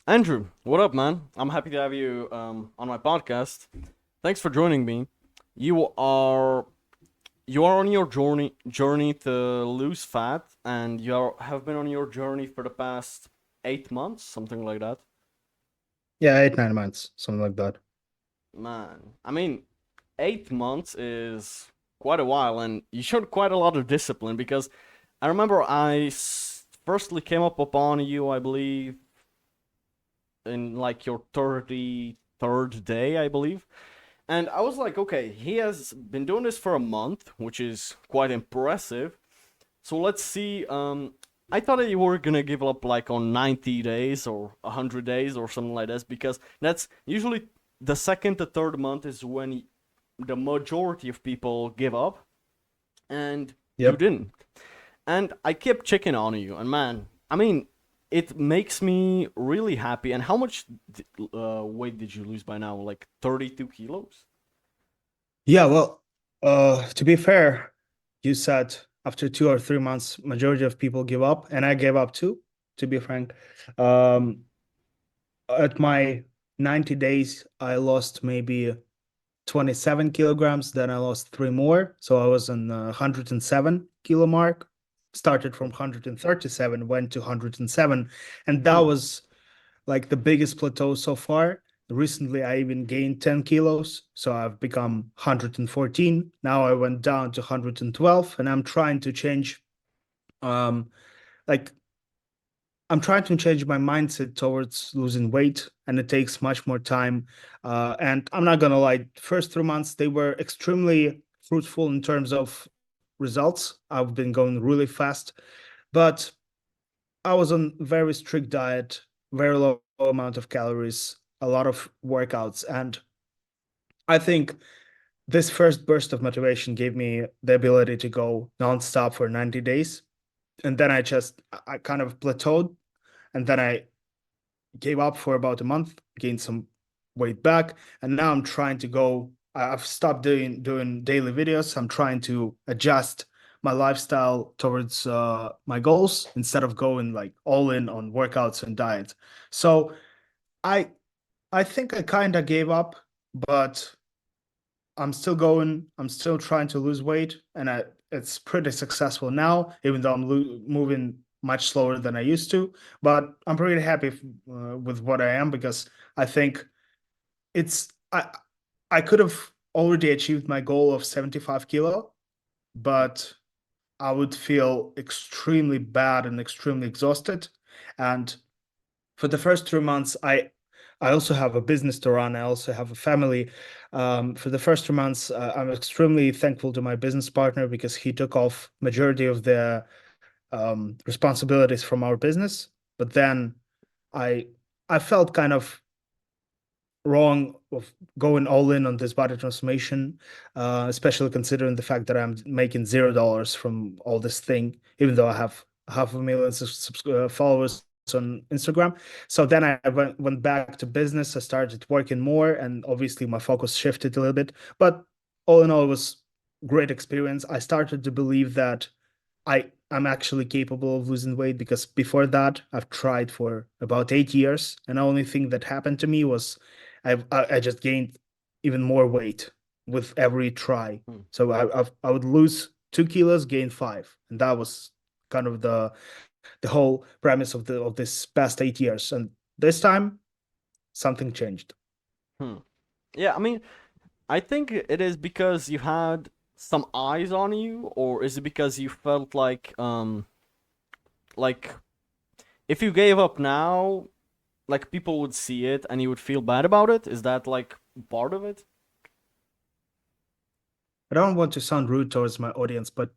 Andrew, what up, man? I'm happy to have you on my podcast. Thanks for joining me. You are you are on your journey to lose fat, and have been on your journey for the past 8 months, something like that. Yeah, 8, 9 months, something like that. Man, I mean, 8 months is quite a while, and you showed quite a lot of discipline because I remember firstly came up upon you, I believe, in like your 33rd day, I believe. And I was like, okay, he has been doing this for a month, which is quite impressive. So let's see. I thought that you were gonna give up like on 90 days or 100 days or something like this, because that's usually the second to third month is when the majority of people give up, and you Yep. didn't. And I kept checking on you, and man, I mean, it makes me really happy. And how much weight did you lose by now? Like 32 kilos? Yeah, well, to be fair, you said after 2 or 3 months, majority of people give up, and I gave up too, to be frank. Um, at my 90 days, I lost maybe 27 kilograms, then I lost three more. So I was on 107 kilo mark, started from 137, went to 107, and that Hmm. was like the biggest plateau so far. Recently, I even gained 10 kilos, so I've become 114. Now I went down to 112, and I'm trying to change. Um, like I'm trying to change my mindset towards losing weight, and it takes much more time. And I'm not gonna lie, first 3 months they were extremely fruitful in terms of results. I've been going really fast, but I was on very strict diet, very low amount of calories, a lot of workouts, and I think this first burst of motivation gave me the ability to go nonstop for 90 days. And then I kind of plateaued, and then I gave up for about a month, gained some weight back, and now I'm trying to go. I've stopped doing daily videos. I'm trying to adjust my lifestyle towards my goals instead of going like all in on workouts and diet. So I I think I kind of gave up, but I'm still going. I'm still trying to lose weight, and it's pretty successful now, even though I'm moving much slower than I used to. But I'm pretty happy with what I am because I think it's I could have already achieved my goal of 75 kilo, but I would feel extremely bad and extremely exhausted. And for the first 3 months, I also have a business to run. I also have a family. For the first 3 months, I'm extremely thankful to my business partner because he took off majority of the responsibilities from our business. But then I I felt kind of wrong of going all in on this body transformation, especially considering the fact that I'm making $0 from all this thing, even though I have half a million followers on Instagram. So then I went back to business. I started working more, and obviously my focus shifted a little bit. But all in all, it was great experience. I started to believe that I'm actually capable of losing weight because before that I've tried for about 8 years, and the only thing that happened to me was I just gained even more weight with every try. Hmm. So I would lose 2 kilos, gain five, and that was kind of the whole premise of the of this past 8 years. And this time something changed. Hmm. Yeah, I mean, I think it is because you had some eyes on you, or is it because you felt like if you gave up now, like people would see it and you would feel bad about it? Is that like part of it? I don't want to sound rude towards my audience, but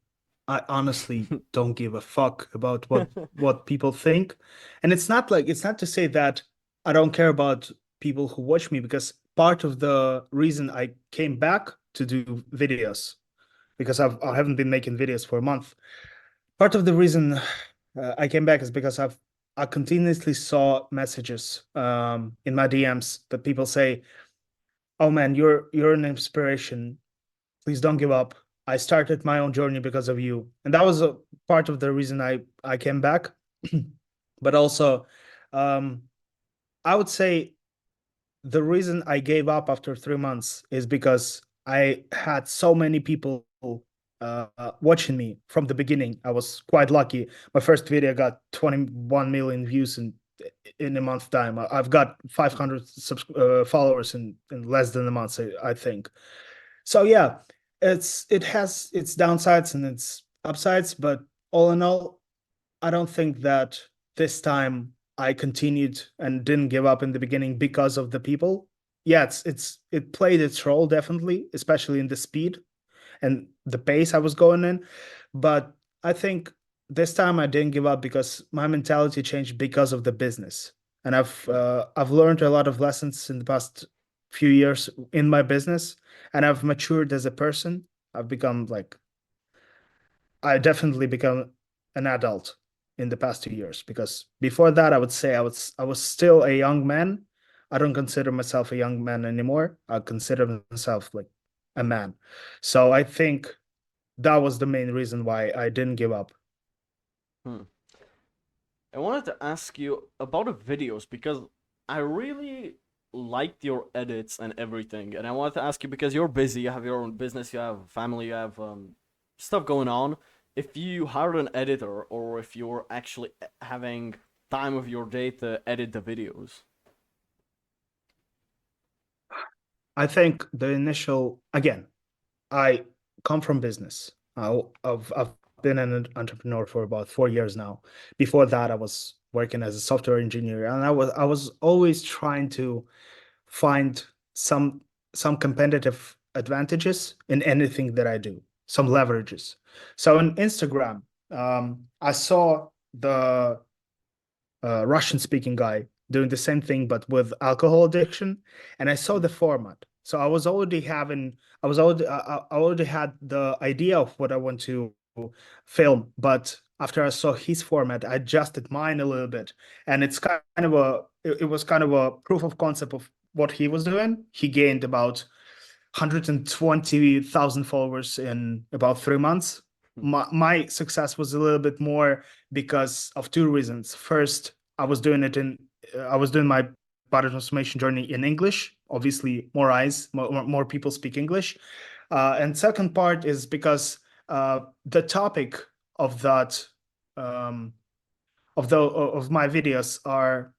I honestly don't give a fuck about what people think. And it's not to say that I don't care about people who watch me because part of the reason I came back to do videos because I haven't been making videos for a month. Part of the reason I came back is because I continuously saw messages in my DMs that people say, "Oh man, you're an inspiration. Please don't give up. I started my own journey because of you." And that was a part of the reason I came back. But also, um, I would say the reason I gave up after 3 months is because I had so many people watching me from the beginning. I was quite lucky. My first video got 21 million views in a month's time. I've got 500 followers in less than a month, I think. So yeah, it has its downsides and its upsides, but all in all, I don't think that this time I continued and didn't give up in the beginning because of the people. Yeah, it played its role definitely, especially in the speed and the pace I was going in. But I think this time I didn't give up because my mentality changed because of the business. And I've learned a lot of lessons in the past few years in my business, and I've matured as a person. I've become like I definitely become an adult in the past 2 years because before that I would say I was still a young man. I don't consider myself a young man anymore. I consider myself like a man. So I think that was the main reason why I didn't give up. Hmm. I wanted to ask you about the videos because I really liked your edits and everything, and I wanted to ask you because you're busy, you have your own business, you have family, you have stuff going on. If you hired an editor, or if you're actually having time of your day to edit the videos. I think the initial again, I come from business. I've been an entrepreneur for about 4 years now. Before that, I was working as a software engineer, and I was always trying to find some some competitive advantages in anything that I do, some leverages. So on Instagram, I saw the Russian speaking guy doing the same thing but with alcohol addiction, and I saw Hmm. the format. So I already had the idea of what I want to film, but after I saw his format, I adjusted mine a little bit, and it was kind of a proof of concept of what he was doing. He gained about 120,000 followers in about 3 months. My success was a little bit more because of two reasons. First, I was doing my body transformation journey in English. Obviously, more people speak English. And second part is because the topic of that um, of my videos are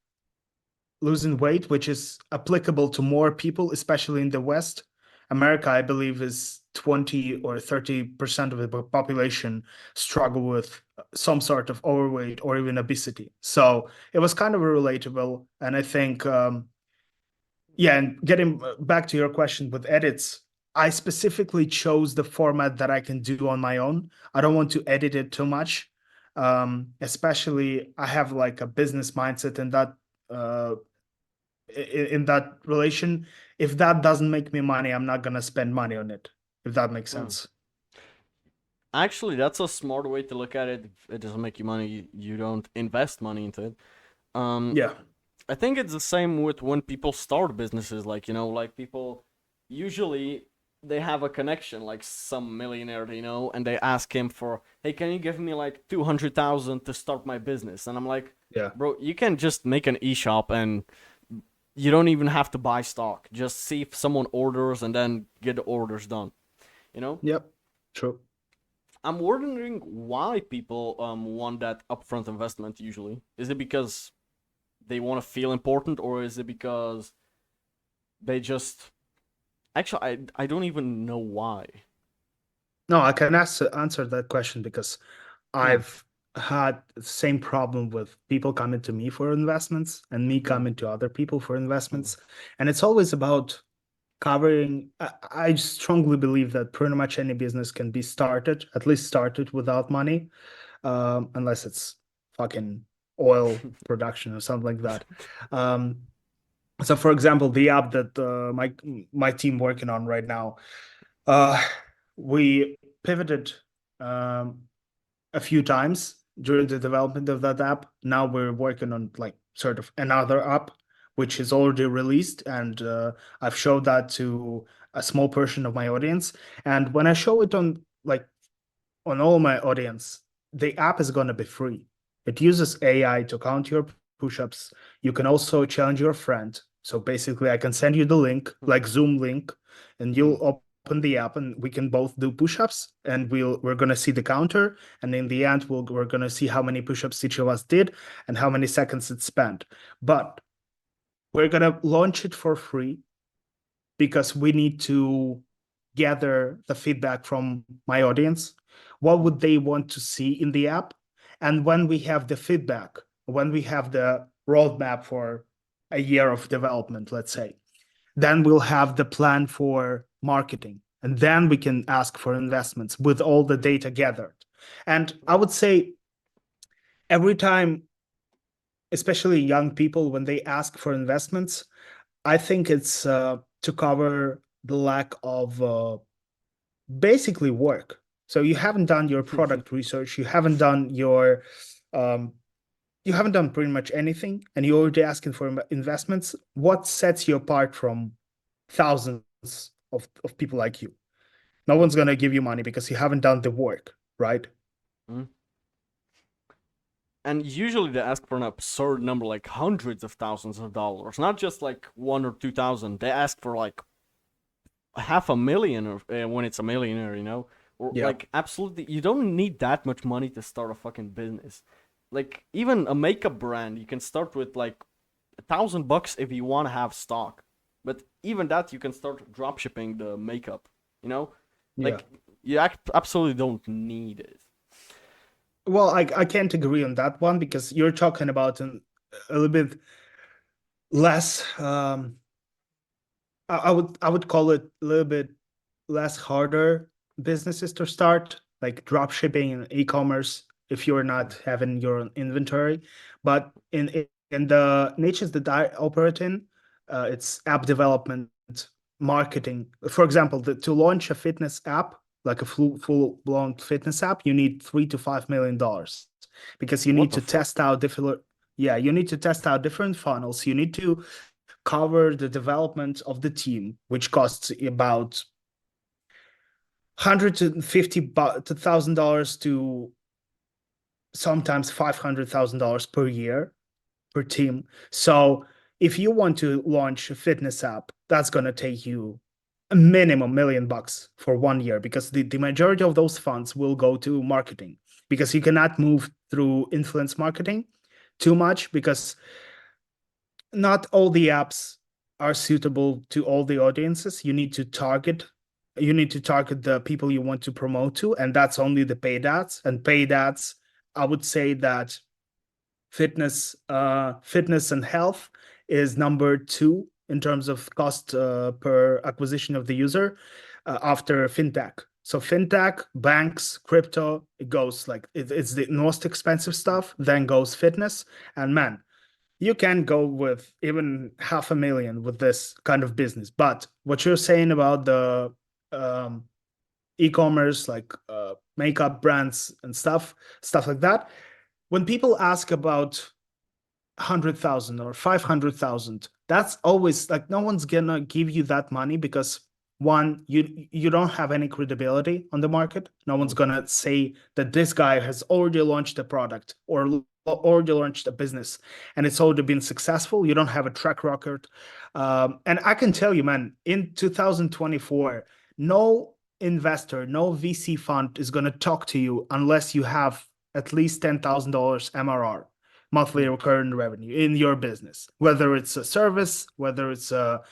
losing weight, which is applicable to more people, especially in the West. America, I believe, is 20 or 30% of the population struggle with some sort of overweight or even obesity. So it was kind of relatable. And I think, yeah, and getting back to your question with edits, I specifically chose the format that I can do on my own. I don't want to edit it too much. Especially, I have like a business mindset in uh, that relation. If that doesn't make me money, I'm not gonna spend money on it, if that makes Hmm. sense. Actually, that's a smart way to look at it. If it doesn't make you money, you don't invest money into it. Um, Yeah. I think it's the same with when people start businesses. Like, like people usually they have a connection, like some millionaire, and they ask him for, hey, can you give me like 200,000 to start my business? And I'm like, Yeah. bro, you can just make an e-shop and you don't even have to buy stock. Just see if someone orders and then get the orders done. You know? Yep. True. I'm wondering why people want that upfront investment usually. Is it because they want to feel important, or is it because they just actually I don't even know why. No, I can answer that question because Hmm. I've had the same problem with people coming to me for investments and me Hmm. coming to other people for Hmm. investments. And it's always about covering. I strongly believe that pretty much any business can be started, at least started without money, unless it's fucking oil production or something like that. Um, so, for example, the app that my team working on right now, uh, we pivoted um, a few times during the development of that app. Now we're working on like sort of another app which is already released, and I've showed that to a small portion of my audience. And when I show it on like on all my audience, the app is going to be free. It uses AI to count your push-ups. You can also challenge your friend. So basically, I can send you the link, like Zoom link, and Mhm. you'll open the app, and we can both do push-ups, and we're gonna see the counter, and in the end, we're gonna see how many push-ups each of us did and how many seconds it spent. But we're gonna launch it for free because we need to gather the feedback from my audience. What would they want to see in the app? And when we have the feedback, when we have the roadmap for a year of development, let's say, then we'll have the plan for marketing. And then we can ask for investments with all the data gathered. And I would say every time, especially young people, when they ask for investments, I think it's to cover the lack of basically work. So you haven't done your product research, um, you haven't done pretty much anything, and you're already asking for investments. What sets you apart from thousands of people like you? No one's gonna give you money because you haven't done the work, right? Mhm. And usually they ask for an absurd number, like hundreds of thousands of dollars, not just like 1 or 2 thousand. They ask for like half a million, or when it's a millionaire, or Yeah. like absolutely. You don't need that much money to start a fucking business. Like even a makeup brand, you can start with like $1,000 if you want to have stock. But even that, you can start drop shipping the makeup. You know, Yeah. like you absolutely don't need it. Well, I can't agree on that one because you're talking about a little bit less I would call it a little bit less harder businesses to start, like drop shipping and e-commerce if you're not having your own inventory. But in the niches that I operate in, it's app development, marketing. For example, to launch a fitness app, like a full-blown fitness app, you need $3 to $5 million because you What need the to fuck? test out different, yeah, you need to test out different funnels. You need to cover the development of the team, which costs about $150,000 to sometimes $500,000 per year per team. So if you want to launch a fitness app, that's going to take you a minimum $1 million for 1 year because the majority of those funds will go to marketing because you cannot move through influence marketing too much because not all the apps are suitable to all the audiences. You need to target the people you want to promote to, and that's only the paid ads. And paid ads, I would say that fitness and health is number two in terms of cost per acquisition of the user after fintech. So fintech, banks, crypto, it goes like it's the most expensive stuff. Then goes fitness, and man, you can go with even 500,000 with this kind of business. But what you're saying about the um, e-commerce, like makeup brands and stuff like that, when people ask about 100,000 or 500,000, that's always like no one's gonna give you that money because one, you don't have any credibility on the market. No one's gonna say that this guy has already launched a product or already launched a business and it's already been successful. You don't have a track record. And I can tell you, man, in 2024, no investor, no VC fund is gonna talk to you unless you have at least $10,000 MRR, monthly recurring revenue, in your business, whether it's a service, whether it's a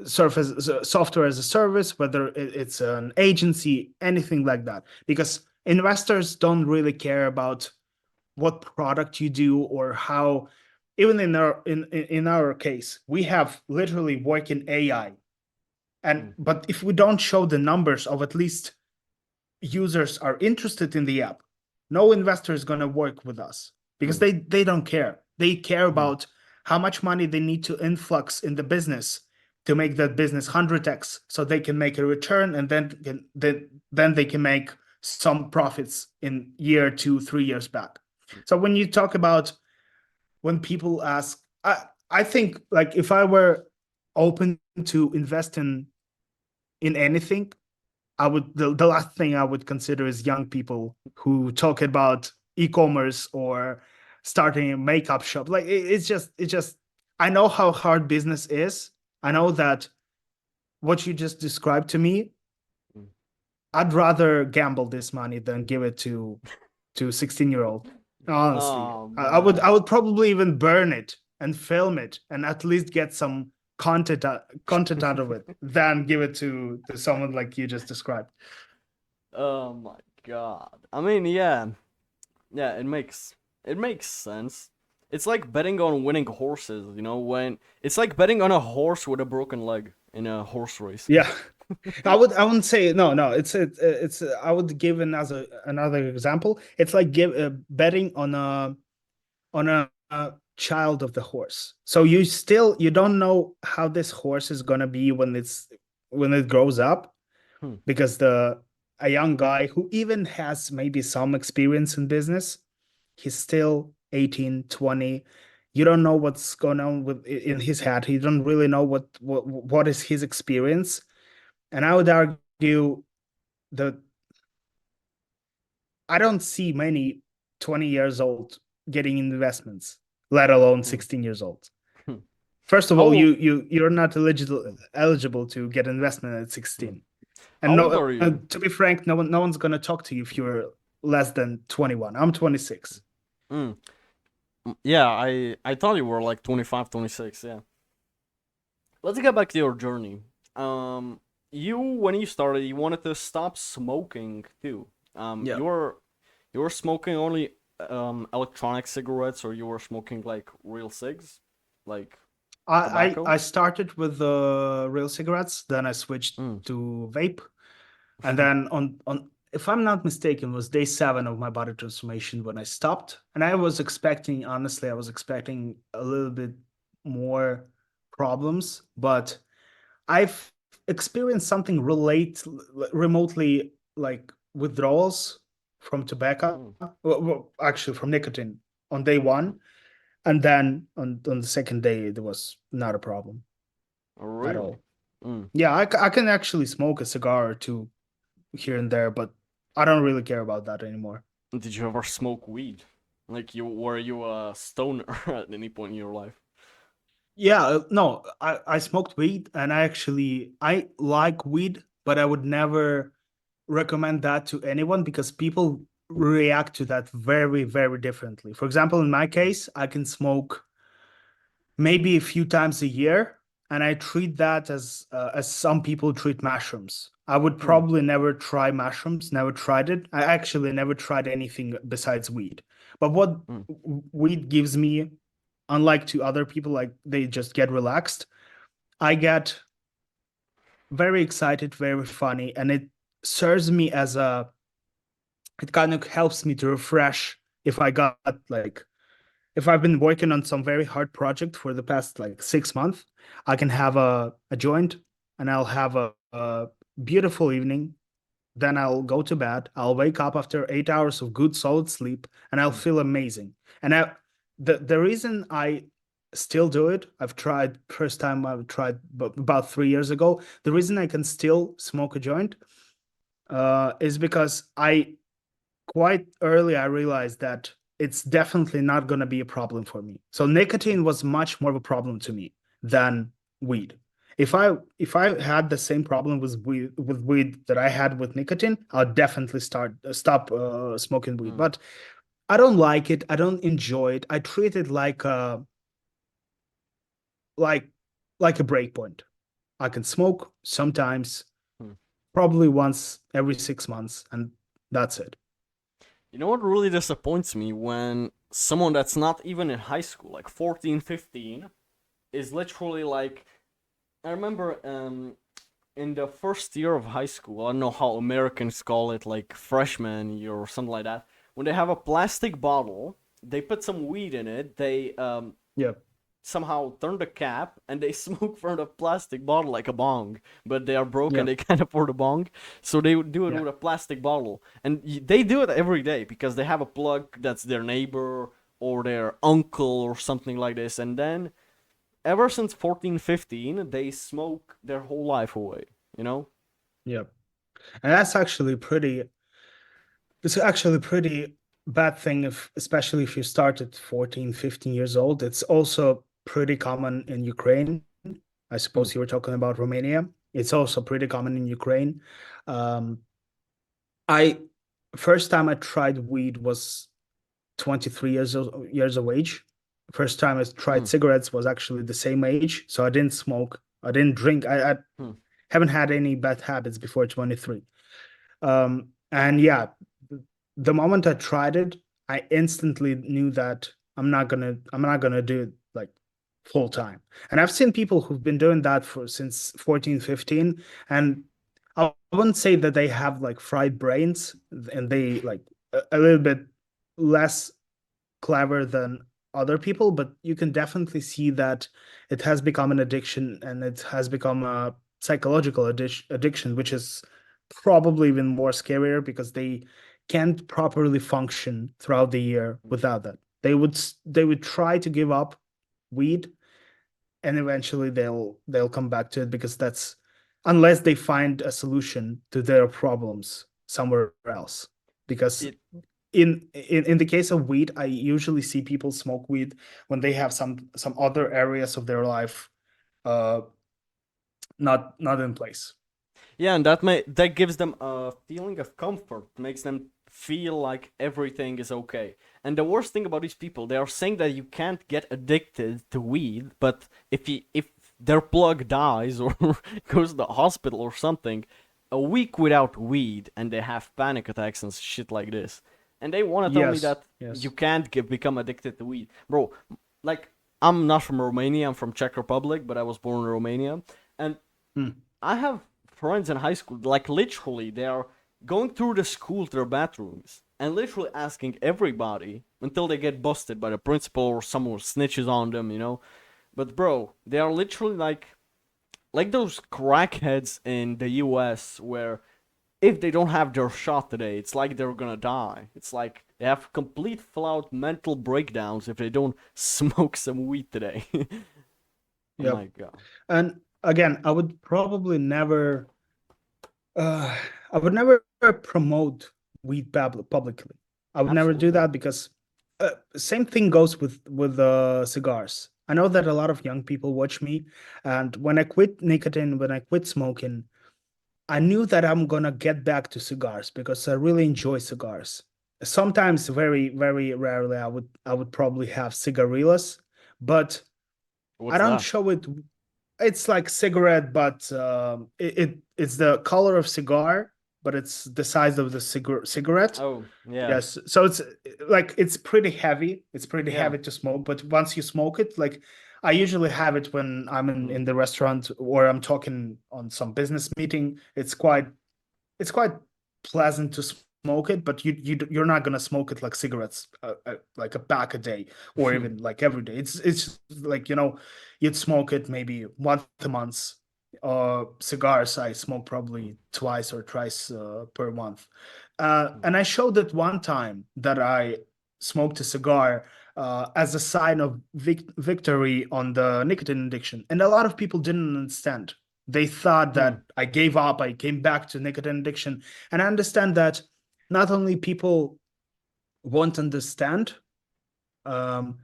software as a service, whether it's an agency, anything like that. Because investors don't really care about what product you do or how. Even in our case, we have literally working AI, and but if we don't show the numbers of at least users are interested in the app, no investor is going to work with us because they don't care. They care about how much money they need to influx in the business to make that business 100x so they can make a return, and then they can make some profits in year 2 3 years back. So when you talk about, when people ask, I think like if I were open to invest in anything, I would the last thing I would consider is young people who talk about e-commerce or starting a makeup shop. Like it's just I know how hard business is. I know that what you just described to me, Mm. I'd rather gamble this money than give it to 16-year-old. Honestly, Oh I man. would probably even burn it and film it and at least get some content out of it than give it to someone like you just described. Oh my god. I mean, yeah. Yeah, it makes sense. It's like betting on winning horses, when it's like betting on a horse with a broken leg in a horse race. Yeah, I wouldn't say no. It's I would give another example. It's like betting on a child of the horse. So you don't know how this horse is gonna be when it grows up, Hmm. because the a young guy who even has maybe some experience in business, he's still 18, 20. You don't know what's going on in his head. You don't really know what is his experience. And I would argue that I don't see many 20 years old getting investments, let alone Hmm. 16 years old. Hmm. First of How all, old? you're not eligible to get investment at Hmm. 16. And How old no, are you? to be frank, no one's gonna talk to you if you're less than 21. I'm 26. Hmm. Yeah, I thought you were like 25, 26. Yeah. Let's get back to your journey. Um, you when you started, you wanted to stop smoking too. Yeah. You were smoking only electronic cigarettes, or you were smoking like real cigs, like tobacco. I started with the real cigarettes, then I switched Mm. to vape, and then on if I'm not mistaken, it was day 7 of my body transformation when I stopped. And I was expecting, honestly, I was expecting a little bit more problems, but I've experienced something remotely like withdrawals from tobacco, Mm. well, actually from nicotine on day 1, and then on the second day there was not a problem at Really? all. Mm. Yeah, I can actually smoke a cigar or two here and there, but I don't really care about that anymore. Did you ever smoke weed? Like were you a stoner at any point in your life? Yeah, no, I smoked weed, and I like weed, but I would never recommend that to anyone because people react to that very, very differently. For example, in my case, I can smoke maybe a few times a year, and I treat that as some people treat mushrooms. I would Hmm. probably never try mushrooms, never tried it. I actually never tried anything besides weed. But what Hmm. weed gives me, unlike to other people, like they just get relaxed, I get very excited, very funny, and it serves me as a it kind of helps me to refresh if I got like if I've been working on some very hard project for the past like 6 months, I can have a joint and I'll have a beautiful evening. Then I'll go to bed. I'll wake up after 8 hours of good solid sleep and I'll Hmm. feel amazing. And the reason I still do it, I've tried first time I've tried about 3 years ago. The reason I can still smoke a joint is because I quite early I realized that it's definitely not going to be a problem for me. So nicotine was much more of a problem to me than weed. If I had the same problem with weed that I had with nicotine, I'll definitely stop smoking weed. Hmm. But I don't like it. I don't enjoy it. I treat it like like a break point. I can smoke sometimes, Hmm. probably once every 6 months, and that's it. You know what really disappoints me when someone that's not even in high school, like 14, 15, is literally like I remember in the first year of high school, I don't know how Americans call it, like freshman year or something like that. When they have a plastic bottle, they put some weed in it. They Yeah, somehow turn the cap and they smoke from the plastic bottle like a bong. But they are broke and yeah, they can't afford a bong, so they would do it yeah, with a plastic bottle. And they do it every day because they have a plug that's their neighbor or their uncle or something like this. And then ever since 14, 15, they smoke their whole life away. You know? yeah. And that's actually pretty. It's actually pretty. bad thing if, especially if you start at 14, 15 years old. It's also pretty common in Ukraine. I Hmm. suppose you were talking about Romania. It's also pretty common in Ukraine. Um, I first time I tried weed was 23 years of age. First time I tried Hmm. cigarettes was actually the same age. So I didn't smoke. I didn't drink. I Hmm. haven't had any bad habits before 23. And yeah, the moment I tried it, I instantly knew that I'm not gonna do it like full time. And I've seen people who've been doing that for since 14, 15, and I wouldn't say that they have like fried brains and they like a little bit less clever than other people, but you can definitely see that it has become an addiction and it has become a psychological addiction, which is probably even more scarier because they can't properly function throughout the year without that. They would try to give up weed and eventually they'll come back to it because that's unless they find a solution to their problems somewhere else. Because It in the case of weed, I usually see people smoke weed when they have some other areas of their life uh not in place. Yeah, and that gives them a feeling of comfort, makes them feel like everything is okay. And the worst thing about these people, they are saying that you can't get addicted to weed, but if their plug dies or goes to the hospital or something, a week without weed and they have panic attacks and shit like this. And they want to tell me Yes, that you yes. can't become addicted to weed. Bro, like I'm not from Romania, I'm from Czech Republic, but I was born in Romania. And Hmm. I have friends in high school, like literally, they are going through the school to their bathrooms and literally asking everybody until they get busted by the principal or someone snitches on them. But bro, they are literally like those crackheads in the US where if they don't have their shot today, it's like they're gonna die. It's like they have complete full-out mental breakdowns if they don't smoke some weed today. Oh Yep. my god. And again, uh I would never promote weed publicly. I would never do Absolutely that not. because same thing goes with cigars. I know that a lot of young people watch me, and when I quit nicotine, when I quit smoking, I knew that I'm gonna get back to cigars because I really enjoy cigars. Sometimes, very, very rarely, I would probably have cigarillas, but I What's don't that? show it. It's like cigarette, but it's the color of cigar, but it's the size of the cigarette. Oh, yeah. Yes, so it's like it's pretty heavy. It's pretty Yeah. heavy to smoke, but once you smoke it, like I usually have it when I'm in, Hmm. in the restaurant or I'm talking on some business meeting. It's quite pleasant to smoke it, but you're not gonna smoke it like cigarettes, like a pack a day or even like every day. It's just like you'd smoke it maybe once a month. Cigars I smoke probably twice or thrice per month. And I showed it one time that I smoked a cigar as a sign of victory on the nicotine addiction, and a lot of people didn't understand. They thought Hmm. that I gave up, I came back to nicotine addiction. And I understand that not only people won't understand, um,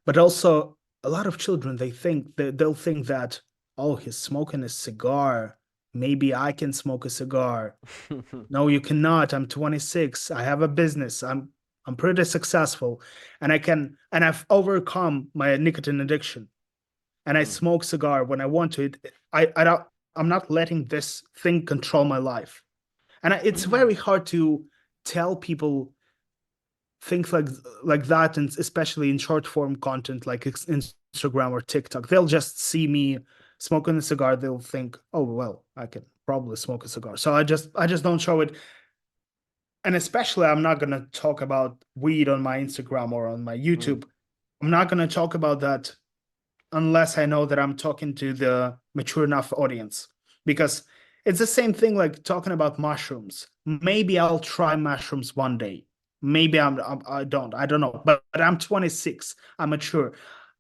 but also a lot of children, they'll think that, oh, he's smoking a cigar. Maybe I can smoke a cigar. No, you cannot. I'm 26. I have a business. I'm pretty successful and I've overcome my nicotine addiction and I Hmm. smoke cigar when I want to. I don't. I'm not letting this thing control my life, and it's very hard to tell people things like that, and especially in short form content like Instagram or TikTok. They'll just see me smoking a cigar. They'll think, oh well, I can probably smoke a cigar. So I just don't show it, and especially I'm not gonna talk about weed on my Instagram or on my Hmm. YouTube. I'm not gonna talk about that unless I know that I'm talking to the mature enough audience. Because it's the same thing like talking about mushrooms. Maybe I'll try mushrooms one day. Maybe I don't. I don't know. But I'm 26. I'm mature.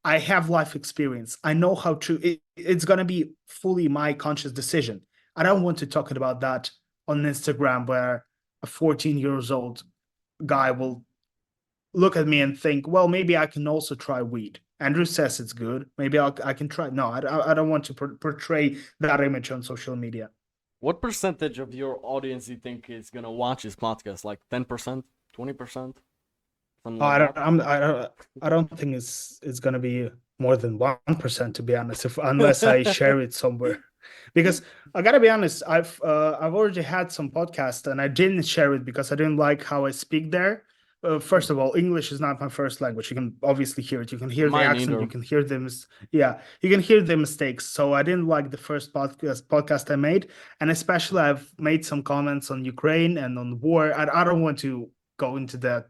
I have life experience. I know how to. It's gonna be fully my conscious decision. I don't want to talk about that on Instagram where a 14 years old guy will look at me and think, well, maybe I can also try weed. Andrew says it's good. Maybe I can try. No, I don't want to portray that image on social media. What percentage of your audience do you think is gonna watch this podcast? Like 10%, 20%, something Oh, like that? I don't think it's gonna be more than 1%, to be honest, if unless I share it somewhere. Because I gotta be honest, I've already had some podcast and I didn't share it because I didn't like how I speak there. First of all, English is not my first language. You can obviously hear it. You can hear the Mine accent. You either. can hear them. Yeah, you can hear the mistakes. So I didn't like the first podcast I made, and especially I've made some comments on Ukraine and on war. I don't want to go into that.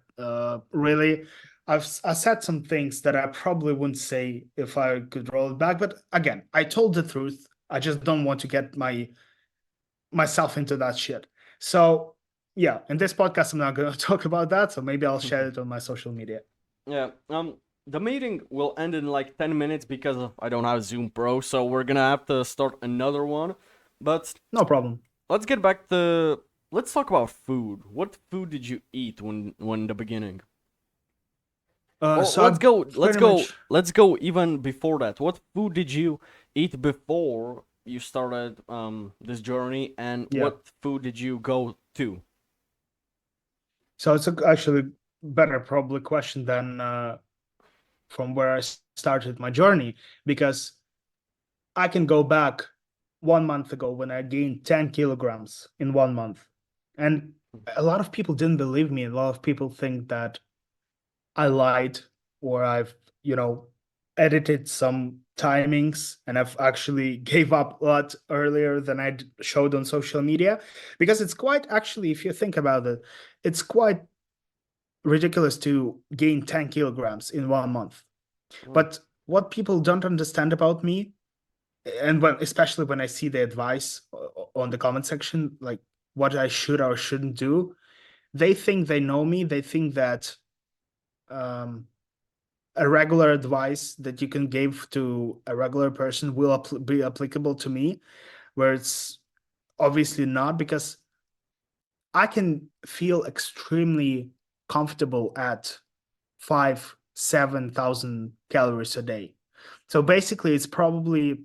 Really, I said some things that I probably wouldn't say if I could roll it back. But again, I told the truth. I just don't want to get myself into that shit. So yeah, in this podcast, I'm not going to talk about that. So maybe I'll share it on my social media. Yeah. The meeting will end in like 10 minutes because I don't have Zoom Pro, so we're gonna have to start another one. But No problem. let's get back to let's talk about food. What food did you eat when the beginning? Or So I pretty much let's go even before that. What food did you eat before you started this journey, and yeah. what food did you go to? So it's actually better probably question than from where I started my journey because I can go back 1 month ago when I gained 10 kilograms in 1 month. And a lot of people didn't believe me. A lot of people think that I lied or I've, edited some timings and I've actually gave up a lot earlier than I showed on social media because it's quite actually, if you think about it, it's quite ridiculous to gain 10 kilograms in 1 month. Mm, But what people don't understand about me, and especially when I see the advice on the comment section, like what I should or shouldn't do, they think they know me. They think that um, a regular advice that you can give to a regular person will be applicable to me, where it's obviously not because I can feel extremely comfortable at 7,000 calories a day. So basically, it's probably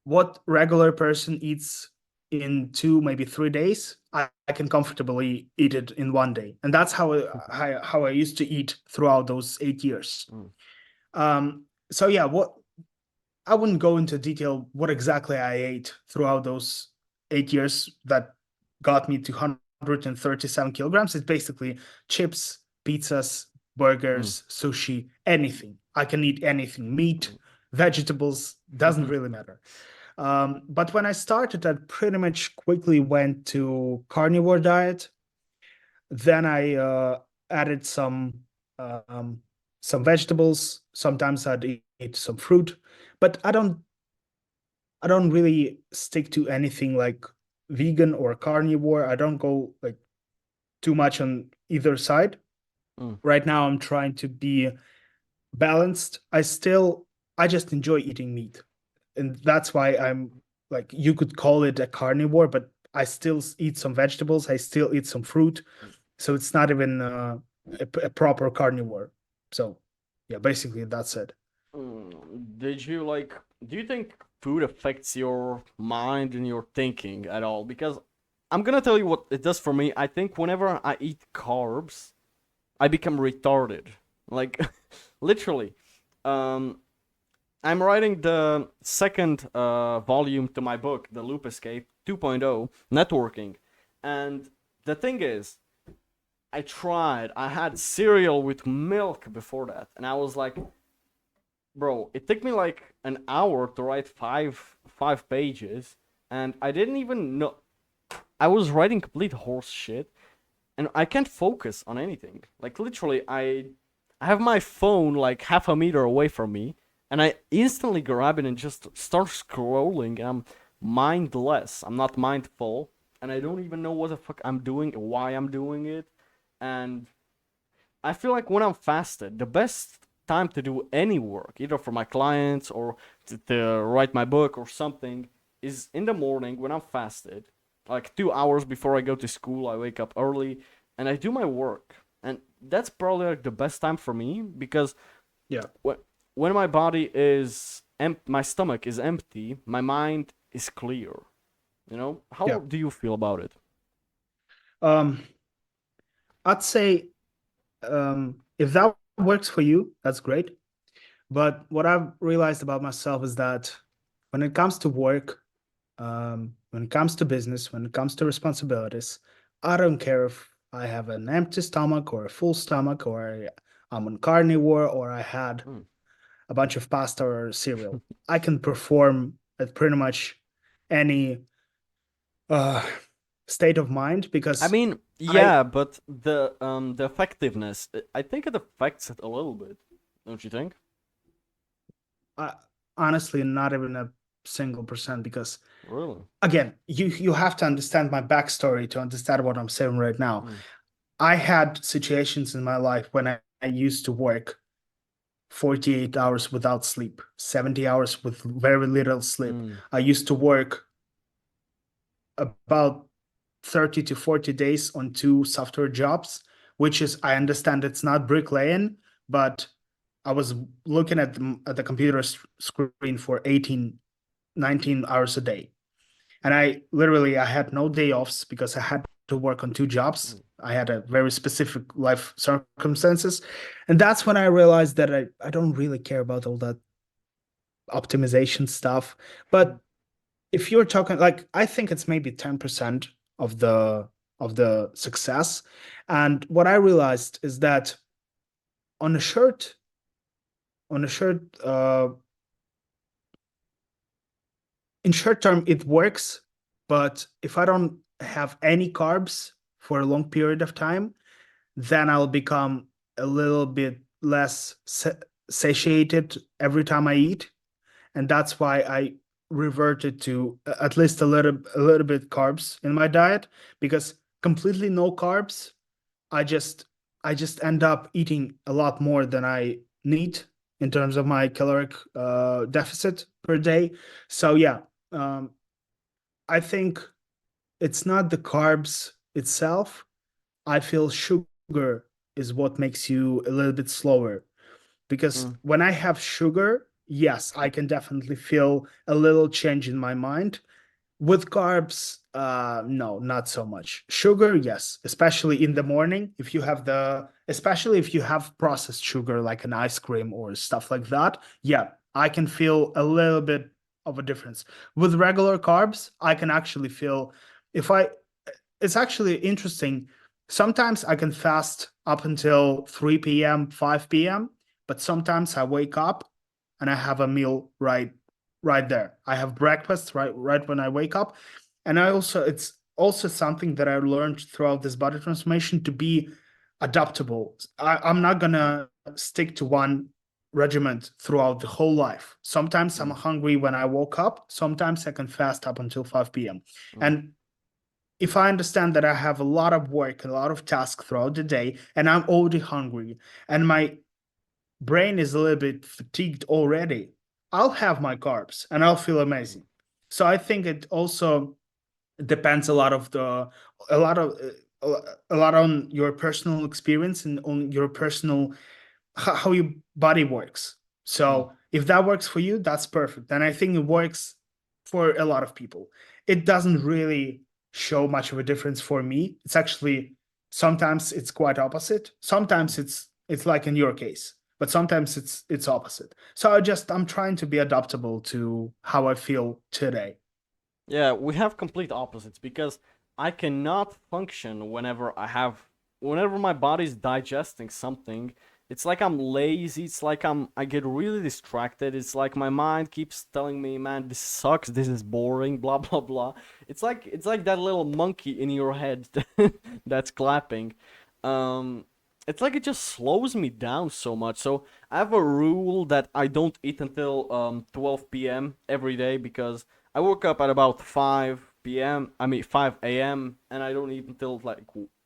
what regular person eats in 2, maybe 3 days. I can comfortably eat it in 1 day, and that's how I used to eat throughout those 8 years. mm, So yeah, what I wouldn't go into detail what exactly I ate throughout those 8 years that got me to 137 kilograms. It's basically chips, pizzas, mm, burgers, sushi, anything. I can eat anything, meat, mm. vegetables, doesn't really matter. But when I started, I pretty much quickly went to carnivore diet. Then I added some vegetables. Sometimes I'd eat some fruit, but I don't really stick to anything like vegan or carnivore. I don't go like too much on either side. Mm. Right now, I'm trying to be balanced. I just enjoy eating meat, and that's why I'm like you could call it a carnivore, but I still eat some vegetables. I still eat some fruit, so it's not even a proper carnivore. So yeah, basically that's it. Did you like? Do you think food affects your mind and your thinking at all? Because I'm gonna tell you what it does for me. I think whenever I eat carbs, I become retarded. Like, literally. Um, I'm writing the second volume to my book, The Loop Escape 2.0, Networking. And the thing is, I tried. I had cereal with milk before that. And I was like, bro, it took me like an hour to write five pages. And I didn't even know. I was writing complete horse shit. And I can't focus on anything. Like, literally, I have my phone like half a meter away from me, and I instantly grab it and just start scrolling. And I'm mindless. I'm not mindful, and I don't even know what the fuck I'm doing, why I'm doing it. And I feel like when I'm fasted, the best time to do any work, either for my clients or to write my book or something, is in the morning when I'm fasted. Like 2 hours before I go to school, I wake up early and I do my work. And that's probably like the best time for me because Yeah. when my body is my stomach is empty, my mind is clear. You know, how Yeah. do you feel about it? Um, I'd say if that works for you, that's great. But what I've realized about myself is that when it comes to work, when it comes to business, when it comes to responsibilities, I don't care if I have an empty stomach or a full stomach, or I'm on carnivore, or I had Hmm. a bunch of pasta or cereal. I can perform at pretty much any uh, state of mind I because mean, I, yeah, but the effectiveness, I think it affects it a little bit, don't you think? I honestly not even a single percent because Really? again, you have to understand my backstory to understand what I'm saying right now. Mm, I had situations in my life when I used to work 48 hours without sleep, 70 hours with very little sleep. mm, I used to work about 30 to 40 days on two software jobs, which is, I understand it's not bricklaying, but I was looking at the computer screen for 18, 19 hours a day. And I had no day offs because I had to work on two jobs. mm, I had a very specific life circumstances. And that's when I realized that I don't really care about all that optimization stuff. But if you're talking like I think it's maybe 10% of the success. And what I realized is that on a shirt, on a shirt, in short term it works, but if I don't have any carbs for a long period of time, then I'll become a little bit less satiated every time I eat, and that's why I reverted to at least a little bit carbs in my diet, because completely no carbs, I just I just end up eating a lot more than I need in terms of my caloric deficit per day. So yeah, um, I think it's not the carbs itself. I feel sugar is what makes you a little bit slower, because mm, when I have sugar, yes, I can definitely feel a little change in my mind. With carbs, no, not so much. Sugar, yes, especially in the morning. Especially if you have processed sugar like an ice cream or stuff like that, yeah, I can feel a little bit of a difference. With regular carbs, I can actually feel if I, it's actually interesting. Sometimes I can fast up until 3 p.m., 5 p.m., but sometimes I wake up and I have a meal right there. I have breakfast right when I wake up. And it's also something that I learned throughout this body transformation to be adaptable. I'm not gonna stick to one regiment throughout the whole life. Sometimes I'm mm, hungry when I woke up. Sometimes I can fast up until 5 p.m. mm, And if I understand that I have a lot of work, a lot of tasks throughout the day, and I'm already hungry, and my brain is a little bit fatigued already, I'll have my carbs and I'll feel mm, amazing. So I think it also depends a lot of a lot on your personal experience and on your personal how your body works. mm. So if that works for you, that's perfect. And I think it works for a lot of people. It doesn't really show much of a difference for me. It's actually sometimes it's quite opposite. Sometimes it's like in your case, but sometimes it's opposite. So I'm trying to be adaptable to how I feel today. Yeah, we have complete opposites because I cannot function whenever my body's digesting something. It's like I'm lazy. It's like I get really distracted. It's like my mind keeps telling me, "Man, this sucks. This is boring." Blah blah blah. It's like that little monkey in your head that's clapping. Um, it's like it just slows me down so much. So I have a rule that I don't eat until 12 p.m. every day because I woke up at about 5 p.m. I mean 5 a.m. and I don't eat until like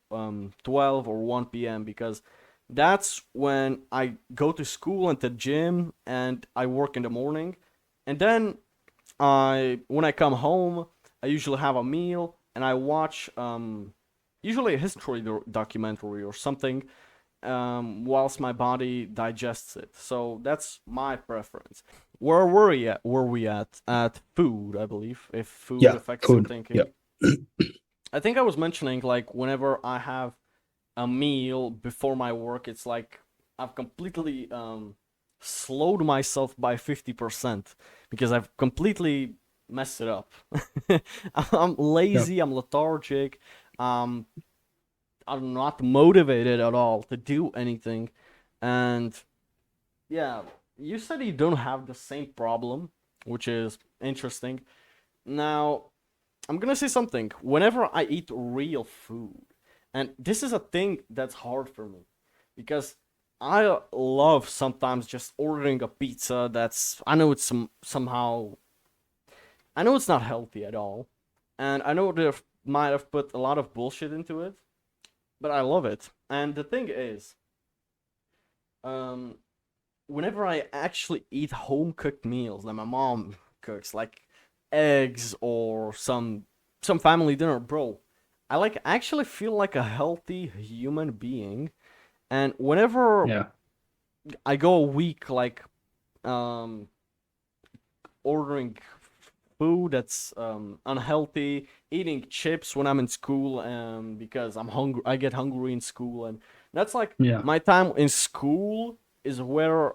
12 or 1 p.m. because that's when I go to school and to gym and I work in the morning. And then when I come home, I usually have a meal and I watch usually a history documentary or something, whilst my body digests it. So that's my preference. Where were we at? Were we at food? I believe if food Yeah, affects your food. Yeah. thinking. I think I was mentioning like whenever I have a meal before my work, it's like I've completely slowed myself by 50% because I've completely messed it up. I'm Yeah. lazy, I'm lethargic, um, I'm not motivated at all to do anything. And yeah, you said you don't have the same problem, which is interesting. Now, I'm gonna say something. Whenever I eat real food, and this is a thing that's hard for me because I love sometimes just ordering a pizza that's I know it's somehow I know it's not healthy at all, and I know they might have put a lot of bullshit into it, but I love it. And the thing is, um, whenever I actually eat home cooked meals that my mom cooks, like eggs or some family dinner, bro, I like actually feel like a healthy human being. And whenever Yeah. I go a week like um ordering food that's unhealthy, eating chips when I'm in school because I'm hungry, I get hungry in school, and that's like Yeah. my time in school is where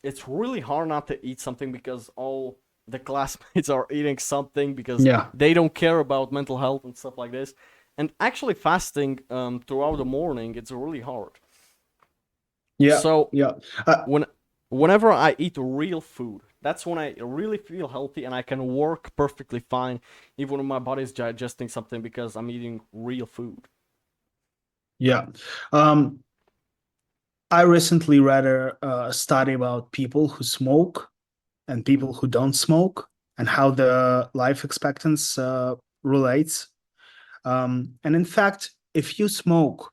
it's really hard not to eat something because all the classmates are eating something because Yeah. they don't care about mental health and stuff like this. And actually fasting throughout the morning, it's really hard. Yeah. So Yeah. Uh, when whenever I eat real food, that's when I really feel healthy and I can work perfectly fine, even when my body's digesting something because I'm eating real food. yeah. Um, I recently read a study about people who smoke and Hmm. people who don't smoke and how the life expectancy relates. And in fact, if you smoke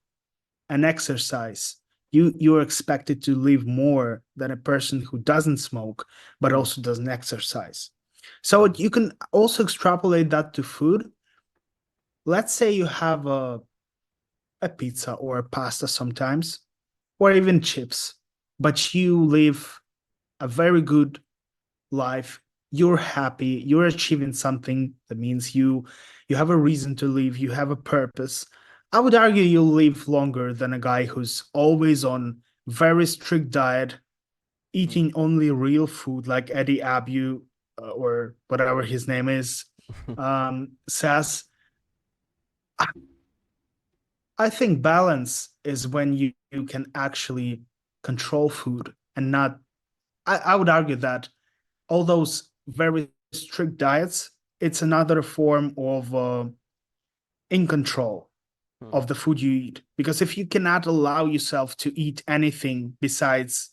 and exercise, you're expected to live more than a person who doesn't smoke but Hmm. also doesn't exercise. So you can also extrapolate that to food. Let's say you have a pizza or a pasta sometimes, or even chips, but you live a very good life. You're happy, you're achieving something that means you have a reason to live, you have a purpose. I would argue you'll live longer than a guy who's always on very strict diet, eating only real food like Eddie Abu or whatever his name is says. I think balance is when you can actually control food and not. I would argue that all those very strict diets, it's another form of in control Hmm. of the food you eat. Because if you cannot allow yourself to eat anything besides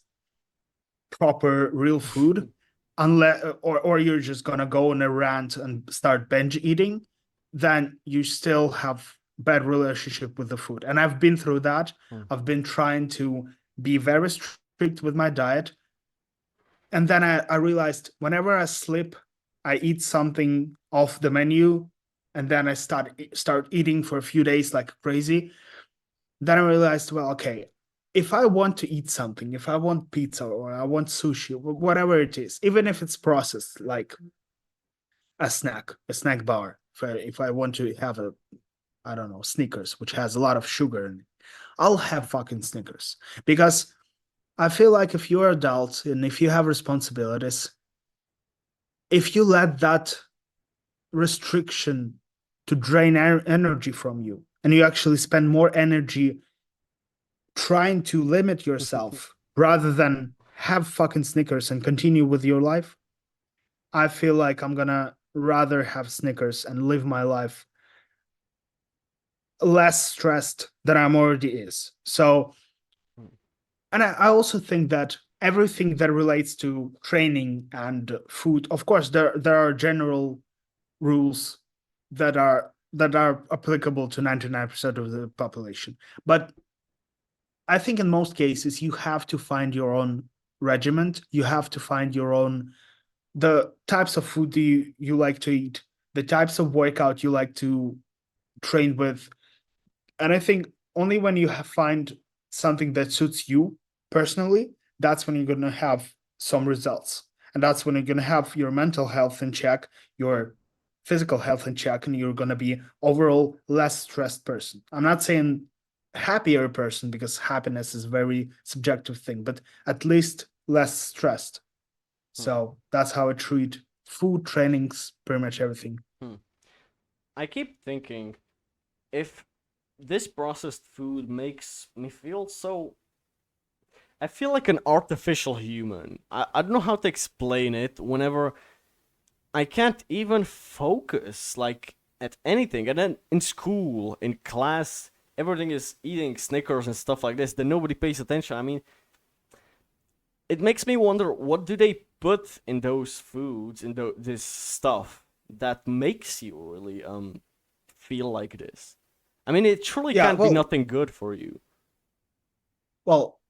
proper real food, unless or you're just gonna go on a rant and start binge eating, then you still have bad relationship with the food. And I've been through that. Hmm. I've been trying to be very strict with my diet, and then I realized whenever I slip, I eat something off the menu, and then I start eating for a few days like crazy. Then I realized, well, okay, if I want to eat something, if I want pizza or I want sushi, whatever it is, even if it's processed, like a snack bar, if I want to have a, I don't know, Snickers, which has a lot of sugar in it, I'll have fucking Snickers because I feel like if you're adult and if you have responsibilities, if you let that restriction to drain energy from you and you actually spend more energy trying to limit yourself rather than have fucking Snickers and continue with your life, I feel like I'm gonna rather have Snickers and live my life less stressed than I'm already is. So, and I also think that everything that relates to training and food, of course, there are general rules that are applicable to 99% of the population. But I think in most cases you have to find your own regiment. You have to find your own the types of food you like to eat, the types of workout you like to train with. And I think only when you find something that suits you personally, that's when you're going to have some results. And that's when you're going to have your mental health in check, your physical health in check, and you're going to be overall less stressed person. I'm not saying happier person, because happiness is a very subjective thing, but at least less stressed. Hmm. So that's how I treat food, trainings, pretty much everything. Hmm. I keep thinking if this processed food makes me feel so. I feel like an artificial human. I don't know how to explain it whenever I can't even focus like at anything. And then in school, in class, everything is eating Snickers and stuff like this. Then nobody pays attention. I mean, it makes me wonder what do they put in those foods, in this stuff that makes you really feel like this. I mean, it surely Yeah, can't be nothing good for you. well,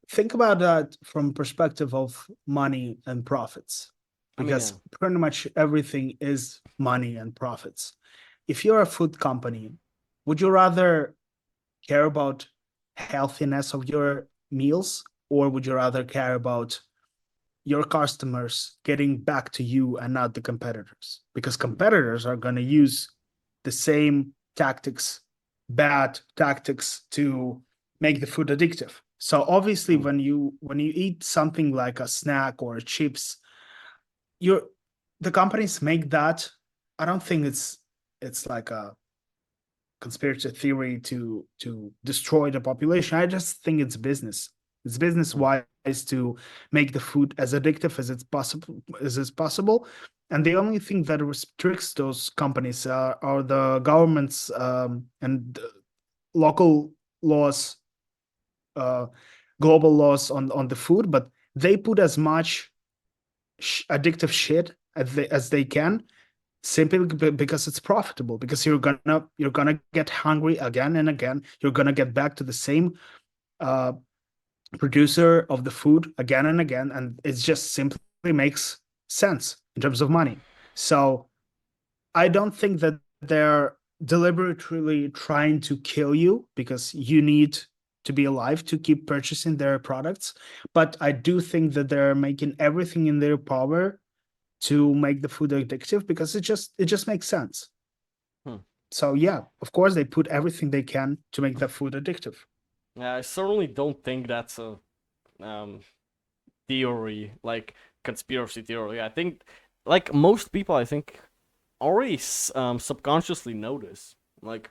think about that from perspective of money and profits, I mean, yeah. because pretty much everything is money and profits. If you're a food company, would you rather care about healthiness of your meals, or would you rather care about your customers getting back to you and not the competitors? Because competitors are going to use the same tactics, bad tactics, to make the food addictive. So obviously Mm. when you eat something like a snack or chips, you're the companies make that. I don't think it's like a conspiracy theory to destroy the population. I just think it's business. It's business Mm. wise to make the food as addictive as it's possible. And the only thing that restricts those companies are the governments and local laws, uh, global laws on the food, but they put as much addictive shit as they can, simply because it's profitable, because you're gonna get hungry again and again, you're gonna get back to the same uh, producer of the food again and again, and it just simply makes sense in terms of money. So I don't think that they're deliberately trying to kill you because you need to be alive to keep purchasing their products, but I do think that they're making everything in their power to make the food addictive, because it just makes sense. Hmm. So yeah, of course they put everything they can to make the food addictive. Yeah, I certainly don't think that's a um theory, like conspiracy theory. I think, like most people, I think already subconsciously notice. Like,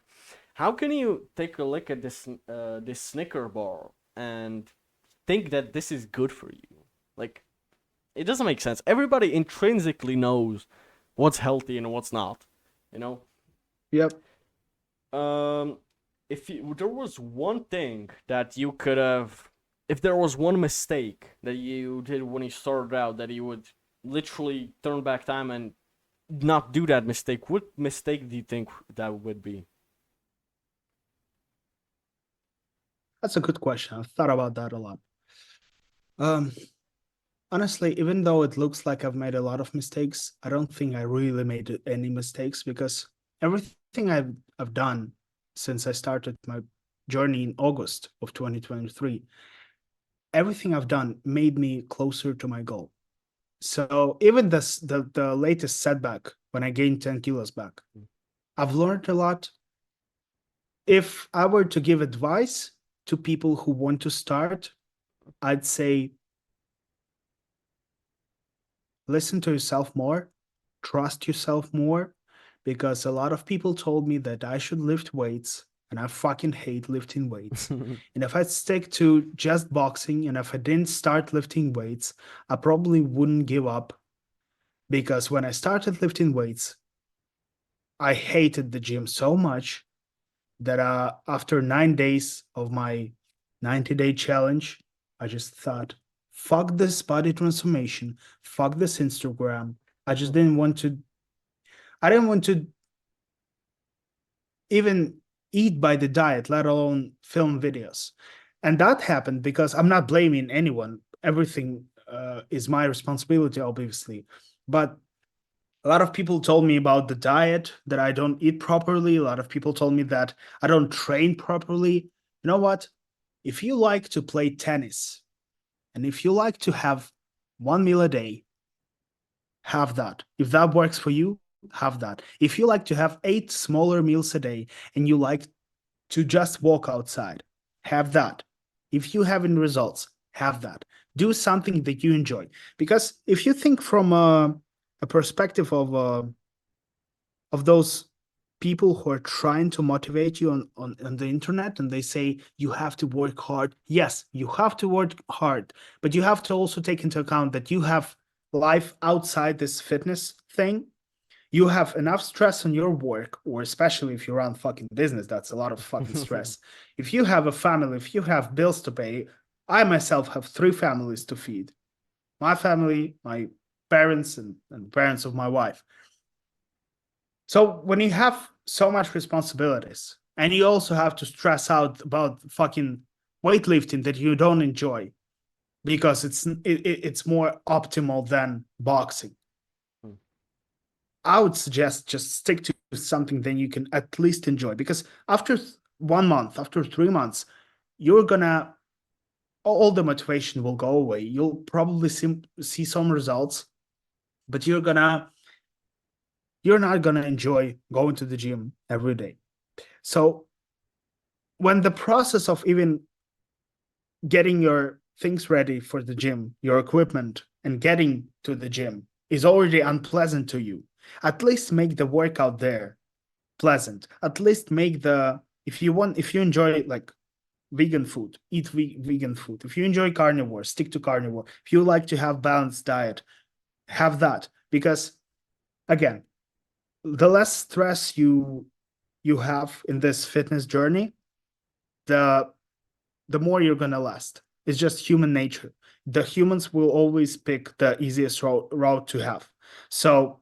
how can you take a look at this Snicker bar and think that this is good for you? Like, it doesn't make sense. Everybody intrinsically knows what's healthy and what's not. You know. Yep. Um, if there was one thing that you could have, if there was one mistake that you did when you started out, that you would literally turn back time and not do that mistake, what mistake do you think that would be? That's a good question. I've thought about that a lot. Um, Honestly, even though it looks like I've made a lot of mistakes, I don't think I really made any mistakes, because everything I've done since I started my journey in August of 2023, everything I've done made me closer to my goal. So even the latest setback, when I gained 10 kilos back, I've learned a lot. If I were to give advice to people who want to start, I'd say listen to yourself more, trust yourself more, because a lot of people told me that I should lift weights, and I fucking hate lifting weights. And if I stick to just boxing and if I didn't start lifting weights, I probably wouldn't give up, because when I started lifting weights, I hated the gym so much that after 9 days of my 90-day challenge, I just thought, fuck this body transformation, fuck this Instagram. I just didn't want to, I didn't want to even eat by the diet, let alone film videos. And that happened because I'm not blaming anyone. Everything is my responsibility, obviously. But a lot of people told me about the diet, that I don't eat properly. A lot of people told me that I don't train properly. You know what? if you like to play tennis and if you like to have one meal a day, have that. If that works for you, have that. If you like to have 8 smaller meals a day and you like to just walk outside, have that. If you have any results, have that. Do something that you enjoy. Because if you think from a perspective of those people who are trying to motivate you on the internet and they say you have to work hard. Yes, you have to work hard, but you have to also take into account that you have life outside this fitness thing. You have enough stress on your work, or especially if you run fucking business, that's a lot of fucking stress. If you have a family, if you have bills to pay, I myself have 3 families to feed. My family, my parents, and parents of my wife. So when you have so much responsibilities and you also have to stress out about fucking weightlifting that you don't enjoy because it's more optimal than boxing, I would suggest just stick to something that you can at least enjoy, because after 1 month, after 3 months, you're gonna all the motivation will go away. You'll probably see some results, but you're not gonna enjoy going to the gym every day. So when the process of even getting your things ready for the gym, your equipment, and getting to the gym is already unpleasant to you, at least make the workout there pleasant. At least make if you enjoy like vegan food, eat vegan food. If you enjoy carnivore, stick to carnivore. If you like to have balanced diet, have that. Because again, the less stress you have in this fitness journey, the more you're gonna last. It's just human nature. The humans will always pick the easiest route to have. So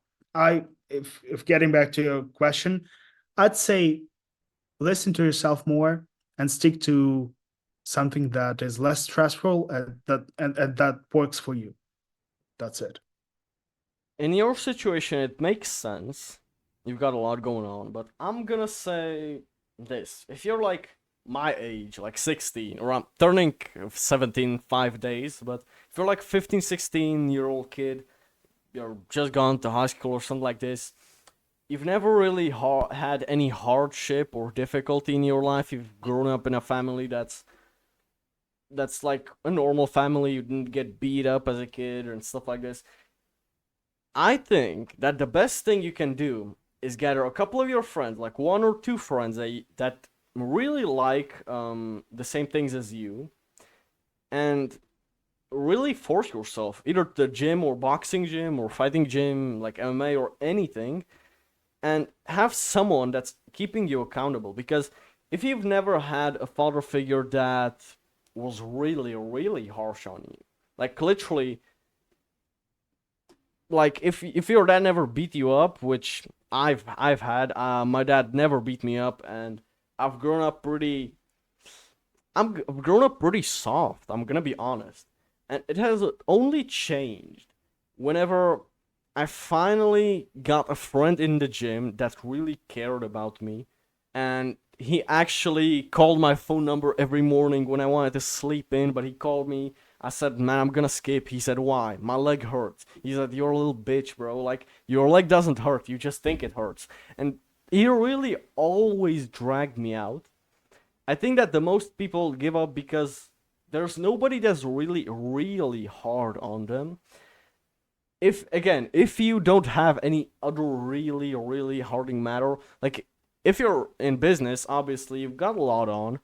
if getting back to your question, I'd say listen to yourself more and stick to something that is less stressful and that works for you. That's it. In your situation, it makes sense. You've got a lot going on, but I'm gonna say this. If you're like my age, like 16, or I'm turning 17 5 days, but if you're like 15, 16-year-old kid, you're just gone to high school or something like this, you've never really had any hardship or difficulty in your life, you've grown up in a family that's like a normal family, you didn't get beat up as a kid and stuff like this, I think that the best thing you can do is gather a couple of your friends, like 1 or 2 friends that really like the same things as you, and really force yourself, either to the gym or boxing gym or fighting gym, like MMA or anything, and have someone that's keeping you accountable. Because if you've never had a father figure that was really, really harsh on you, like literally, like if your dad never beat you up, which I've had, my dad never beat me up, and I've grown up pretty. I've grown up pretty soft. I'm gonna be honest, and it has only changed whenever I finally got a friend in the gym that really cared about me, and he actually called my phone number every morning when I wanted to sleep in. But he called me. I said, "Man, I'm gonna skip." He said, "Why?" "My leg hurts." He said, "You're a little bitch, bro. Like, your leg doesn't hurt. You just think it hurts." And he really always dragged me out. I think that the most people give up because there's nobody that's really, really hard on them. If you don't have any other really, really harding matter, like if you're in business, obviously you've got a lot on.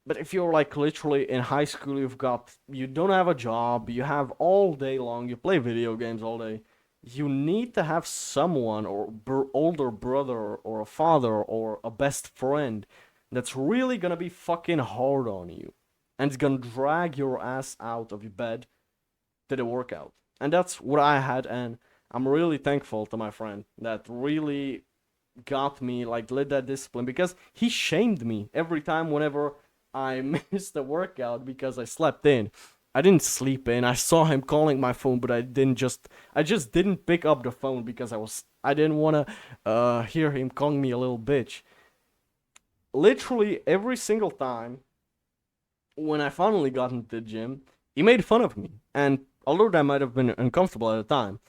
But if you're like literally in high school, you don't have a job, you have all day long, you play video games all day. You need to have someone or older brother or a father or a best friend that's really gonna be fucking hard on you and it's gonna drag your ass out of your bed to the workout. And that's what I had, and I'm really thankful to my friend that really got me, like, lit that discipline, because he shamed me every time whenever I missed the workout because I slept in. I didn't sleep in. I saw him calling my phone, but I just didn't pick up the phone because I didn't want to hear him calling me a little bitch. Literally every single time when I finally got into the gym, he made fun of me. And although that might have been uncomfortable at the time,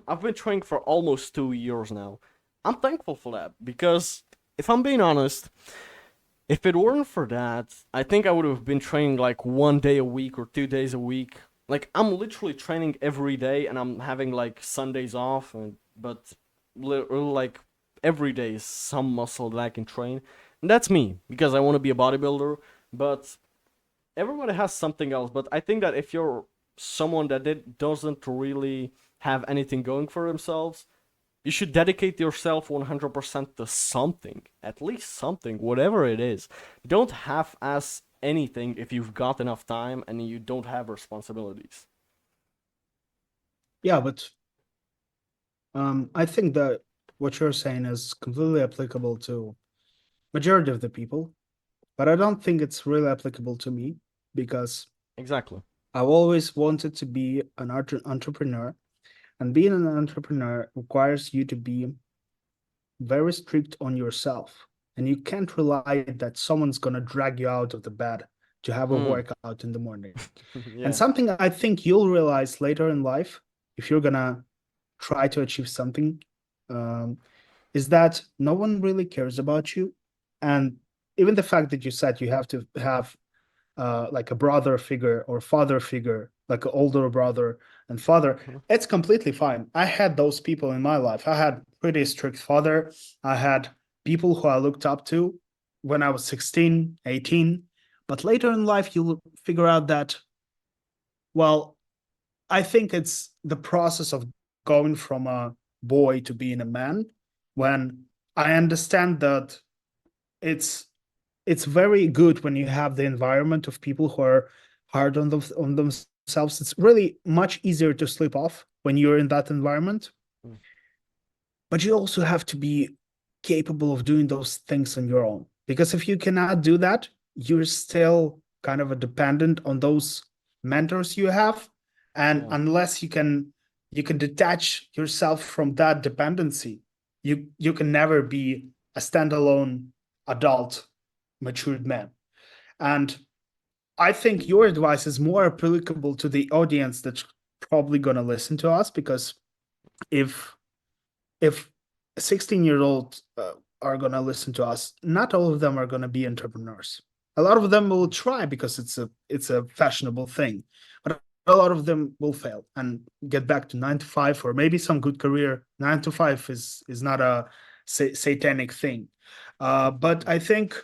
I've been training for almost 2 years now. I'm thankful for that because if I'm being honest, if it weren't for that, I think I would have been training like 1 day a week or 2 days a week. Like I'm literally training every day, and I'm having like Sundays off, but like every day is some muscle that I can train. And that's me because I want to be a bodybuilder. But everybody has something else. But I think that if you're someone that doesn't really have anything going for themselves, you should dedicate yourself 100% to something, at least something, whatever it is. Don't half-ass anything if you've got enough time and you don't have responsibilities. Yeah, but I think that what you're saying is completely applicable to majority of the people, but I don't think it's really applicable to me because Exactly. I've always wanted to be an entrepreneur, and being an entrepreneur requires you to be very strict on yourself, and you can't rely that someone's gonna drag you out of the bed to have a Mm. workout in the morning. And Yeah. something I think you'll realize later in life, if you're gonna try to achieve something, um, is that no one really cares about you. And even the fact that you said you have to have like a brother figure or father figure, like an older brother and father, Mhm. it's completely fine. I had those people in my life. I had pretty strict father. I had people who I looked up to when I was 16, 18. But later in life, you'll figure out that, well, I think it's the process of going from a boy to being a man when I understand that it's it's very good when you have the environment of people who are hard on themselves. It's really much easier to slip off when you're in that environment, Mm. but you also have to be capable of doing those things on your own. Because if you cannot do that, you're still kind of a dependent on those mentors you have. And Yeah. unless you can detach yourself from that dependency, you can never be a standalone adult matured man. And I think your advice is more applicable to the audience that's probably going to listen to us because if if 16-year-olds are going to listen to us, not all of them are going to be entrepreneurs. A lot of them will try because it's a fashionable thing, but a lot of them will fail and get back to 9 to 5 or maybe some good career. 9 to 5 is not a satanic thing, but I think,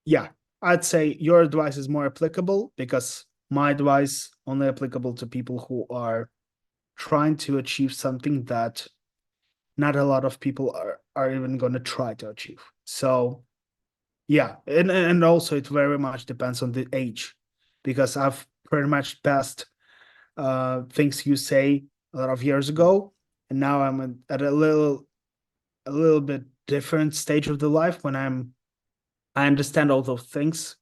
yeah, I'd say your advice is more applicable because my advice only applicable to people who are trying to achieve something that not a lot of people are even going to try to achieve. So yeah, and also it very much depends on the age because I've pretty much passed things you say a lot of years ago, and now I'm at a little bit different stage of the life when I understand all those things,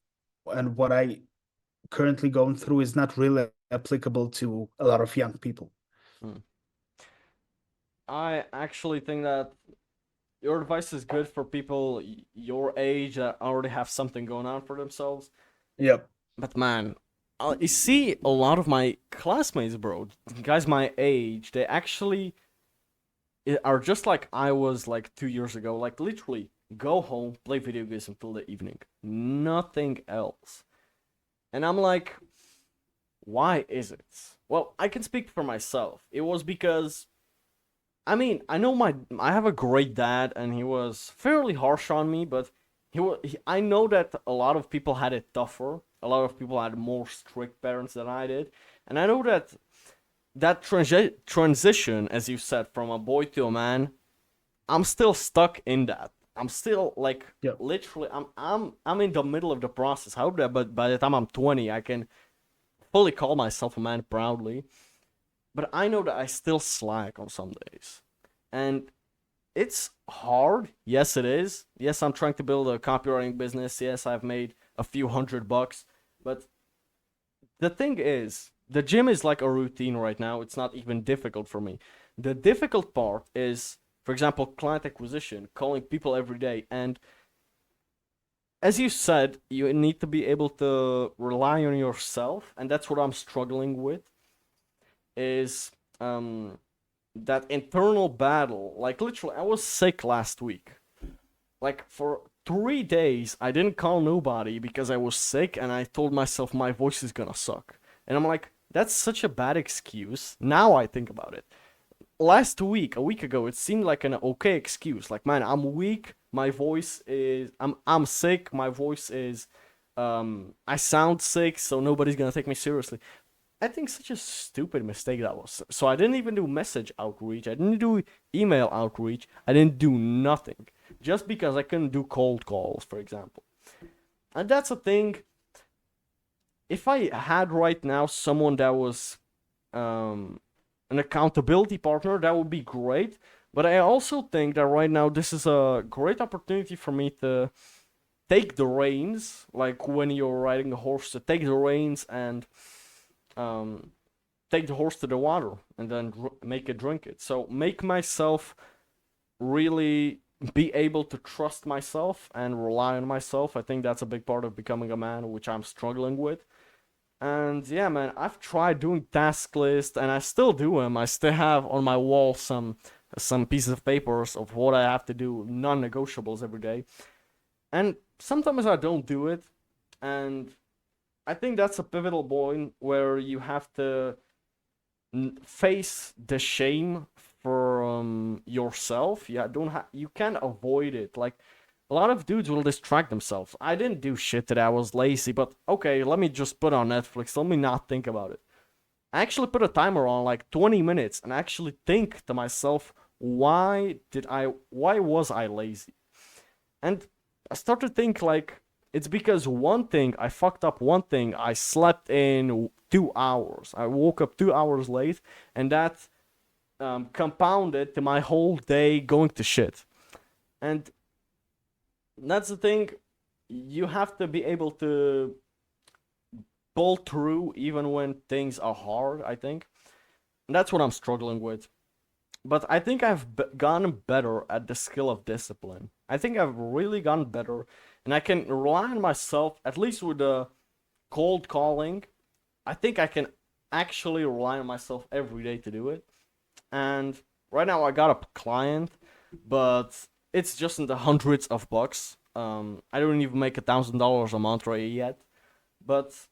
and what I currently going through is not really applicable to a lot of young people. Mm. I actually think that your advice is good for people your age that already have something going on for themselves. Yep. But man, you see a lot of my classmates, bro, guys my age, they actually are just like I was like 2 years ago. Like literally, go home, play video games until the evening, nothing else. And I'm like, why is it? Well, I can speak for myself. It was because I mean, I have a great dad, and he was fairly harsh on me, but I know that a lot of people had it tougher. A lot of people had more strict parents than I did, and I know that transition, as you said, from a boy to a man, I'm still stuck in that. I'm still like Yep. literally, I'm in the middle of the process. I hope that, but by the time I'm 20, I can fully call myself a man proudly. But I know that I still slack on some days, and it's hard. Yes, it is. Yes, I'm trying to build a copywriting business. Yes, I've made a few $100, but the thing is, the gym is like a routine right now. It's not even difficult for me. The difficult part is For example, client acquisition, calling people every day. And as you said, you need to be able to rely on yourself, and that's what I'm struggling with. Is that internal battle. Like literally, I was sick last week. Like for 3 days, I didn't call nobody because I was sick, and I told myself my voice is gonna suck. And I'm like, that's such a bad excuse. Now I think about it. Last week, a week ago, it seemed like an okay excuse. Like, man, I'm weak. My voice is. I'm sick. My voice is. I sound sick, so nobody's gonna take me seriously. I think such a stupid mistake that was. So I didn't even do message outreach. I didn't do email outreach. I didn't do nothing. Just because I couldn't do cold calls, for example. And that's a thing. If I had right now someone that was an accountability partner, that would be great. But I also think that right now this is a great opportunity for me to take the reins, like when you're riding a horse, to take the reins and take the horse to the water and then make it drink it. So make myself really be able to trust myself and rely on myself. I think that's a big part of becoming a man, which I'm struggling with. And yeah, man, I've tried doing task lists, and I still do them. I still have on my wall some pieces of papers of what I have to do, non-negotiables every day. And sometimes I don't do it, and I think that's a pivotal point where you have to face the shame for yourself. Yeah, don't you can't avoid it. Like a lot of dudes will distract themselves. I didn't do shit that I was lazy, but okay, let me just put on Netflix. Let me not think about it. I actually put a timer on like 20 minutes and actually think to myself, why was I lazy? And I started to think like it's because one thing I fucked up. One thing I slept in 2 hours. I woke up 2 hours late, and that compounded to my whole day going to shit. And that's the thing. You have to be able to pull through even when things are hard. I think and that's what I'm struggling with. But I think I've gotten better at the skill of discipline. I think I've really gotten better, and I can rely on myself at least with the cold calling. I think I can actually rely on myself every day to do it. And right now I got a client, but it's just in the hundreds of bucks. I don't even make $1,000 a month right yet, but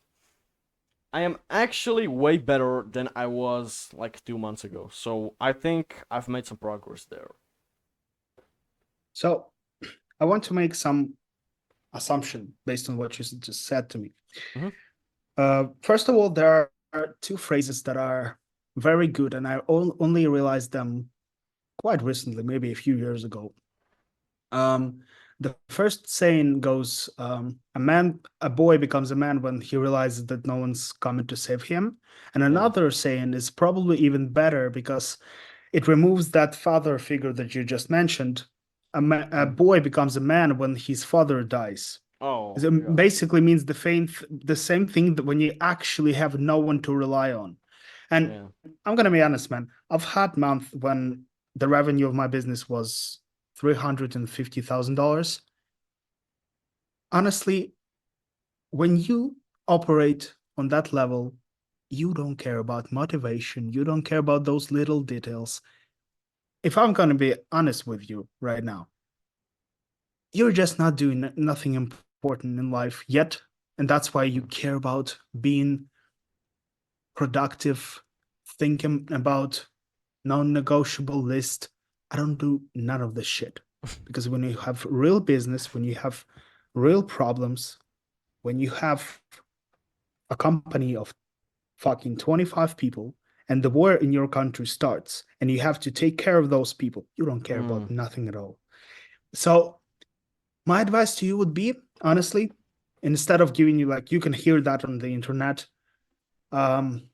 I am actually way better than I was like 2 months ago. So I think I've made some progress there. So I want to make some assumption based on what you just said to me. Mhm. First of all, there are two phrases that are very good, and I only realized them quite recently, maybe a few years ago. The first saying goes, a boy becomes a man when he realizes that no one's coming to save him. And Yeah. another saying is probably even better because it removes that father figure that you just mentioned. A boy becomes a man when his father dies. Oh, It yeah. basically means the same thing that when you actually have no one to rely on. And Yeah. I'm gonna be honest, man. I've had month when the revenue of my business was $350,000. Honestly, when you operate on that level, you don't care about motivation. You don't care about those little details. If I'm gonna be honest with you right now, you're just not doing nothing important in life yet, and that's why you care about being productive, thinking about non-negotiable list. I don't do none of this shit because when you have real business, when you have real problems, when you have a company of fucking 25 people and the war in your country starts and you have to take care of those people, you don't care about Mm. nothing at all. So my advice to you would be, honestly, instead of giving you, like, you can hear that on the internet, um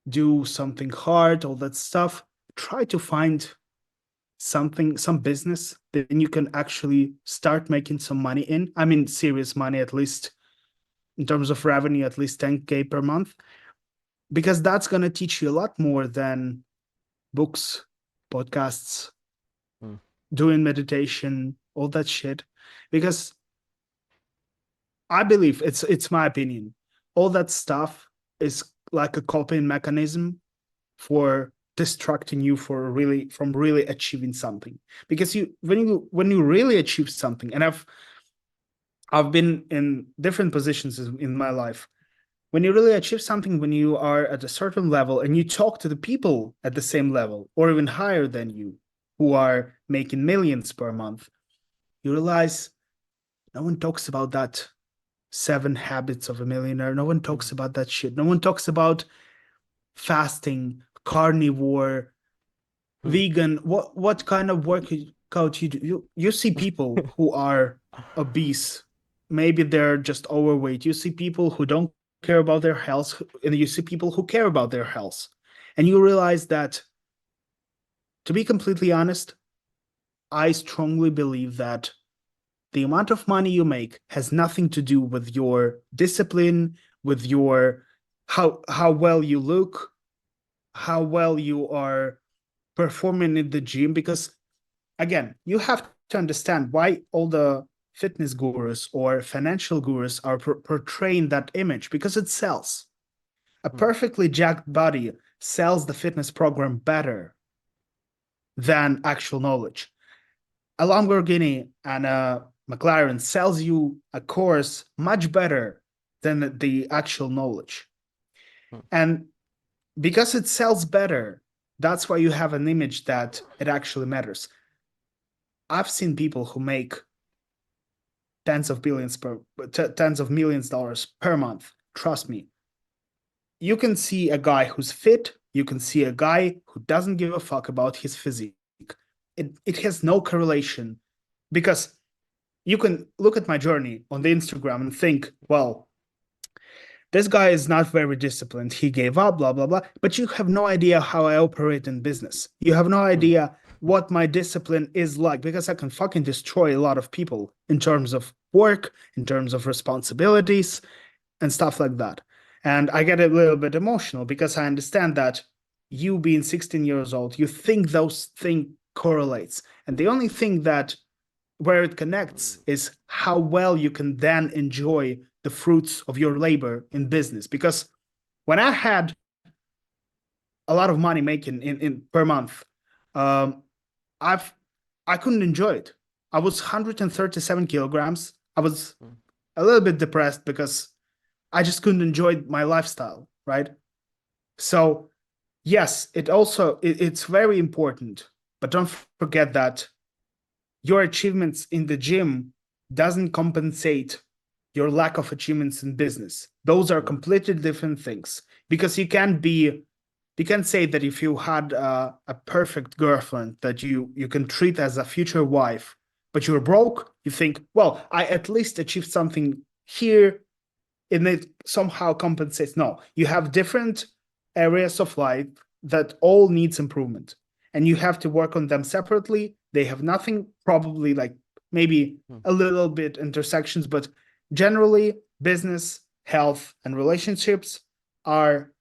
do something hard, all that stuff, try to find some business that you can actually start making some money in. I mean, serious money, at least in terms of revenue, at least 10K per month, because that's going to teach you a lot more than books, podcasts, doing meditation, all that shit. Because I believe it's my opinion. All that stuff is like a coping mechanism for distracting you for really from really achieving something. Because when you really achieve something, and I've been in different positions in my life. When you really achieve something, when you are at a certain level and you talk to the people at the same level or even higher than you who are making millions per month, you realize no one talks about that 7 habits of a millionaire. No one talks Mm. about that shit. No one talks about fasting, carnivore, Hmm. vegan. What kind of workout you do? You see people who are obese. Maybe they're just overweight. You see people who don't care about their health, and you see people who care about their health. And you realize that, to be completely honest, I strongly believe that the amount of money you make has nothing to do with your discipline, with your how well you look, how well you are performing in the gym. Because again, you have to understand why all the fitness gurus or financial gurus are portraying that image, because it sells. A Hmm. perfectly jacked body sells the fitness program better than actual knowledge. A Lamborghini and a McLaren sells you a course much better than the actual knowledge. Hmm. And because it sells better, that's why you have an image that it actually matters. I've seen people who make tens of millions dollars per month. Trust me. You can see a guy who's fit, you can see a guy who doesn't give a fuck about his physique. It has no correlation, because you can look at my journey on the Instagram and think, well, this guy is not very disciplined. He gave up, blah, blah, blah. But you have no idea how I operate in business. You have no Hmm. idea what my discipline is like, because I can fucking destroy a lot of people in terms of work, in terms of responsibilities, and stuff like that. And I get a little bit emotional because I understand that you being 16 years old, you think those things correlates. And the only thing that where it connects is how well you can then enjoy the fruits of your labor in business. Because when I had a lot of money making in per month, um, I've I couldn't enjoy it. I was 137 kilograms. I was Hmm. a little bit depressed because I just couldn't enjoy my lifestyle, right? So yes, it's very important, but don't forget that your achievements in the gym doesn't compensate your lack of achievements in business. Those are Hmm. completely different things, because you can say that if you had a perfect girlfriend that you can treat as a future wife, but you're broke, you think, well, I at least achieved something here, and it somehow compensates. No, you have different areas of life that all needs improvement, and you have to work on them separately. They have nothing, probably, like maybe Hmm. a little bit intersections, but generally business, health, and relationships are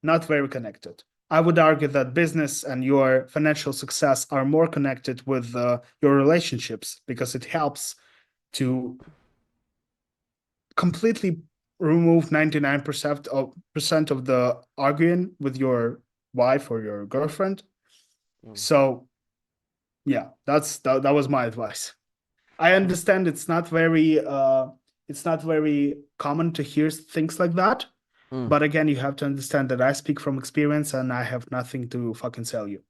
not very connected. I would argue that business and your financial success are more connected with your relationships, because it helps to completely remove 99% of the arguing with your wife or your girlfriend. Hmm. So yeah, that was my advice. I Hmm. understand it's not very common to hear things like that, Hmm. but again, you have to understand that I speak from experience and I have nothing to fucking sell you.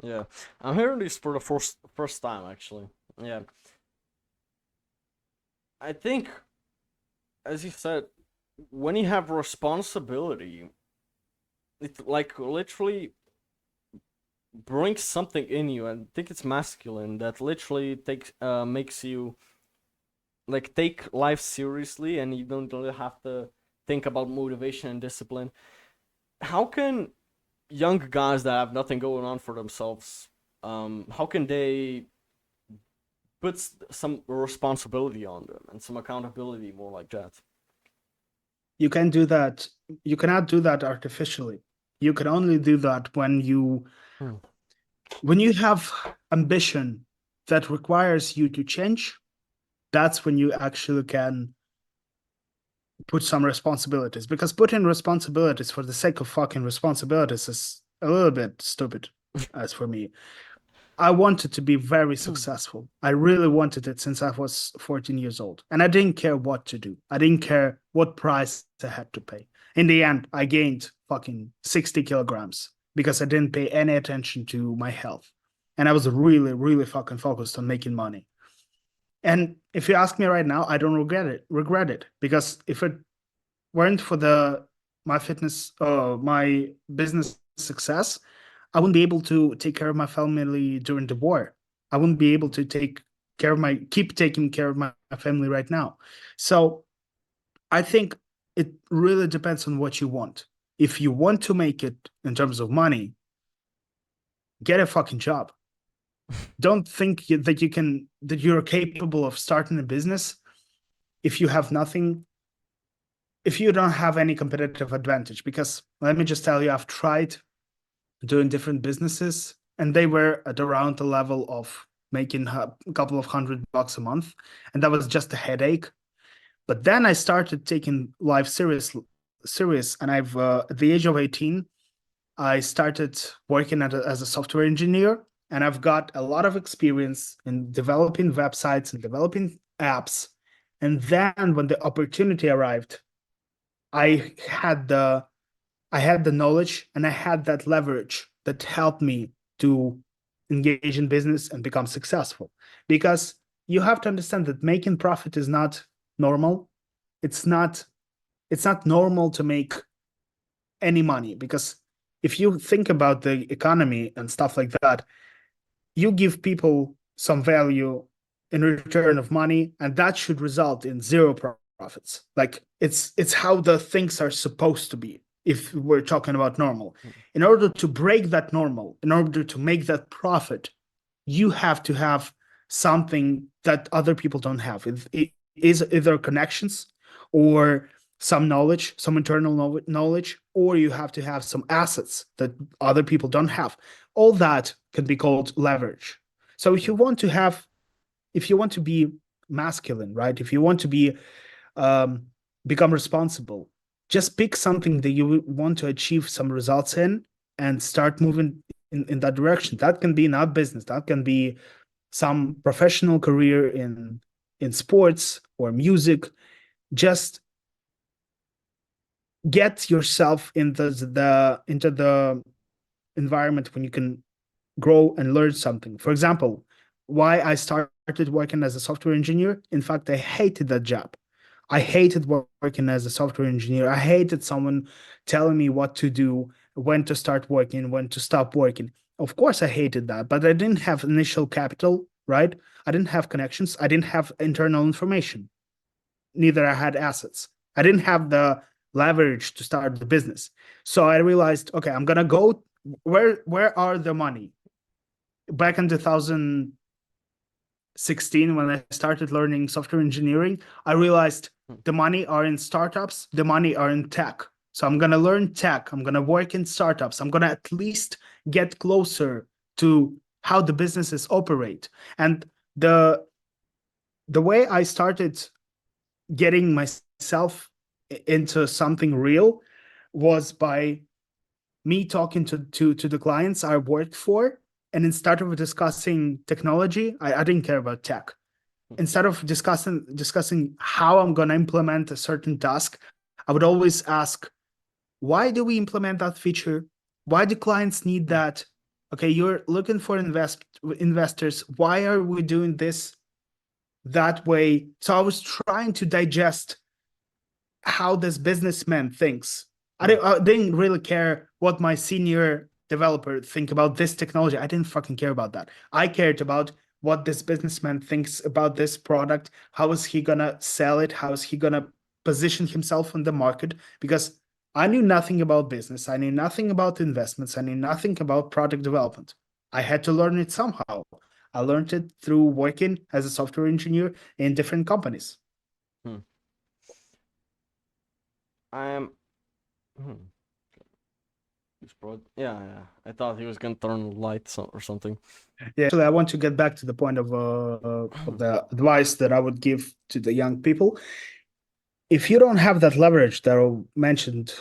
Yeah, I'm hearing this for the first time actually. Yeah, I think, as you said, when you have responsibility, it like literally brings something in you, and I think it's masculine that literally takes makes you like take life seriously, and you don't really have to think about motivation and discipline. How can young guys that have nothing going on for themselves, how can they put some responsibility on them and some accountability, more like that? You can do that. You cannot do that artificially. You can only do that when you Hmm. when you have ambition that requires you to change, that's when you actually can put some responsibilities. Because putting responsibilities for the sake of fucking responsibilities is a little bit stupid, as for me. I wanted to be very successful. I really wanted it since I was 14 years old. And I didn't care what to do. I didn't care what price I had to pay. In the end, I gained fucking 60 kilograms because I didn't pay any attention to my health. And I was really, really fucking focused on making money. And if you ask me right now, I don't regret it. Because if it weren't for my business success, I wouldn't be able to take care of my family during the war. I wouldn't be able to keep taking care of my family right now. So I think it really depends on what you want. If you want to make it in terms of money, get a fucking job. Don't think that you're capable of starting a business if you have nothing, if you don't have any competitive advantage. Because let me just tell you, I've tried doing different businesses, and they were at around the level of making a couple of $100 a month, and that was just a headache. But then I started taking life serious, and I've at the age of 18, I started working as a software engineer, and I've got a lot of experience in developing websites and developing apps. And then when the opportunity arrived, I had the knowledge and I had that leverage that helped me to engage in business and become successful. Because you have to understand that making profit is not normal. It's not normal to make any money, because if you think about the economy and stuff like that, you give people some value in return of money, and that should result in zero profits. Like it's how the things are supposed to be. If we're talking about normal, in order to break that normal, in order to make that profit, you have to have something that other people don't have. It is either connections or some knowledge, some internal knowledge, or you have to have some assets that other people don't have. All that can be called leverage. So if you want to be masculine, right? If you want to be become responsible, just pick something that you want to achieve some results in and start moving in that direction. That can be in our business. That can be some professional career in sports or music. Just get yourself into the environment when you can grow and learn something. For example, why I started working as a software engineer. In fact, I hated that job. I hated working as a software engineer. I hated someone telling me what to do, when to start working, when to stop working. Of course, I hated that, but I didn't have initial capital, right? I didn't have connections. I didn't have internal information. Neither I had assets. I didn't have the leverage to start the business. So I realized, okay, I'm gonna go where are the money? Back in 2016, when I started learning software engineering, I realized the money are in startups, the money are in tech. So I'm gonna learn tech. I'm gonna work in startups. I'm gonna at least get closer to how the businesses operate. And the way I started getting myself into something real was by me talking to the clients I worked for. And instead of discussing technology, I didn't care about tech. Instead of discussing how I'm going to implement a certain task, I would always ask, why do we implement that feature? Why do clients need that? Okay, you're looking for investors. Why are we doing this that way? So I was trying to digest how this businessman thinks. I didn't really care what my senior developer think about this technology. I didn't fucking care about that. I cared about what this businessman thinks about this product. How is he gonna sell it? How is he gonna position himself on the market? Because I knew nothing about business. I knew nothing about investments. I knew nothing about product development. I had to learn it somehow. I learned it through working as a software engineer in different companies. Hmm. I am. Hmm. He's pro. Yeah, yeah. I thought he was gonna turn lights or something. Yeah, actually, I want to get back to the point of the advice that I would give to the young people. If you don't have that leverage that I mentioned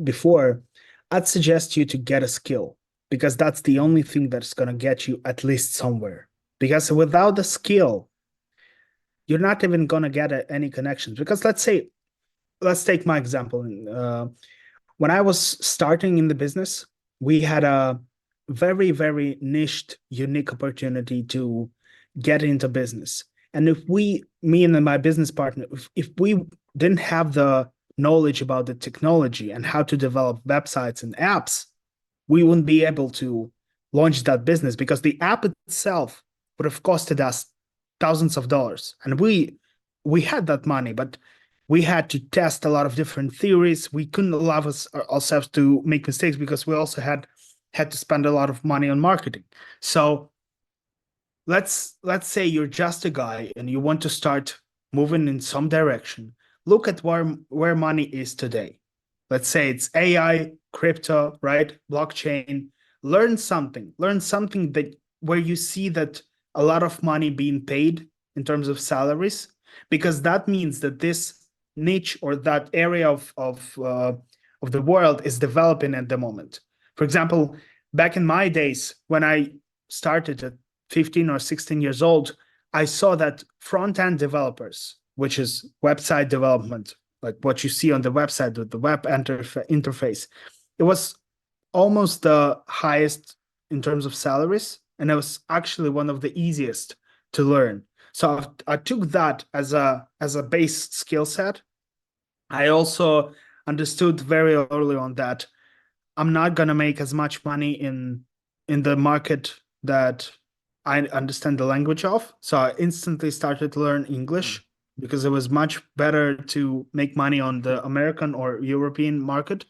before, I'd suggest you to get a skill because that's the only thing that's going to get you at least somewhere. Because without the skill, you're not even going to get any connections. Because let's take my example. When I was starting in the business, we had a very, very niched, unique opportunity to get into business. And if me and my business partner, if we didn't have the knowledge about the technology and how to develop websites and apps, we wouldn't be able to launch that business because the app itself would have costed us thousands of dollars. And we had that money, but we had to test a lot of different theories. We couldn't allow ourselves to make mistakes because we also had to spend a lot of money on marketing. So let's say you're just a guy and you want to start moving in some direction. Look at where money is today. Let's say it's AI, crypto, right? Blockchain. Learn something. Learn something that where you see that a lot of money being paid in terms of salaries, because that means that this niche or that area of the world is developing at the moment. For example, back in my days when I started at 15 or 16 years old, I saw that front-end developers, which is website development, like what you see on the website with the web interface, it was almost the highest in terms of salaries, and it was actually one of the easiest to learn. So I took that as a base skill set. I also understood very early on that I'm not gonna make as much money in the market that I understand the language of. So I instantly started to learn English because it was much better to make money on the American or European market.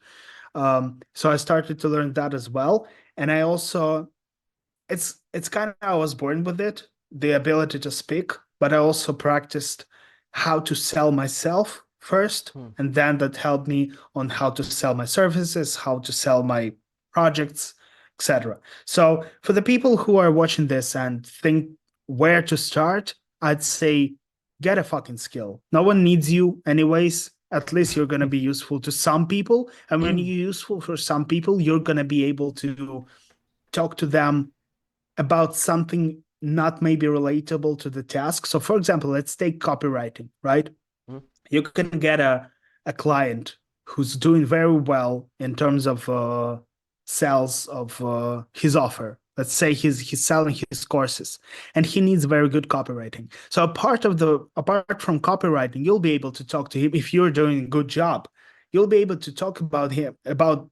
So I started to learn that as well. And I also it's kind of I was born with it, the ability to speak, but I also practiced how to sell myself first, and then that helped me on how to sell my services, how to sell my projects, etc. So for the people who are watching this and think where to start, I'd say get a fucking skill. No one needs you anyways. At least you're going to be useful to some people, and when you're useful for some people, you're going to be able to talk to them about something not maybe relatable to the task. So, for example, let's take copywriting, right? You can get a client who's doing very well in terms of sales of his offer. Let's say he's selling his courses and he needs very good copywriting. So apart from copywriting, you'll be able to talk to him if you're doing a good job. You'll be able to talk about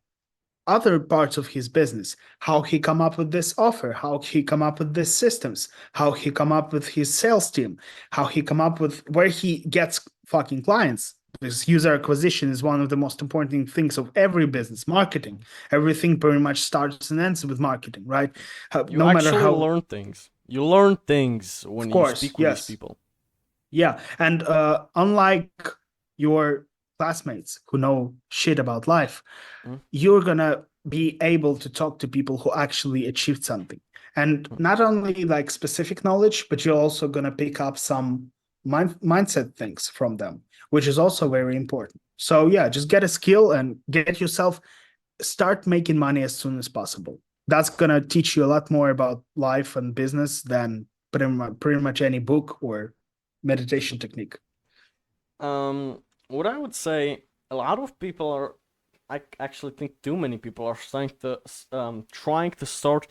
other parts of his business, how he come up with this offer, how he come up with these systems, how he come up with his sales team, how he come up with where he gets fucking clients. Because user acquisition is one of the most important things of every business. Marketing, everything pretty much starts and ends with marketing, right? You No matter actually how, learn things. You learn things of when you course, speak with these yes. people. Yeah, and unlike your classmates who know shit about life, you're gonna be able to talk to people who actually achieved something, and not only like specific knowledge, but you're also gonna pick up some mindset things from them, which is also very important. So yeah, just get a skill and get yourself start making money as soon as possible. That's gonna teach you a lot more about life and business than pretty much any book or meditation technique. What I would say, a lot of people are. I actually think too many people are trying to start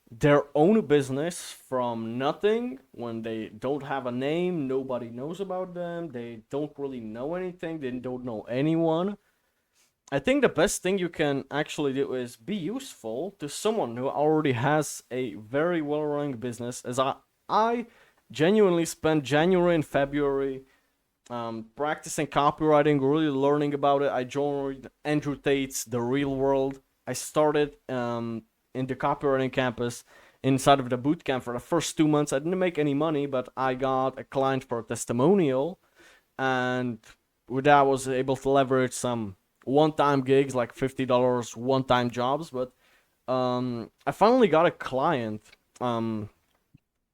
their own business from nothing when they don't have a name, nobody knows about them, they don't really know anything, they don't know anyone. I think the best thing you can actually do is be useful to someone who already has a very well running business. As I genuinely spent January and February practicing copywriting, really learning about it. I joined Andrew Tate's The Real World. I started in the copywriting campus inside of the bootcamp for the first 2 months. I didn't make any money, but I got a client for a testimonial, and with that, I was able to leverage some one-time gigs, like $50 one-time jobs. But I finally got a client.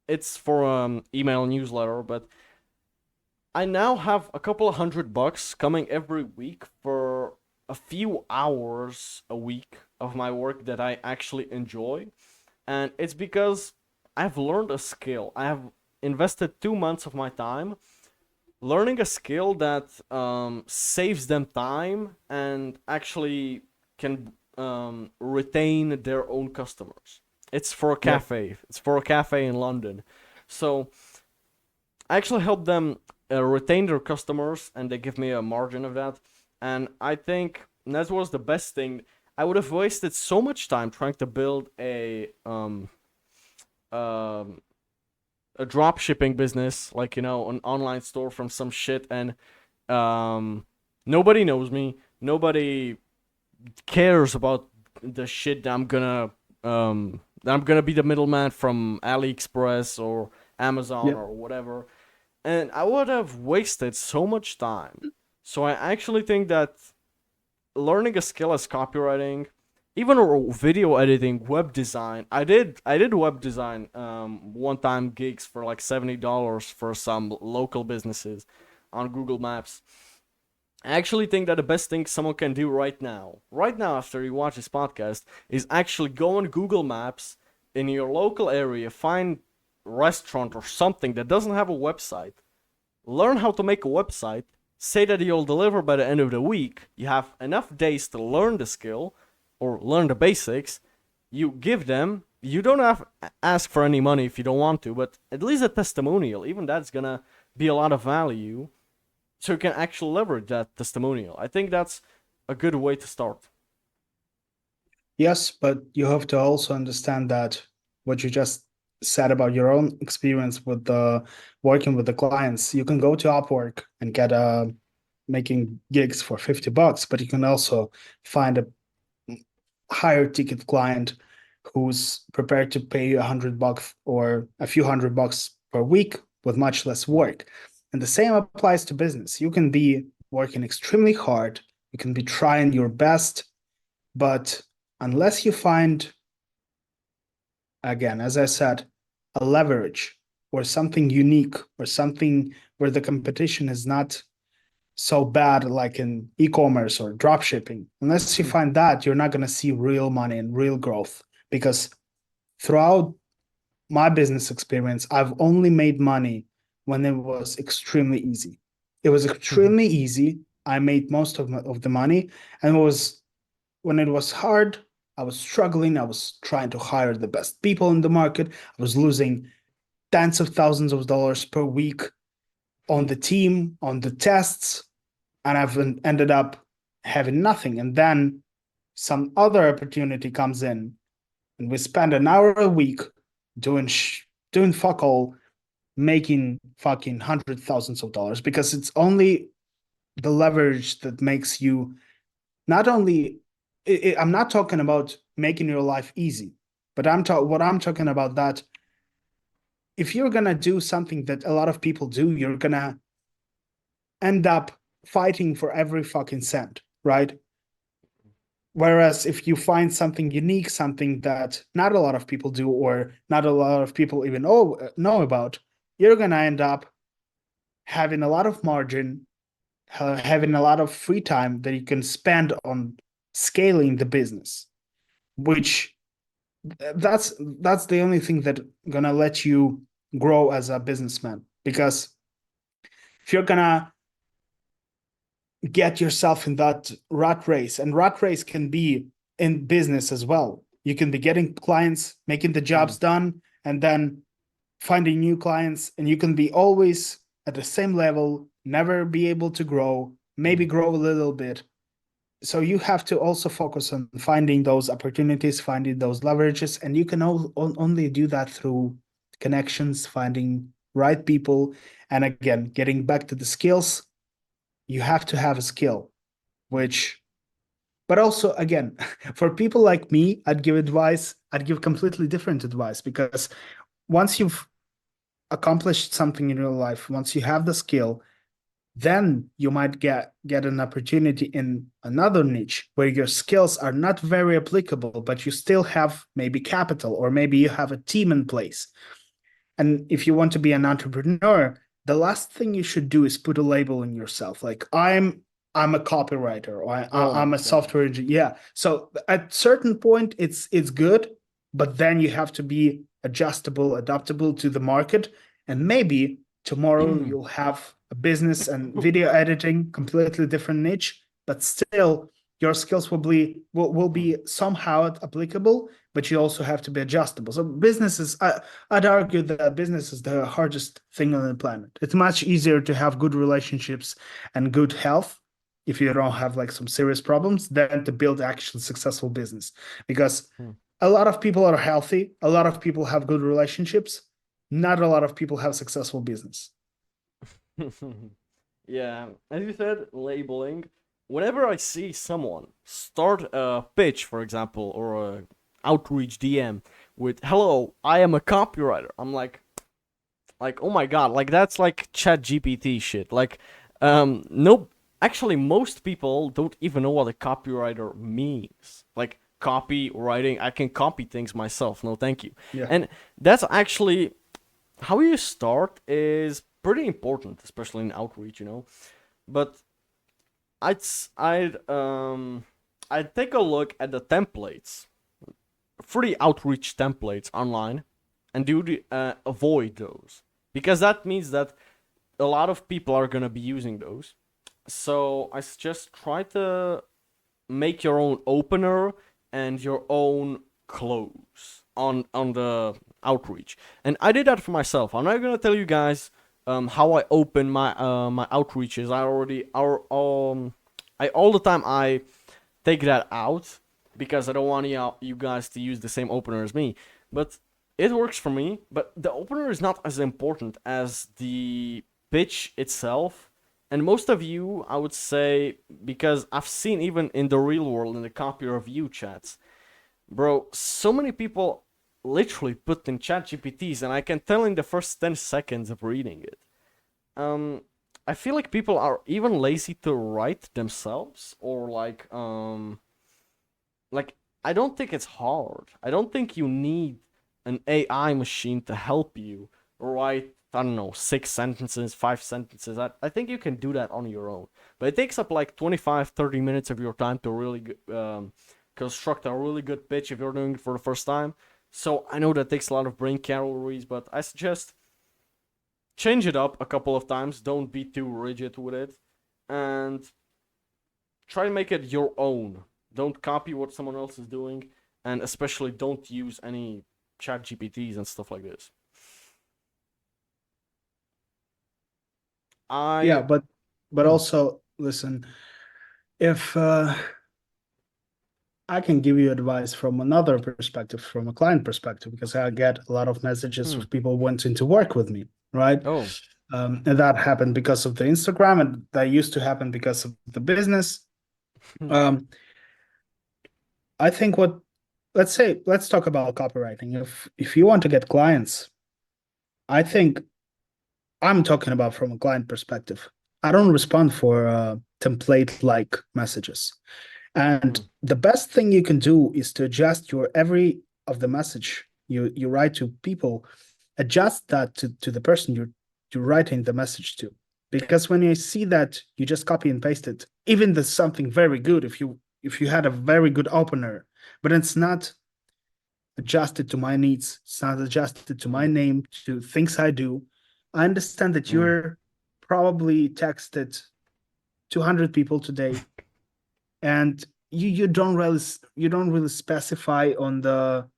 It's for email newsletter, but I now have a couple of $100 coming every week for a few hours a week of my work that I actually enjoy. And it's because I've learned a skill. I have invested 2 months of my time learning a skill that saves them time and actually can retain their own customers. It's for a Yep. cafe. It's for a cafe in London. So I actually help them retain their customers, and they give me a margin of that. And I think that was the best thing. I would have wasted so much time trying to build um a drop shipping business, like an online store from some shit, and nobody knows me. Nobody cares about the shit that I'm gonna be the middleman from AliExpress or Amazon Yep. or whatever, and I would have wasted so much time. So I actually think that learning a skill as copywriting, even video editing, web design. I did web design one time gigs for like $70 for some local businesses on Google Maps. I actually think that the best thing someone can do right now after you watch this podcast, is actually go on Google Maps in your local area, find restaurant or something that doesn't have a website, learn how to make a website, say that you'll deliver by the end of the week. You have enough days to learn the skill or learn the basics. You give them, you don't have ask for any money if you don't want to, but at least a testimonial, even that's gonna be a lot of value, so you can actually leverage that testimonial. I think that's a good way to start. Yes, but you have to also understand that what you just said about your own experience with the working with the clients, you can go to Upwork and get making gigs for $50, but you can also find a higher ticket client who's prepared to pay you $100 or a few $100 per week with much less work. And the same applies to business. You can be working extremely hard, you can be trying your best, but unless you find, again, as I said, a leverage or something unique or something where the competition is not so bad, like in e-commerce or drop shipping, unless you find that, you're not going to see real money and real growth. Because throughout my business experience, I've only made money when it was extremely easy. It was extremely easy. I made most of the money, and it was when it was hard, I was struggling. I was trying to hire the best people in the market. I was losing tens of thousands of dollars per week on the team, on the tests, and I've ended up having nothing. And then some other opportunity comes in, and we spend an hour a week doing doing fuck all, making fucking hundred thousands of dollars, because it's only the leverage that makes you not only. I'm not talking about making your life easy, but what I'm talking about, that if you're gonna do something that a lot of people do, you're gonna end up fighting for every fucking cent, right? Whereas if you find something unique, something that not a lot of people do, or not a lot of people even know about, you're gonna end up having a lot of margin, having a lot of free time that you can spend on scaling the business, which that's the only thing that gonna let you grow as a businessman. Because if you're gonna get yourself in that rat race, and rat race can be in business as well, you can be getting clients, making the jobs done, and then finding new clients, and you can be always at the same level, never be able to grow, maybe grow a little bit. So you have to also focus on finding those opportunities, finding those leverages, and you can only do that through connections, finding right people, and again, getting back to the skills. You have to have a skill, which, but also again, for people like me, I'd give completely different advice, because once you've accomplished something in your life, once you have the skill, then you might get an opportunity in another niche where your skills are not very applicable, but you still have maybe capital, or maybe you have a team in place. And if you want to be an entrepreneur, the last thing you should do is put a label on yourself, like I'm a copywriter, or Oh I'm my a God. software engineer. Yeah. So at certain point, it's good, but then you have to be adjustable, adaptable to the market, and maybe tomorrow you'll have a business and video editing, completely different niche, but still your skills will be somehow applicable, but you also have to be adjustable. So businesses, I'd argue that business is the hardest thing on the planet. It's much easier to have good relationships and good health if you don't have like some serious problems than to build actually successful business, because a lot of people are healthy, a lot of people have good relationships, not a lot of people have successful business. Yeah, as you said, labeling. Whenever I see someone start a pitch, for example, or a outreach DM with "Hello, I am a copywriter," I'm like, oh my god, like that's like Chat GPT shit. Like, no, actually, most people don't even know what a copywriter means. Like copywriting, I can copy things myself. No, thank you. Yeah. And that's actually how you start is pretty important, especially in outreach, you know. But I'd I'd take a look at the templates, free outreach templates online, and do the avoid those, because that means that a lot of people are gonna be using those. So I suggest try to make your own opener and your own close on the outreach. And I did that for myself. I'm not gonna tell you guys how I open my outreaches. I all the time I take that out because I don't want you guys to use the same opener as me. But it works for me. But the opener is not as important as the pitch itself. And most of you, I would say, because I've seen even in the real world in the copy review chats, bro, so many people literally put in chat GPTs, and I can tell in the first 10 seconds of reading it. Um, I feel like people are even lazy to write themselves, or like I don't think it's hard. I don't think you need an AI machine to help you write, I don't know, 6 sentences, 5 sentences. I think you can do that on your own. But it takes up like 25, 30 minutes of your time to really construct a really good pitch if you're doing it for the first time. So I know that takes a lot of brain calories, but I suggest change it up a couple of times. Don't be too rigid with it. And try to make it your own. Don't copy what someone else is doing, and especially don't use any chat GPTs and stuff like this. Yeah, I but hmm, also listen, if I can give you advice from another perspective, from a client perspective, because I get a lot of messages hmm. of people wanting to work with me, right? Oh. And that happened because of the Instagram, and that used to happen because of the business. Um, I think what let's talk about copywriting. If you want to get clients, I think I'm talking about from a client perspective. I don't respond for template like messages. And Hmm. the best thing you can do is to adjust your every of the message you write to people, adjust that to the person you're writing the message to. Because when you see that you just copy and paste it, even there's something very good, if you had a very good opener, but it's not adjusted to my needs, it's not adjusted to my Hmm. name, to things I do. I understand that Hmm. you're probably texted 200 people today, and you don't really specify on the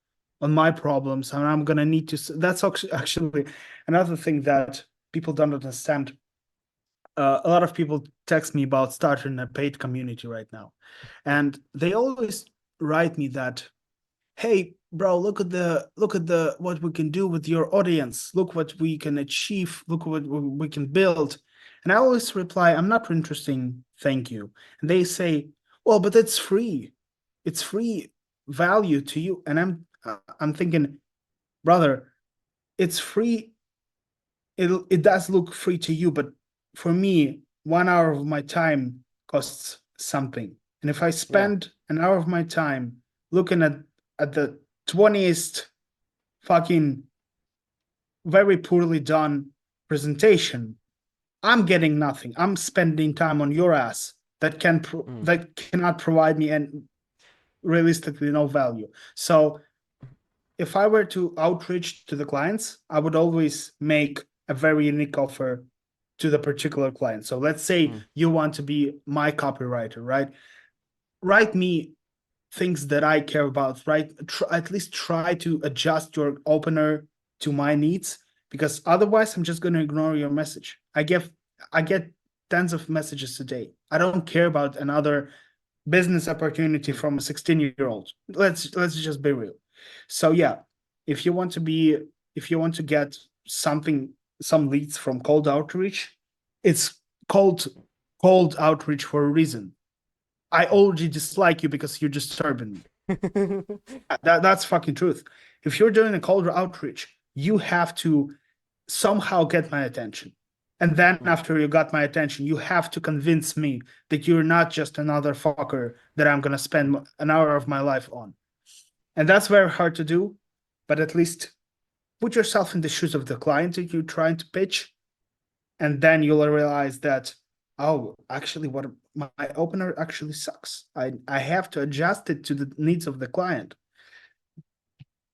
on my problems, and I'm gonna need to. That's actually another thing that people don't understand. A lot of people text me about starting a paid community right now, and they always write me that, hey bro, look at the what we can do with your audience, look what we can achieve, look what we can build. And I always reply, I'm not interested, thank you. And they say, well, but it's free value to you. And I'm thinking, brother, it's free, it does look free to you, but for me, 1 hour of my time costs something. And if I Yeah. spend an hour of my time looking at the 20th fucking very poorly done presentation, I'm getting nothing. I'm spending time on your ass Mm, that cannot provide me and realistically no value. So if I were to outreach to the clients, I would always make a very unique offer to the particular client. So let's say mm, you want to be my copywriter, right? Write me things that I care about, right? At least try to adjust your opener to my needs, because otherwise I'm just going to ignore your message. I get tens of messages a day. I don't care about another business opportunity mm, from a 16-year-old. Let's just be real. So yeah, if you want to be if you want to get some leads from cold outreach, it's called cold outreach for a reason. I already dislike you because you're disturbing me. mm. That's fucking truth. If you're doing a cold outreach, you have to somehow get my attention. And then Mm, after you got my attention, you have to convince me that you're not just another fucker that I'm gonna spend an hour of my life on. And that's very hard to do, but at least put yourself in the shoes of the client that you're trying to pitch, and then you'll realize that, oh, actually what my opener actually sucks. I have to adjust it to the needs of the client.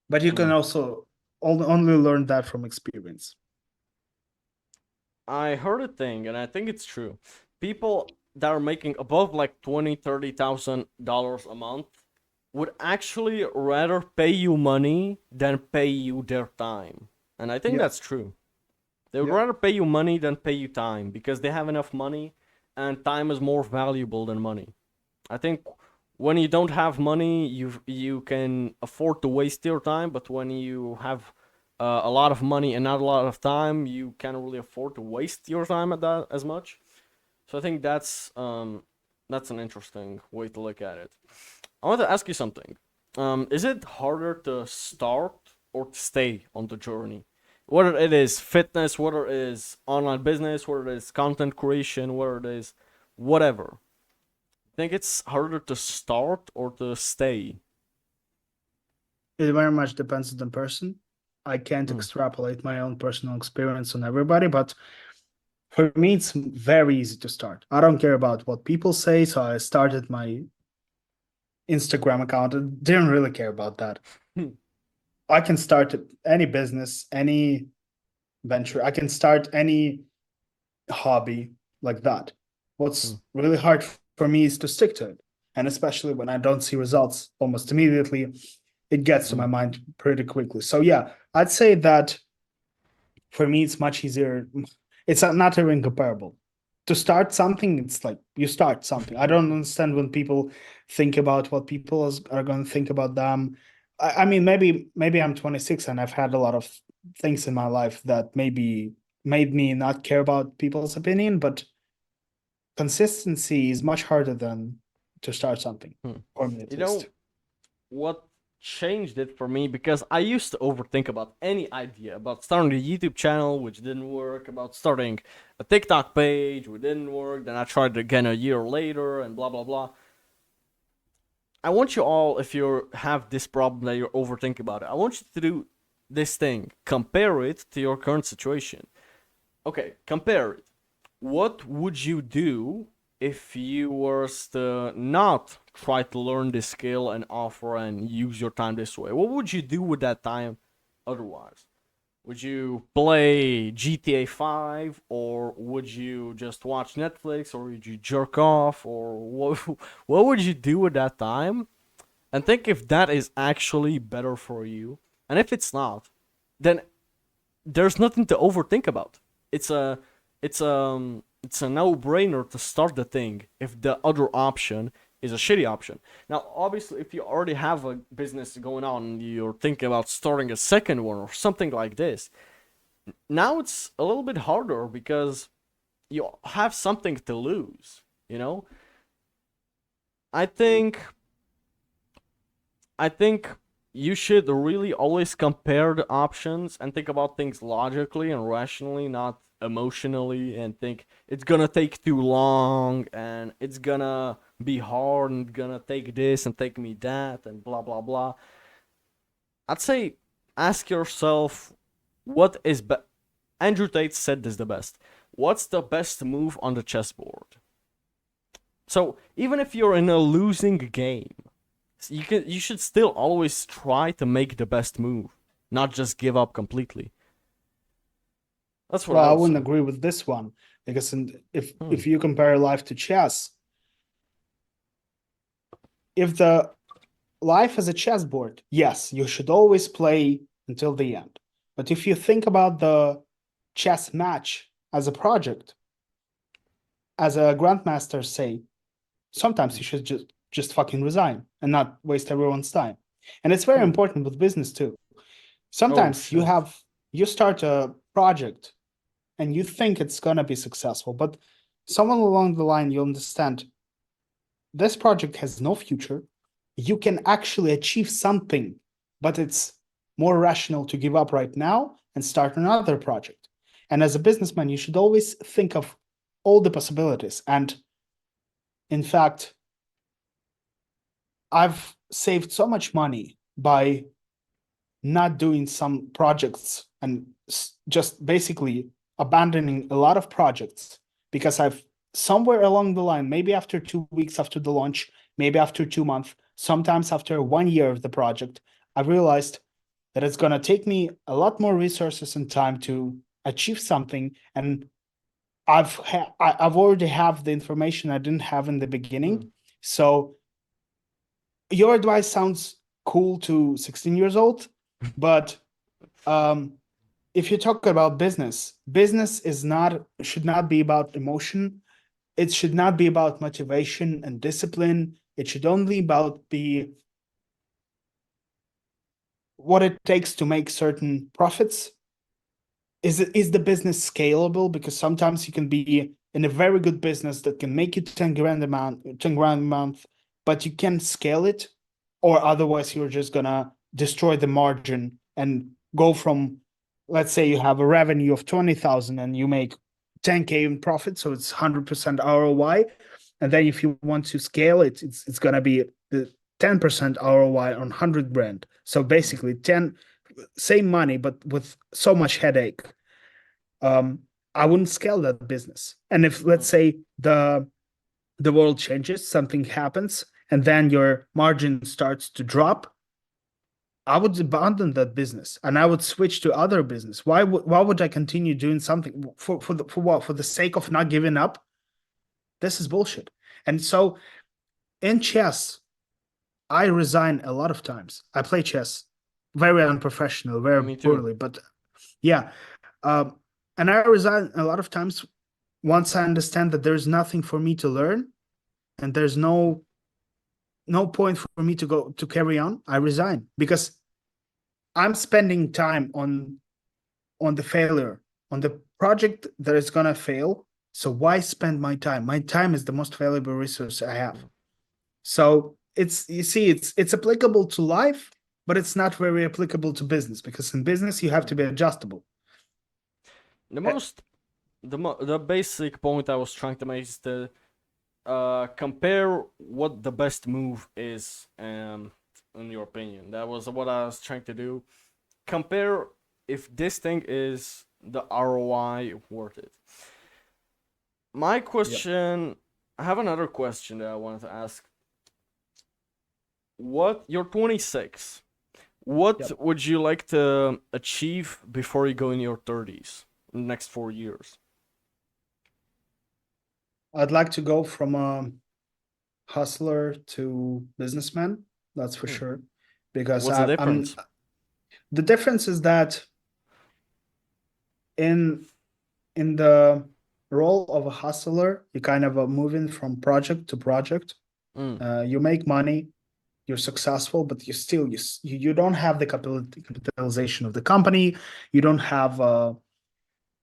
But you can mm. also only learn that from experience. I heard a thing, and I think it's true. People that are making above like 20, $30,000 a month would actually rather pay you money than pay you their time. And I think Yeah, that's true. They would yeah. rather pay you money than pay you time because they have enough money and time is more valuable than money. I think when you don't have money, you can afford to waste your time, but when you have a lot of money and not a lot of time, you can't really afford to waste your time at that as much. So I think that's an interesting way to look at it. I want to ask you something. Is it harder to start or to stay on the journey? Whether it is fitness, whether it is online business, whether it is content creation, whether it is whatever. Think it's harder to start or to stay? It very much depends on the person. I can't Mm, extrapolate my own personal experience on everybody, but for me, it's very easy to start. I don't care about what people say. So I started my Instagram account. I didn't really care about that. mm, I can start any business, any venture. I can start any hobby like that. mm, What's really hard for me is to stick to it. And especially when I don't see results almost immediately, it gets to my mm, mind pretty quickly. So yeah, I'd say that for me it's much easier. It's not even comparable. To start something, it's like you start something. I don't understand when people think about what people are going to think about them. I mean, maybe I'm 26 and I've had a lot of things in my life that maybe made me not care about people's opinion, but consistency is much harder than to start something, mm. for me You at least. know what changed it for me because I used to overthink about any idea about starting a YouTube channel, which didn't work, about starting a TikTok page, which didn't work. Then I tried it again a year later, and blah blah blah. I want you all, if you have this problem that you're overthinking about it, I want you to do this thing. Compare it to your current situation. Okay, compare it. What would you do if you were to not try to learn this skill and offer and use your time this way? What would you do with that time otherwise? Would you play GTA 5 or would you just watch Netflix or would you jerk off or what what would you do with that time? And think if that is actually better for you. And if it's not, then there's nothing to overthink about. It's a it's a no-brainer to start the thing if the other option is a shitty option. Now, obviously, if you already have a business going on and you're thinking about starting a second one or something like this, now it's a little bit harder because you have something to lose, you know? I think I think you should really always compare the options and think about things logically and rationally, not emotionally and think it's gonna take too long and it's gonna be hard and gonna take this and take me that and blah blah blah. I'd say ask yourself what is Andrew Tate said this the best. What's the best move on the chessboard? So even if you're in a losing game, you should still always try to make the best move, not just give up completely. That's what Well, I I would wouldn't say. agree with this one because if Hmm. you compare life to chess, if the life is a chessboard, yes, you should always play until the end. But if you think about the chess match as a project, as a grandmaster say, sometimes you should just fucking resign and not waste everyone's time. And it's very Hmm. important with business too. Oh Sometimes shit. you start a project and you think it's gonna be successful, but someone along the line you understand this project has no future. You can actually achieve something, but it's more rational to give up right now and start another project. And as a businessman, you should always think of all the possibilities. And in fact, I've saved so much money by not doing some projects and just basically abandoning a lot of projects because I've somewhere along the line, maybe after 2 weeks after the launch, maybe after 2 months, sometimes after 1 year of the project, I realized that it's going to take me a lot more resources and time to achieve something. And I've already have the information I didn't have in the beginning. Hmm. So your advice sounds cool to 16 years old, but um, if you talk about business should not be about emotion. It should not be about motivation and discipline. It should only about be what it takes to make certain profits. Is the business scalable? Because sometimes you can be in a very good business that can make you 10 grand a month, but you can't scale it, or otherwise you're just gonna destroy the margin and go from, let's say you have a revenue of 20,000 and you make 10K in profit, so it's 100% ROI. And then if you want to scale it, it's gonna be the 10% ROI on 100 grand. So basically 10 same money, but with so much headache. Um, I wouldn't scale that business. And if let's say the world changes, something happens, and then your margin starts to drop, I would abandon that business and I would switch to other business. Why would I continue doing something for what? For the sake of not giving up? This is bullshit. And so in chess, I resign a lot of times. I play chess very unprofessional, very Me too. poorly, but yeah. Um, and I resign a lot of times once I understand that there's nothing for me to learn and there's no point for me to go to carry on. I resign because I'm spending time on the failure, on the project that is gonna fail. So why spend my time? My time is the most valuable resource I have. So it's you see, it's applicable to life, but it's not very applicable to business because in business you have to be adjustable. The Uh, most the basic point I was trying to make is to compare what the best move is, in your opinion. That was what I was trying to do. Compare if this thing is the ROI worth it. My Yeah. question, I have another question that I wanted to ask. What, you're 26. What Yep. would you like to achieve before you go in your 30s, in the next 4 years? I'd like to go from a hustler to businessman. That's for Hmm. sure. Because What's the I'm difference? the difference is that in in the role of a hustler, you kind of moving from project to project. Mm. You make money, you're successful, but you don't have the capitalization of the company. You don't have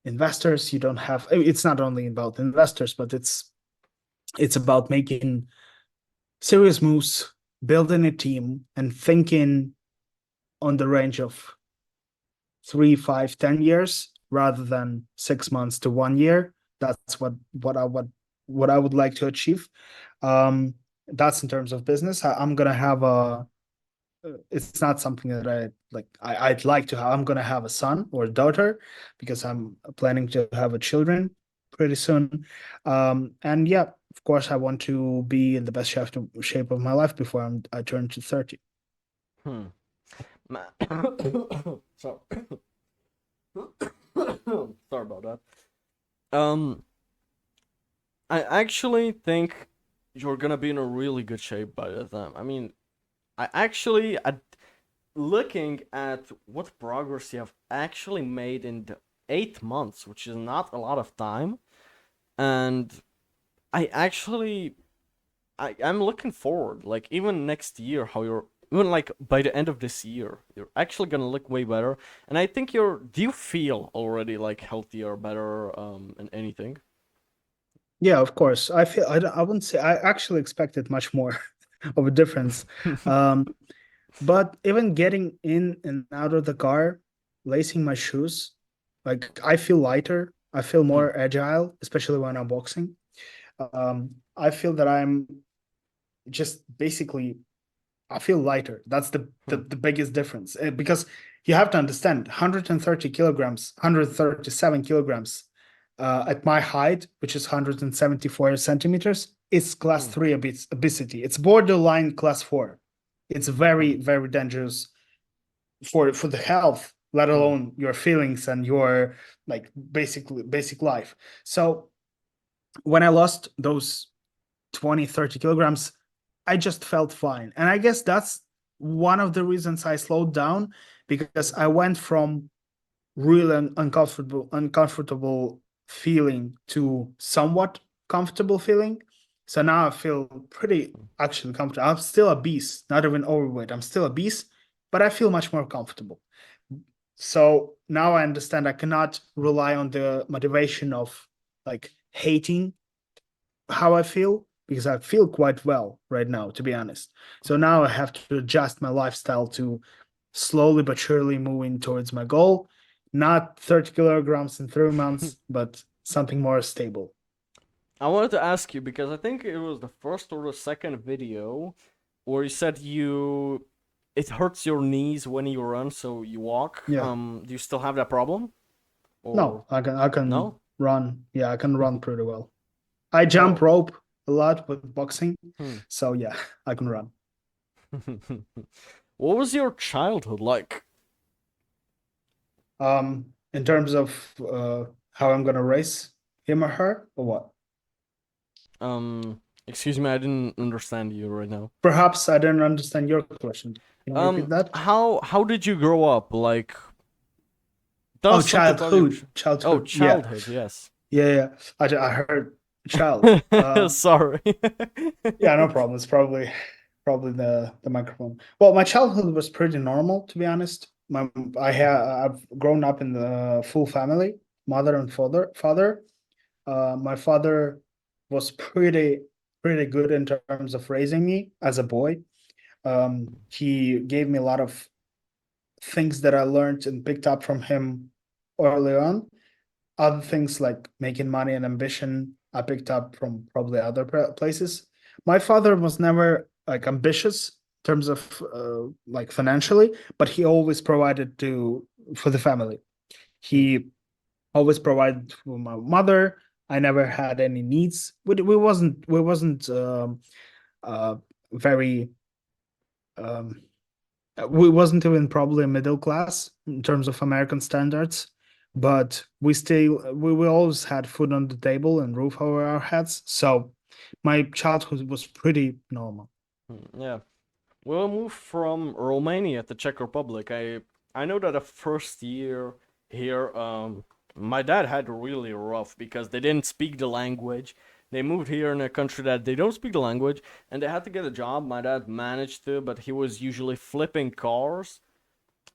investors. You don't have. It's not only about investors, but it's about making serious moves, building a team, and thinking on the range of 3, 5, 10 years rather than 6 months to 1 year. That's what I would like to achieve. That's in terms of business. I'm gonna have a. It's not something that I like. I'd like to have. I'm gonna have a son or a daughter because I'm planning to have a children pretty soon. And yeah, of course, I want to be in the best shape of my life before I turn to 30. Hmm. Ma- Sorry. Sorry about that. Um, I actually think you're gonna be in a really good shape by the time. I mean, I looking at what progress you have actually made in the 8 months, which is not a lot of time, and I actually I'm looking forward, like even next year, how you're even like by the end of this year, you're actually gonna look way better. And I think you're. Do you feel already like healthier, better, and anything? Yeah, of course. I feel I wouldn't say I actually expected much more of a difference. Um, but even getting in and out of the car, lacing my shoes, like I feel lighter. I feel Hmm. more agile, especially when I'm boxing. I feel that I'm just basically I feel lighter. That's Hmm. the biggest difference. Because you have to understand 130 kilograms, 137 kilograms at my height, which is 174 centimeters, is class Hmm. 3 obesity. It's borderline class 4. It's Hmm. very, very dangerous for the health, let Hmm. alone your feelings and your like basically basic life. So when I lost those 20, 30 kilograms, I just felt fine. And I guess that's one of the reasons I slowed down because I went from really uncomfortable feeling to somewhat comfortable feeling. So now I feel pretty actually comfortable. I'm still a beast, not even overweight. I'm still a beast, but I feel much more comfortable. So now I understand I cannot rely on the motivation of like hating how I feel because I feel quite well right now, to be honest. So now I have to adjust my lifestyle to slowly but surely moving towards my goal. Not 30 kilograms in 3 months, but something more stable. I wanted to ask you because I think it was the first or the second video where you said you it hurts your knees when you run, so you walk. Yeah. Do you still have that problem No, or I can no? run. Yeah, I can run pretty well. I jump Oh. rope a lot with boxing. Hmm. So yeah, I can run. What was your childhood like? In terms of how I'm gonna race him or her or what? Excuse me, I didn't understand you right now. Perhaps I didn't understand your question. Can you repeat that? How did you grow up? Like, tell Oh, us something about your childhood, oh, childhood. Yeah, childhood, yes. yeah, yeah. I heard child. Sorry. Yeah, no problem. It's probably the microphone. Well, my childhood was pretty normal, to be honest. I've grown up in the full family, mother and father. My father was pretty good in terms of raising me as a boy. He gave me a lot of things that I learned and picked up from him early on. Other things like making money and ambition, I picked up from probably other places. My father was never like ambitious in terms of like financially, but he always provided to for the family. Hmm. He always provided for my mother. I never had any needs. We wasn't uh, very um, we wasn't even probably middle class in terms of American standards, but we always had food on the table and roof over our heads. So my childhood was pretty normal. Yeah. We'll move from Romania to Czech Republic. I know that the first year here, my dad had really rough because they didn't speak the language. They moved here in a country that they don't speak the language, and they had to get a job. My dad managed to, but he was usually flipping cars,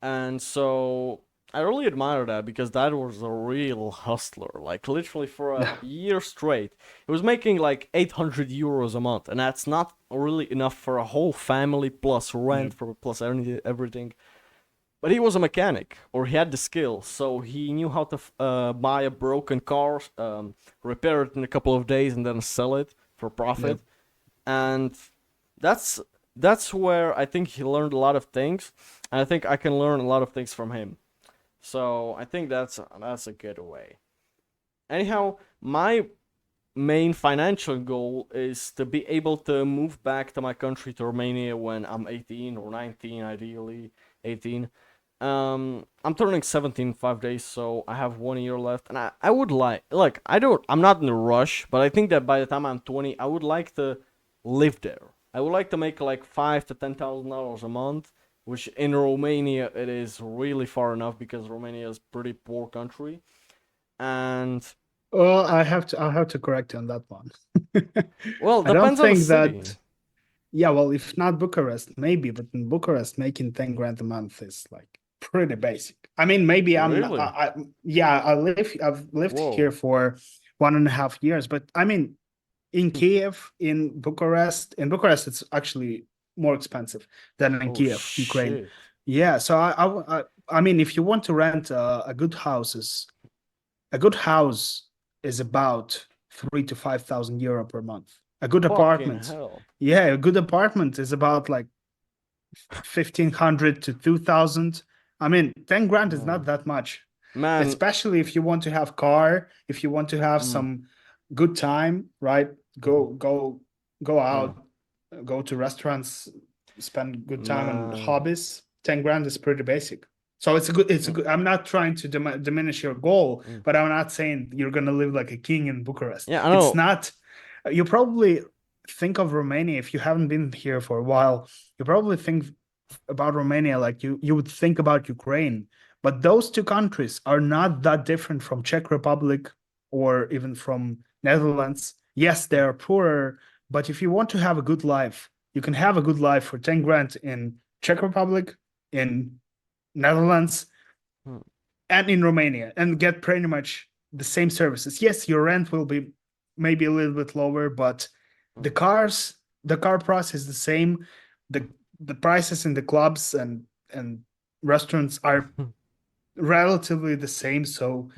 and so I really admire that because that was a real hustler. Like literally for a Yeah. year straight, he was making like 800 euros a month, and that's not really enough for a whole family plus Yeah. rent for plus everything. but he was a mechanic, or he had the skill, so he knew how to buy a broken car, repair it in a couple of days, and then sell it for Yep. profit. And that's that's where I think he learned a lot of things, and I think I can learn a lot of things from him. So I think that's a good way. Anyhow, my main financial goal is to be able to move back to my country, to Romania, when I'm 18 or 19, ideally 18. I'm turning 17 in 5 days, so I have 1 year left, and I would like I'm not in a rush, but I think that by the time I'm 20, I would like to live there. I would like to make like $5,000 to $10,000 a month, which in Romania it is really far enough because Romania is a pretty poor country, and Well, I'll have to correct you on that one. well, I don't depends on the think city. that, yeah, well, if not Bucharest, maybe, but in Bucharest, making 10 grand a month is like pretty basic. I mean, maybe Really? yeah, I've lived here Whoa. for 1.5 years, but I mean, in Kiev, in Bucharest, it's actually more expensive than in Oh Kiev, Ukraine. shit. Yeah, so I mean, if you want to rent a good house is about 3 to 5 thousand euro per month. A good Fucking apartment, hell. yeah, a good apartment is about like 1,500 to 2,000. I mean, 10 grand is not Man. that much, Man. especially if you want to have car, if you want to have Mm, some good time, right? mhm, Go mm, out, go to restaurants, spend good time on man. hobbies. 10 grand is pretty basic. So it's a Mm, good. I'm not trying to diminish your goal, mm. but I'm not saying you're gonna live like a king in Bucharest. Yeah, I It's know. not. You probably think of Romania if you haven't been here for a while. You probably think about Romania like you would think about Ukraine, but those two countries are not that different from Czech Republic or even from Netherlands. Yes, they Mm, are poorer, but if you want to have a good life, you can have a good life for 10 grand in Czech Republic, in Netherlands, mm, and in Romania and get pretty much the same services. Yes, your rent will be maybe a little bit lower, but the mm, cars, the car price is the same. mm, The prices in the clubs and restaurants are mm. relatively the same, so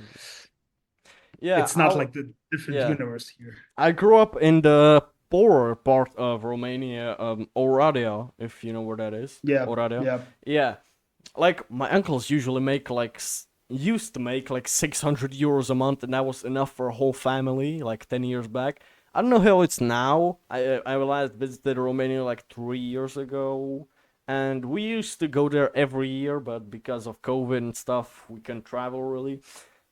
Yeah, it's not like the different yeah. universe here. I grew up in the poorer part of Romania, Oradea, if you know where that is. Yeah, Oradea. yeah. Yeah, like my uncles usually make like used to make like 600 euros a month, and that was enough for a whole family like 10 years back. I don't know how it's now. I realized visited Romania like 3 years ago, and we used to go there every year, but because of COVID and stuff we can't travel really.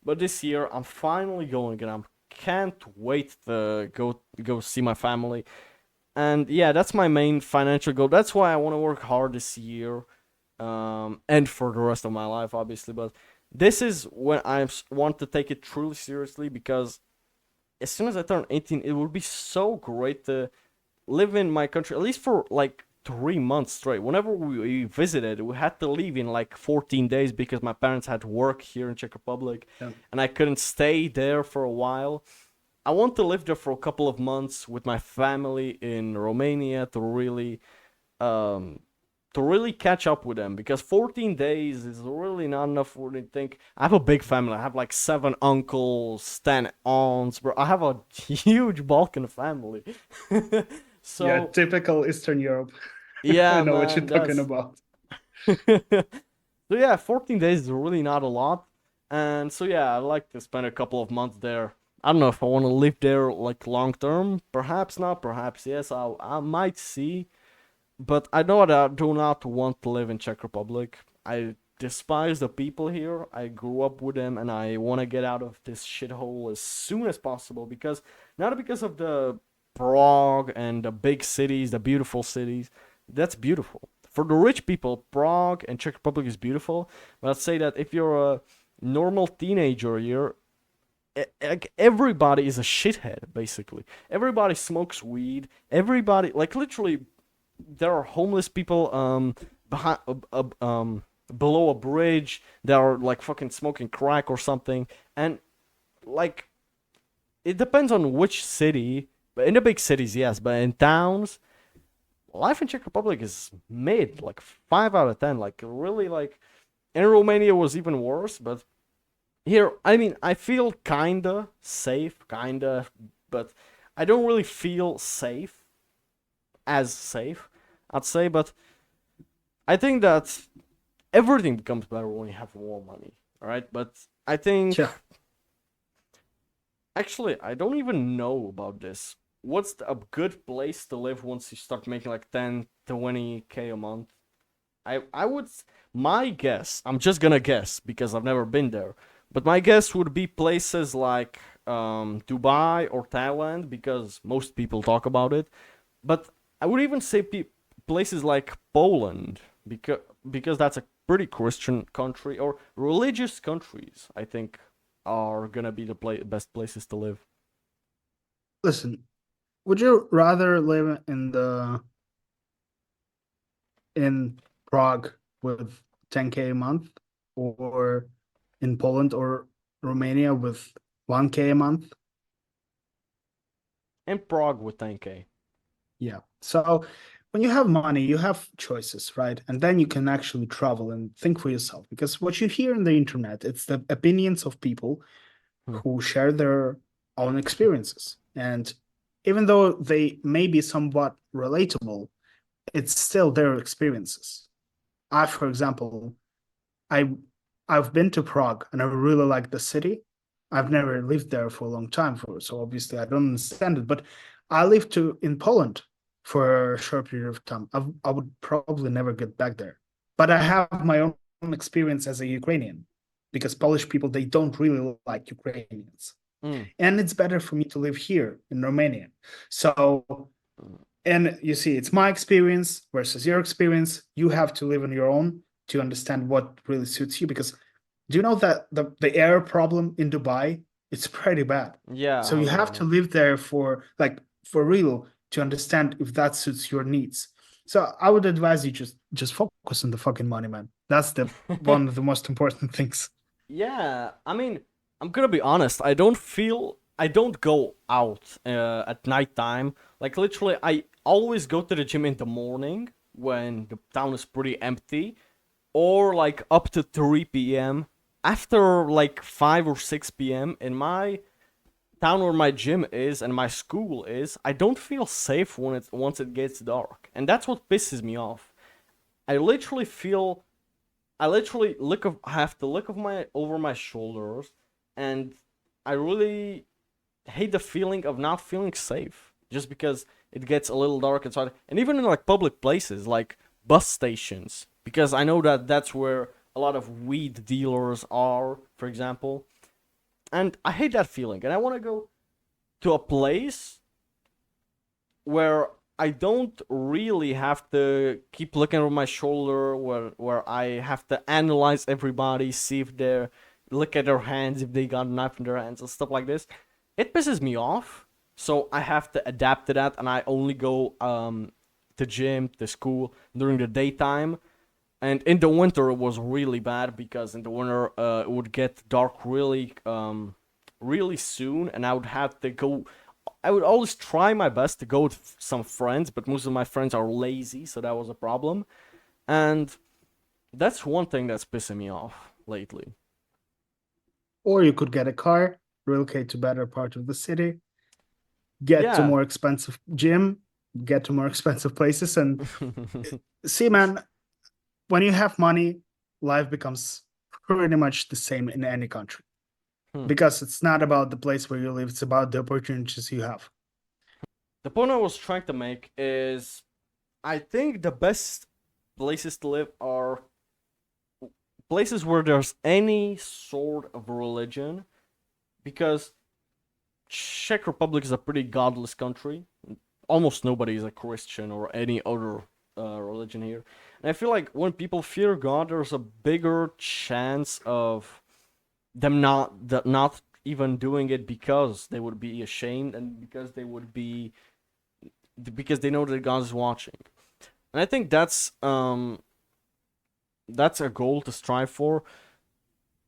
But this year I'm finally going, and I can't wait to go see my family. And yeah, that's my main financial goal. That's why I want to work hard this year, and for the rest of my life, obviously. But this is when I want to take it truly seriously, because as soon as I turn 18, it would be so great to live in my country, at least for like 3 months straight. Whenever we visited, we had to leave in like 14 days because my parents had work here in Czech Republic, Yeah. and I couldn't stay there for a while. I want to live there for a couple of months with my family in Romania um, to really catch up with them, because 14 days is really not enough for me to think. I have a big family. I have like 7 uncles, 10 aunts, bro. I have a huge Balkan family. Yeah, So typical Eastern Europe. I yeah, know what you're man, talking that's about. so yeah, 14 days is really not a lot. And so yeah, I'd like to spend a couple of months there. I don't know if I want to live there like long term. Perhaps not, perhaps yes. I might see. But I know that I do not want to live in Czech Republic. I despise the people here. I grew up with them, and I want to get out of this shithole as soon as possible, because not because of the Prague and the big cities, the beautiful cities. That's beautiful. For the rich people, Prague and Czech Republic is beautiful. But I'd say that if you're a normal teenager here, like everybody is a shithead basically. Everybody smokes weed. Everybody, like, literally, there are homeless people behind below a bridge that are like fucking smoking crack or something. And like, it depends on which city. But in the big cities, yes, but in towns, life in Czech Republic is mid, like 5 out of 10. Like, really, like, in Romania was even worse, but here, I mean, I feel kinda safe, kinda, but I don't really feel safe, as safe, I'd say, but I think that everything becomes better when you have more money, alright? But I think, Yeah. actually, I don't even know about this. What's a good place to live once you start making like 10, 20K a month? I would, my guess, I'm just gonna guess because I've never been there, but my guess would be places like Dubai or Thailand because most people talk about it. But I would even say places like Poland because that's a pretty Christian country or religious countries. I think are gonna be the best places to live. Listen, would you rather live in Prague with 10K a month or in Poland or Romania with 1K a month? And Prague with 10K. Yeah. So when you have money, you have choices, right? And then you can actually travel and think for yourself because what you hear on the internet, it's the opinions of people Hmm. who share their own experiences. And even though they may be somewhat relatable, it's still their experiences. For example, I I've been to Prague and I really like the city. I've never lived there for a long time so obviously I don't understand it. But I lived in Poland for a short period of time. I would probably never get back there. But I have my own experience as a Ukrainian because Polish people they don't really like Ukrainians. Mm. And it's better for me to live here in Romania. So and you see, it's my experience versus your experience. You have to live on your own to understand what really suits you. Because do you know that the air problem in Dubai it's pretty bad. Yeah, So I you know, I have to know. live there for real to understand if that suits your needs. So I would advise you just focus on the fucking money, man. That's the one of the most important things. Yeah, I mean, I'm gonna be honest. I don't go out at nighttime. Like literally, I always go to the gym in the morning when the town is pretty empty, or like up to 3 p.m. After like 5 or 6 p.m. in my town where my gym is and my school is, I don't feel safe when it once it gets dark, and that's what pisses me off. I literally feel I literally have to look of my over my shoulders, and I really hate the feeling of not feeling safe just because it gets a little dark inside, and even in like public places like bus stations, because I know that that's where a lot of weed dealers are, for example, and I hate that feeling, and I want to go to a place where I don't really have to keep looking over my shoulder, where I have to analyze everybody, see if they're look at their hands, if they got a knife in their hands and stuff like this. It pisses me off, so I have to adapt to that, and I only go to gym, to school during the daytime. And in the winter, it was really bad because in the winter, it would get dark really soon, and I would have to go. I would always try my best to go with some friends, but most of my friends are lazy, so that was a problem. And that's one thing that's pissing me off lately. Or you could get a car, relocate to better part of the city, get to Yeah. more expensive gym, get to more expensive places, and see, man, when you have money, life becomes pretty much the same in any country Hmm. because it's not about the place where you live, it's about the opportunities you have. The point I was trying to make is I think the best places to live are places where there's any sort of religion because Czech Republic is a pretty godless country. Almost nobody is a Christian or any other religion here. And I feel like when people fear God, there's a bigger chance of them not even doing it because they would be ashamed and because they know that God is watching. And I think that's a goal to strive for.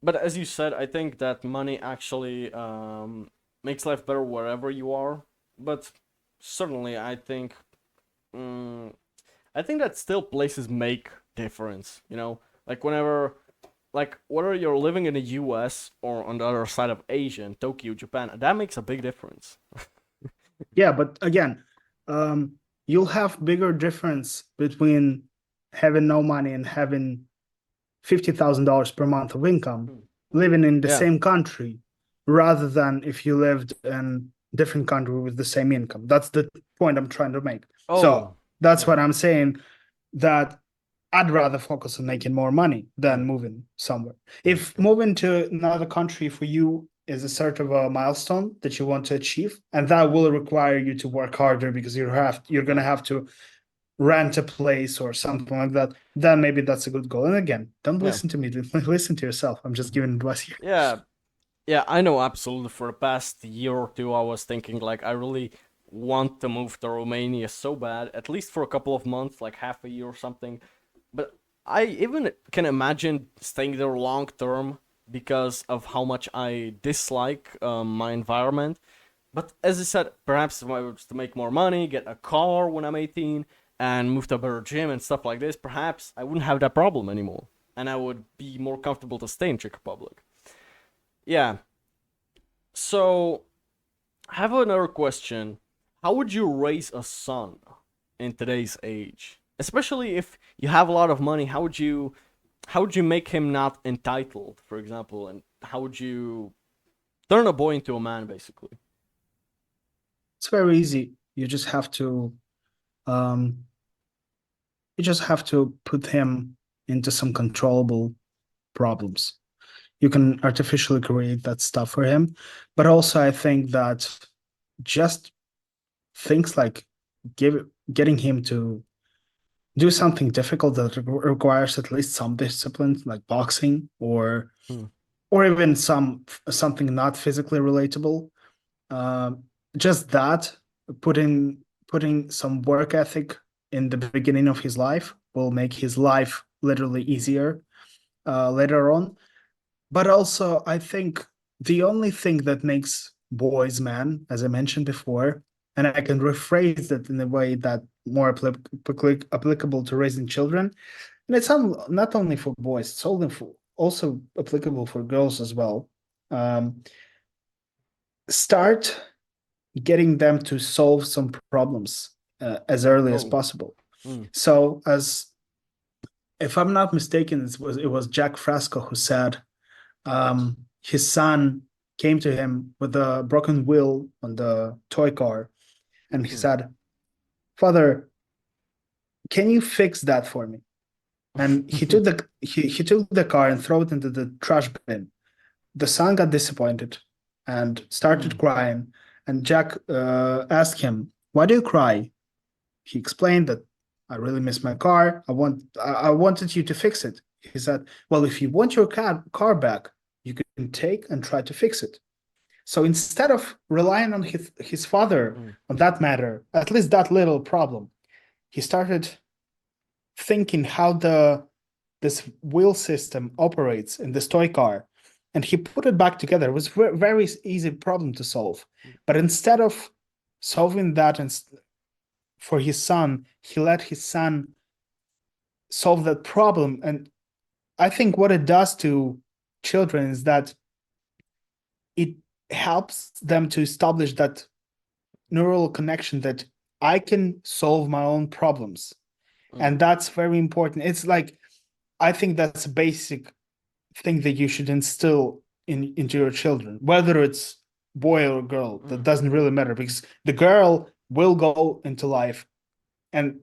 But as you said, I think that money actually makes life better wherever you are. But certainly, um, I think that still places make difference. You know, like whenever like whether you're living in the US or on the other side of Asia, in Tokyo, Japan, that makes a big difference. Yeah, but again, um, you'll have bigger difference between having no money and having $50,000 per month of income Hmm. living in the Yeah, same country rather than if you lived in different country with the same income. That's the point I'm trying to make. So oh, that's yeah. what I'm saying, that I'd rather focus on making more money than Hmm. moving somewhere. If moving to another country for you is a sort of a milestone that you want to achieve, and that will require you to work harder because you're gonna Yeah, have to rent a place or something like that, then maybe that's a good goal. And again, don't yeah, listen to me, listen to yourself. I'm just giving advice here. yeah. Yeah, I know absolutely. For the past year or two, I was thinking like I really want to move to Romania so bad, at least for a couple of months, like half a year or something. But I even can imagine staying there long term because of how much I dislike my environment. But as I said, perhaps if I was to make more money, get a car when I'm 18, and move to a better gym and stuff like this, perhaps I wouldn't have that problem anymore, and I would be more comfortable to stay in Czech Republic. Yeah, so, I have another question. How would you raise a son in today's age? Especially if you have a lot of money, how would you make him not entitled, for example, and how would you turn a boy into a man basically? It's very easy. Um, you just have to put him into some controllable problems. You can artificially create that stuff for him, but also I think that just things like give getting him to do something difficult that requires at least some discipline, like boxing Hmm. or even something not physically relatable. Um, just that putting some work ethic in the beginning of his life will make his life literally easier later on. But also, I think the only thing that makes boys man, as I mentioned before, and I can rephrase that in a way that more applicable to raising children, and it's not only for boys, it's also applicable for girls as well. Um, Start getting them to solve some problems as early as Oh. possible. Hmm. So, as if I'm not mistaken, it was Jack Fresco who said his son came to him with a broken wheel on the toy car, and he Hmm. said, "Father, can you fix that for me?" And he took the car and threw it into the trash bin. The son got disappointed and Hmm. started crying. And Jack asked him, "Why do you cry?" He explained that I really miss my car. I wanted you to fix it. He said, "Well, if you want your car back, you can take and try to fix it." So instead of relying on his father Hmm. on that matter, at least that little problem, he started thinking how the this wheel system operates in this toy car, and he put it back together. It was a very easy problem to solve. But instead of solving that and for his son, he let his son solve that problem. And I think what it does to children is that it helps them to establish that neural connection that I can solve my own problems. Hmm. And that's very important. It's like, I think that's a basic thing that you should instill into your children, whether it's boy or girl, Hmm. that doesn't really matter, because the girl will go into life and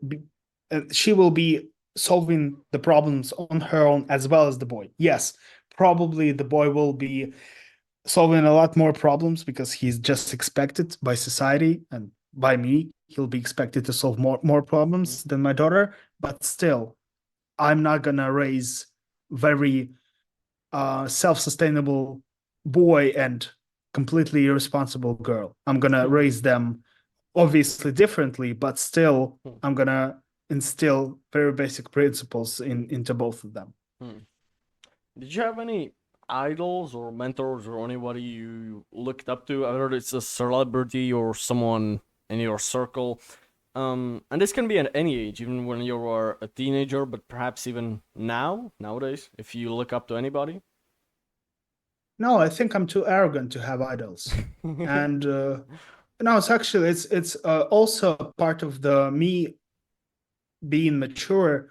she will be solving the problems on her own as well as the boy. Yes, probably the boy will be solving a lot more problems because he's just expected by society and by me. He'll be expected to solve more Hmm. problems than my daughter, but still, I'm not gonna raise very self-sustainable boy and completely irresponsible girl. I'm gonna Hmm. raise them obviously differently, but still Hmm. I'm gonna instill very basic principles into both of them. Hmm. Did you have any idols or mentors or anybody you looked up to, whether it's a celebrity or someone in your circle, And this can be at any age, even when you are a teenager, but perhaps even nowadays, if you look up to anybody. No, I think I'm too arrogant to have idols. And no, it's actually it's also part of the me being mature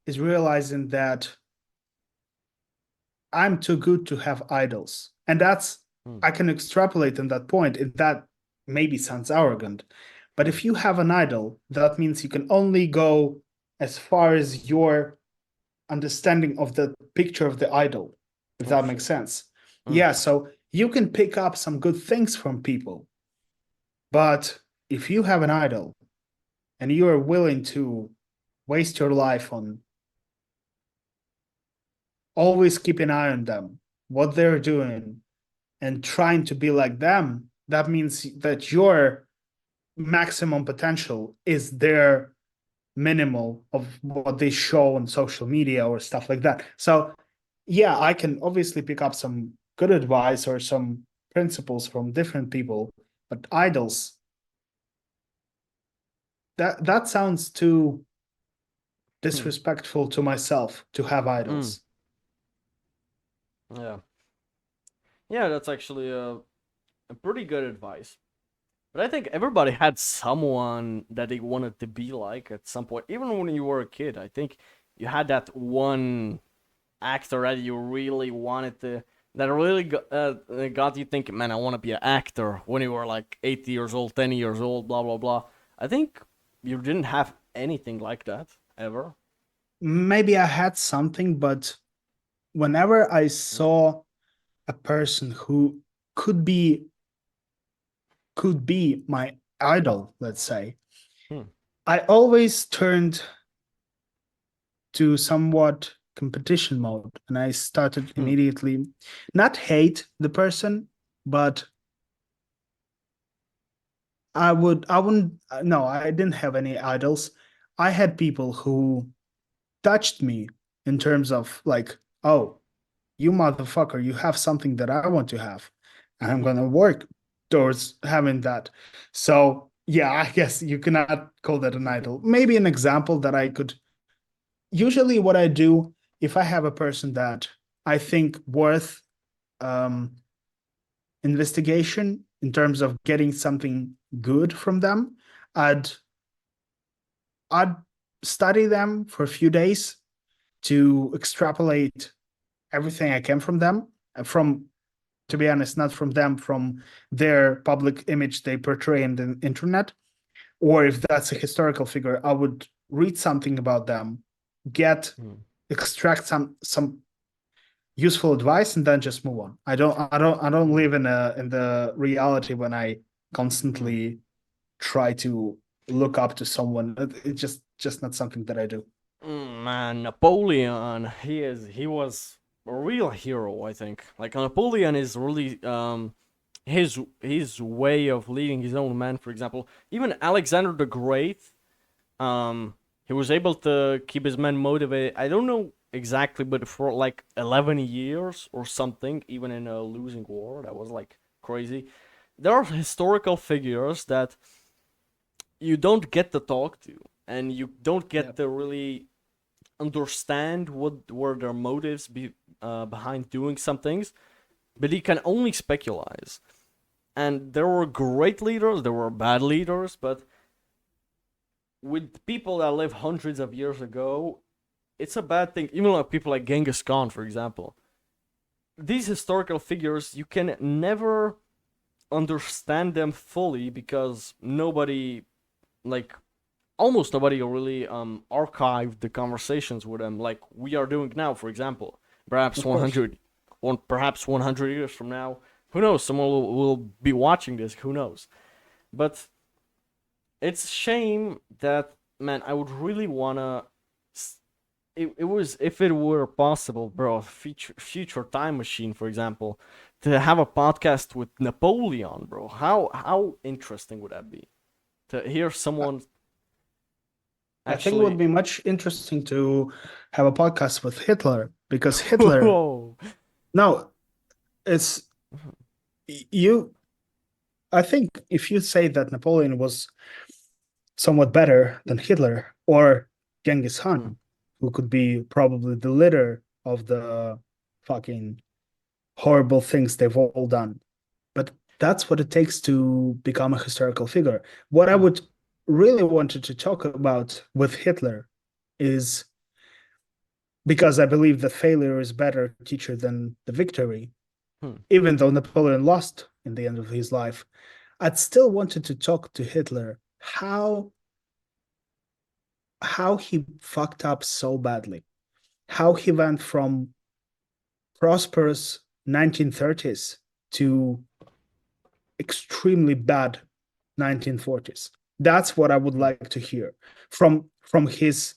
is realizing that I'm too good to have idols. And that's Hmm, I can extrapolate on that point. And that maybe sounds arrogant. But hmm, if you have an idol, that means you can only go as far as your understanding of the picture of the idol, if oh that makes shit. sense. Hmm, Yeah, so you can pick up some good things from people. But if you have an idol and you are willing to waste your life on always keep an eye on them, what they're doing, and trying to be like them, that means that your maximum potential is their minimal of what they show on social media or stuff like that. So, yeah, I can obviously pick up some good advice or some principles from different people, but idols, that sounds too hmm, disrespectful to myself to have hmm. idols. Yeah. Yeah, that's actually a pretty good advice. But I think everybody had someone that they wanted to be like at some point. Even when you were a kid, I think you had that one actor that you really wanted to, that really got you thinking, man, I want to be an actor when you were like 8 years old, 10 years old, blah, blah, blah. I think you didn't have anything like that ever. Maybe I had something, but whenever I Mm. saw a person who could be could be my idol, let's say, Hmm. I always turned to somewhat competition mode and I started Hmm. immediately not hate the person, but I wouldn't no, I didn't have any idols. I had people who touched me in terms of like, oh, you motherfucker, you have something that I want to have. And I'm gonna work towards having that. So yeah, I guess you cannot call that an idol. Maybe an example that I could usually what I do if I have a person that I think worth um, investigation in terms of getting something good from them, I'd I'd study them for a few days to extrapolate everything I can from them. From to be honest, not from them, from their public image they portray in the internet. Or if that's a historical figure, I would read something about them, get Hmm. extract some useful advice and then just move on. I don't Hmm. live in the reality when I Hmm. constantly try to look up to someone. It's just not something that I do. Man, Napoleon, he was a real hero, I think. Like Napoleon is really his way of leading his own men, for example. Even Alexander the Great, he was able to keep his men motivated. I don't know exactly, but for like 11 years or something, even in a losing war, that was like crazy. There are historical figures that you don't get to talk to, and you don't Yeah. get to really understand what were their motives behind doing some things, but you can only speculate. And there were great leaders, there were bad leaders, but with people that live hundreds of years ago, it's a bad thing. Even like people like Genghis Khan, for example, these historical figures you can never understand them fully because nobody, like almost nobody, really archived the conversations with them like we are doing now. For example, perhaps Of course. 100, perhaps 100 years from now, who knows? Someone will be watching this. Who knows? But it's a shame that, man, I would really wanna. It was, if it were possible, bro, a future time machine, for example, to have a podcast with Napoleon, bro. How interesting would that be to hear I, someone I think it would actually? be much interesting to have a podcast with Hitler because Hitler. Whoa. No, it's you. I think if you say that Napoleon was somewhat better than Hitler or Genghis Hmm. Khan, who could be probably the leader of the fucking horrible things they've all done. But that's what it takes to become a historical figure. What I Hmm. would really wanted to talk about with Hitler is because I believe that failure is a better teacher than the victory. Hmm. Even though Napoleon lost in the end of his life, I'd still wanted to talk to Hitler how he fucked up so badly, how he went from prosperous 1930s to extremely bad 1940s. That's what I would Hmm. like to hear from his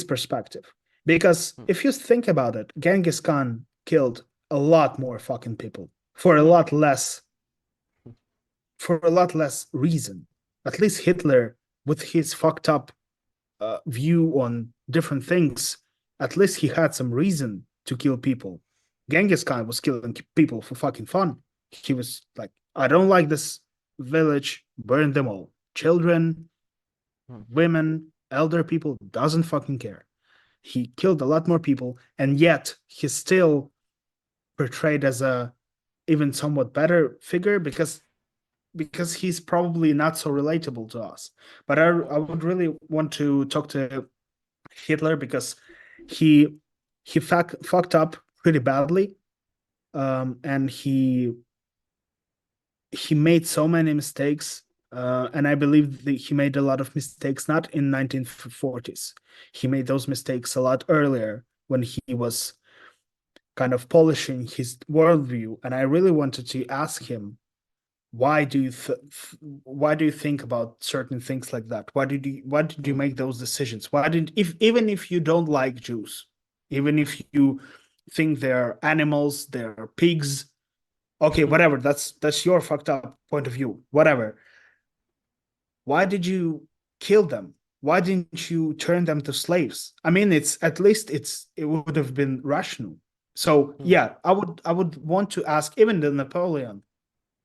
perspective. Because Hmm. if you think about it, Genghis Khan killed a lot more fucking people for a Hmm. lot less reason. At least Hitler, with his fucked up view on different things, at least he had some reason to kill people. Genghis Khan was killing people for fucking fun. He was like, I don't like this village, burn them all. Children, Hmm. women, elder people, doesn't fucking care. He killed a lot more people, and yet he's still portrayed as a even somewhat better figure because he's probably not so relatable to us. But I would really want to talk to Hitler because he fucked up pretty badly, and he made so many mistakes, and I believe that he made a lot of mistakes not in 1940s. He made those mistakes a lot earlier when he was kind of polishing his worldview, and I really wanted to ask him why do you why do you think about certain things like that? Why did you Hmm. make those decisions? Why did if even if you don't like Jews, even if you think they're animals, they're pigs, okay, Hmm. whatever, that's your fucked up point of view, whatever. Why did you kill them? Why didn't you turn them to slaves? I mean, it's at least it would have been rational. So Hmm. yeah, I would want to ask even the Napoleon.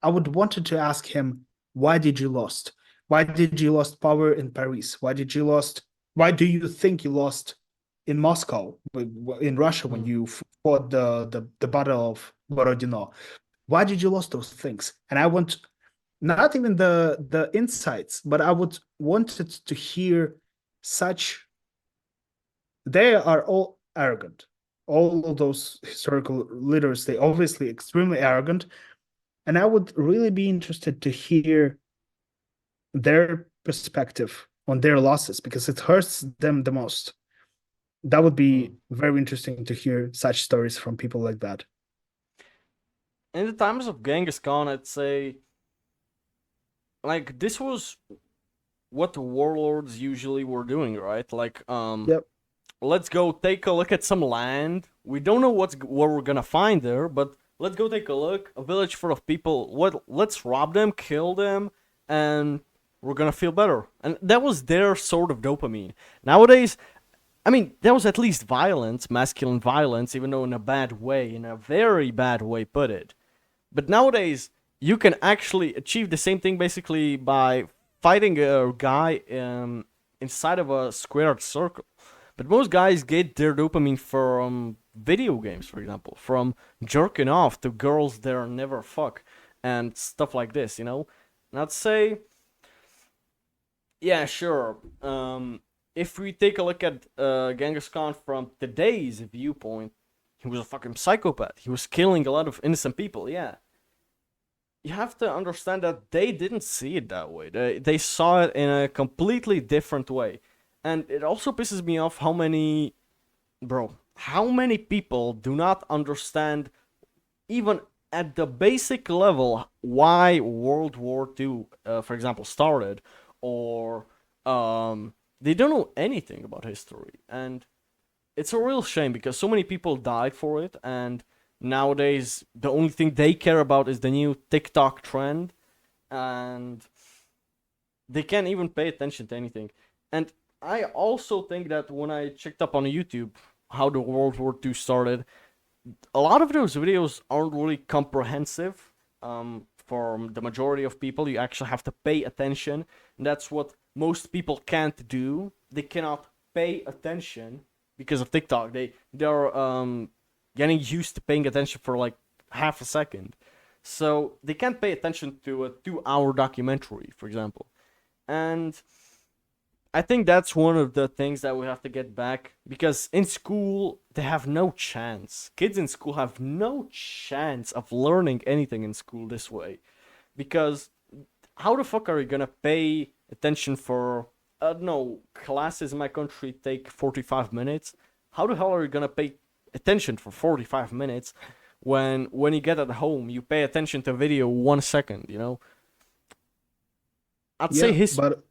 I would wanted to ask him, why did you lost? Why did you lost power in Paris? Why do you think you lost in Moscow, in Russia, when Hmm. you fought the Battle of Borodino? Why did you lost those things? And I want not even the insights, but I would wanted to hear such. They are all arrogant. All of those historical leaders, they obviously extremely arrogant, and I would really be interested to hear their perspective on their losses because it hurts them the most. That would be Hmm. very interesting to hear such stories from people like that. In the times of Genghis Khan, I'd say like this was what the warlords usually were doing, right? Like, Yep. let's go take a look at some land. We don't know what we're gonna find there, but let's go take a look. A village full of people. What? Let's rob them, kill them, and we're gonna feel better. And that was their sort of dopamine. Nowadays, I mean, there was at least violence, masculine violence, even though in a bad way, in a very bad way, put it. But nowadays, you can actually achieve the same thing basically by fighting a guy inside of a squared circle. But most guys get their dopamine from video games, for example, from jerking off to girls they'll never fuck and stuff like this, you know? And I'd say, yeah, sure. If we take a look at Genghis Khan from today's viewpoint, he was a fucking psychopath. He was killing a lot of innocent people, yeah. You have to understand that they didn't see it that way. They saw it in a completely different way. And it also pisses me off how many people do not understand, even at the basic level, why World War II, for example, started, or they don't know anything about history. And it's a real shame because so many people died for it, and nowadays the only thing they care about is the new TikTok trend, and they can't even pay attention to anything. And I also think that when I checked up on YouTube how the World War II started, a lot of those videos aren't really comprehensive. for the majority of people, you actually have to pay attention. And that's what most people can't do. They cannot pay attention because of TikTok. They're getting used to paying attention for like half a second. So they can't pay attention to a 2 hour documentary, for example. And I think that's one of the things that we have to get back because in school they have no chance. Kids in school have no chance of learning anything in school this way. Because how the fuck are you gonna pay attention for I don't know, classes in my country take 45 minutes. How the hell are you gonna pay attention for 45 minutes when you get at home you pay attention to a video 1 second, you know? I'd say Yeah, his but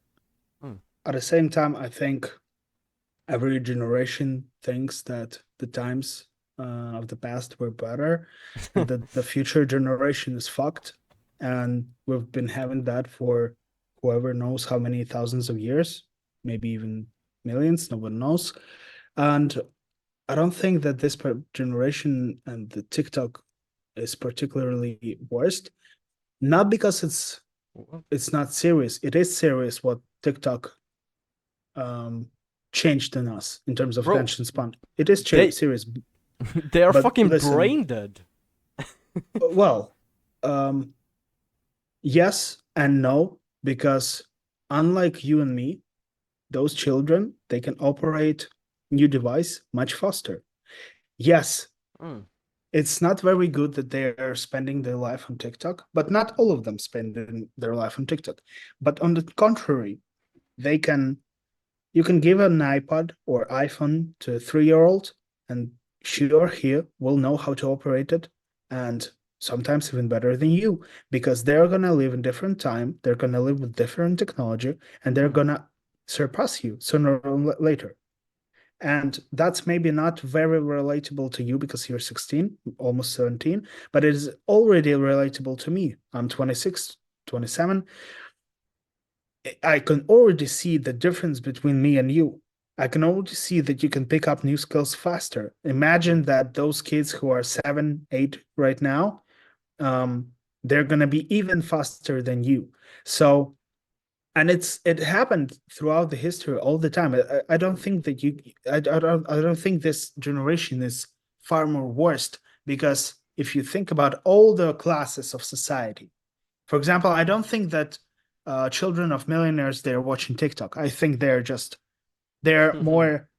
Hmm. at the same time, I think every generation thinks that the times of the past were better and that the future generation is fucked. And we've been having that for whoever knows how many thousands of years, maybe even millions, no one knows. And I don't think that this generation and the TikTok is particularly worst, not because it's not serious. It is serious what TikTok um changed in us in terms of Bro, attention span. It is they serious, they are but fucking listen, brain dead. well, um, yes and no, because unlike you and me, those children they can operate new device much faster. Yes, Mm, it's not very good that they're spending their life on TikTok, but not all of them spend their life on TikTok. But on the contrary, they can you can give an iPod or iPhone to a 3-year-old, and she or he will know how to operate it, and sometimes even better than you, because they're gonna live in different time, they're gonna live with different technology, and they're mm, gonna surpass you sooner or later. And that's maybe not very relatable to you because you're 16, almost 17, but it is already relatable to me. I'm 26, 27. I can already see the difference between me and you. I can already see that you can pick up new skills faster. mm, Imagine that those kids who are 7, 8 right now, um, they're gonna be even faster than you. So, and it happened throughout the history all the time. I don't think that I don't think this generation is far more worst because if you think about all the classes of society, for example, I don't think that children of millionaires they're watching TikTok. I think they're mm. more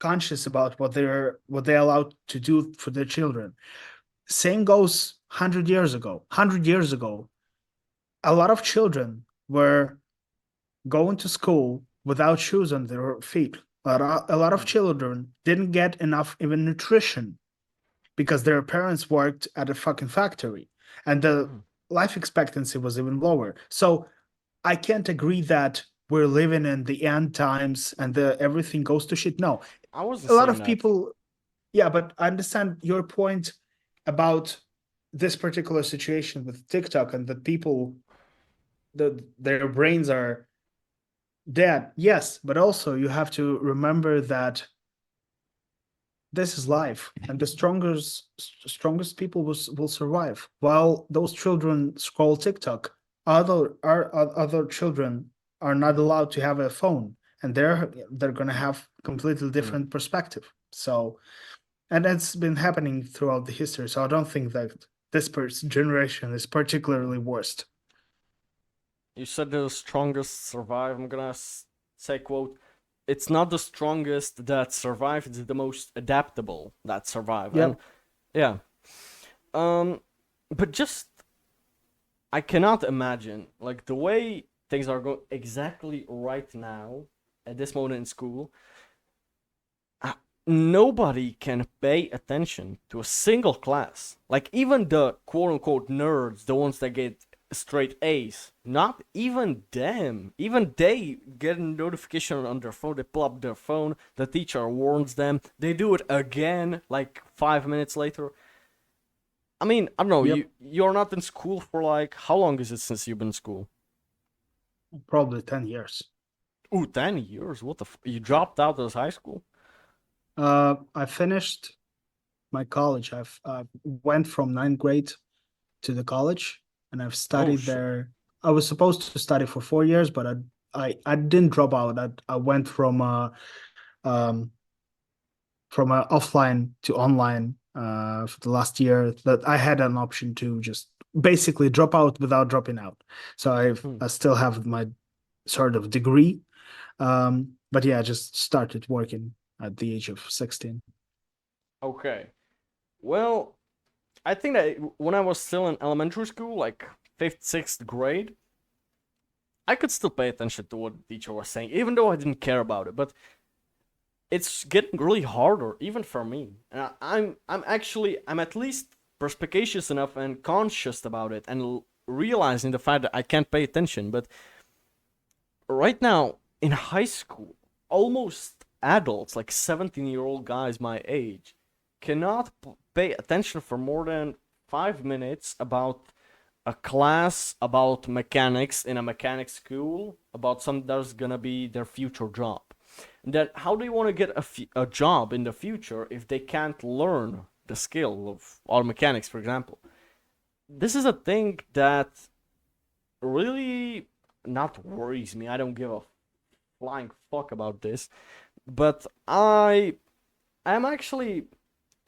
conscious about what they're allowed to do for their children. Same goes 100 years ago. 100 years ago, a lot of children were going to school without shoes on their feet. A lot of Mm, children didn't get enough even nutrition because their parents worked at a fucking factory, and the mm. life expectancy was even lower. So I can't agree that we're living in the end times and everything goes to shit. No, I wasn't a lot saying of that. people, yeah, but I understand your point about this particular situation with TikTok and that people, their brains are dead. Yes, but also you have to remember that this is life, and the strongest people will survive. While those children scroll TikTok, other children are not allowed to have a phone, and they're gonna have completely Mm. different perspective. So, and that's been happening throughout the history. So I don't think that this generation is particularly worst. You said the strongest survive. I'm gonna say quote. It's not the strongest that survive. It's the most adaptable that survive. And Yep. yeah, um, but just I cannot imagine like the way things are going exactly right now at this moment in school. uh, Nobody can pay attention to a single class. Like even the quote unquote nerds, the ones that get straight A's, not even them. Even they get a notification on their phone, they pull up their phone, the teacher warns them, they do it again like 5 minutes later. I mean, I don't know, Yep. you're not in school for like how long is it since you've been in school? Probably 10 years. Ooh, 10 years. What the you dropped out of high school? I finished my college. I went from ninth grade to the college, and I've Oh studied shit. there. I was supposed to study for 4 years, but I didn't drop out. I went um from a offline to online for the last year. That I had an option to just basically drop out without dropping out. So Hmm. I still have my sort of degree. But yeah, I just started working at the age of 16. Okay. Well, I think that when I was still in elementary school, like fifth, sixth grade, I could still pay attention to what the teacher was saying, even though I didn't care about it. But it's getting really harder, even for me. And I'm at least perspicacious enough and conscious about it, and realizing the fact that I can't pay attention. But right now in high school, almost adults, like 17-year-old guys my age, cannot pay attention for more than 5 minutes about a class about mechanics in a mechanics school, about something that's gonna be their future job. And then how do you want to get a job in the future if they can't learn the skill of auto mechanics, for example? This is a thing that really not worries me. I don't give a flying fuck about this, but I'm actually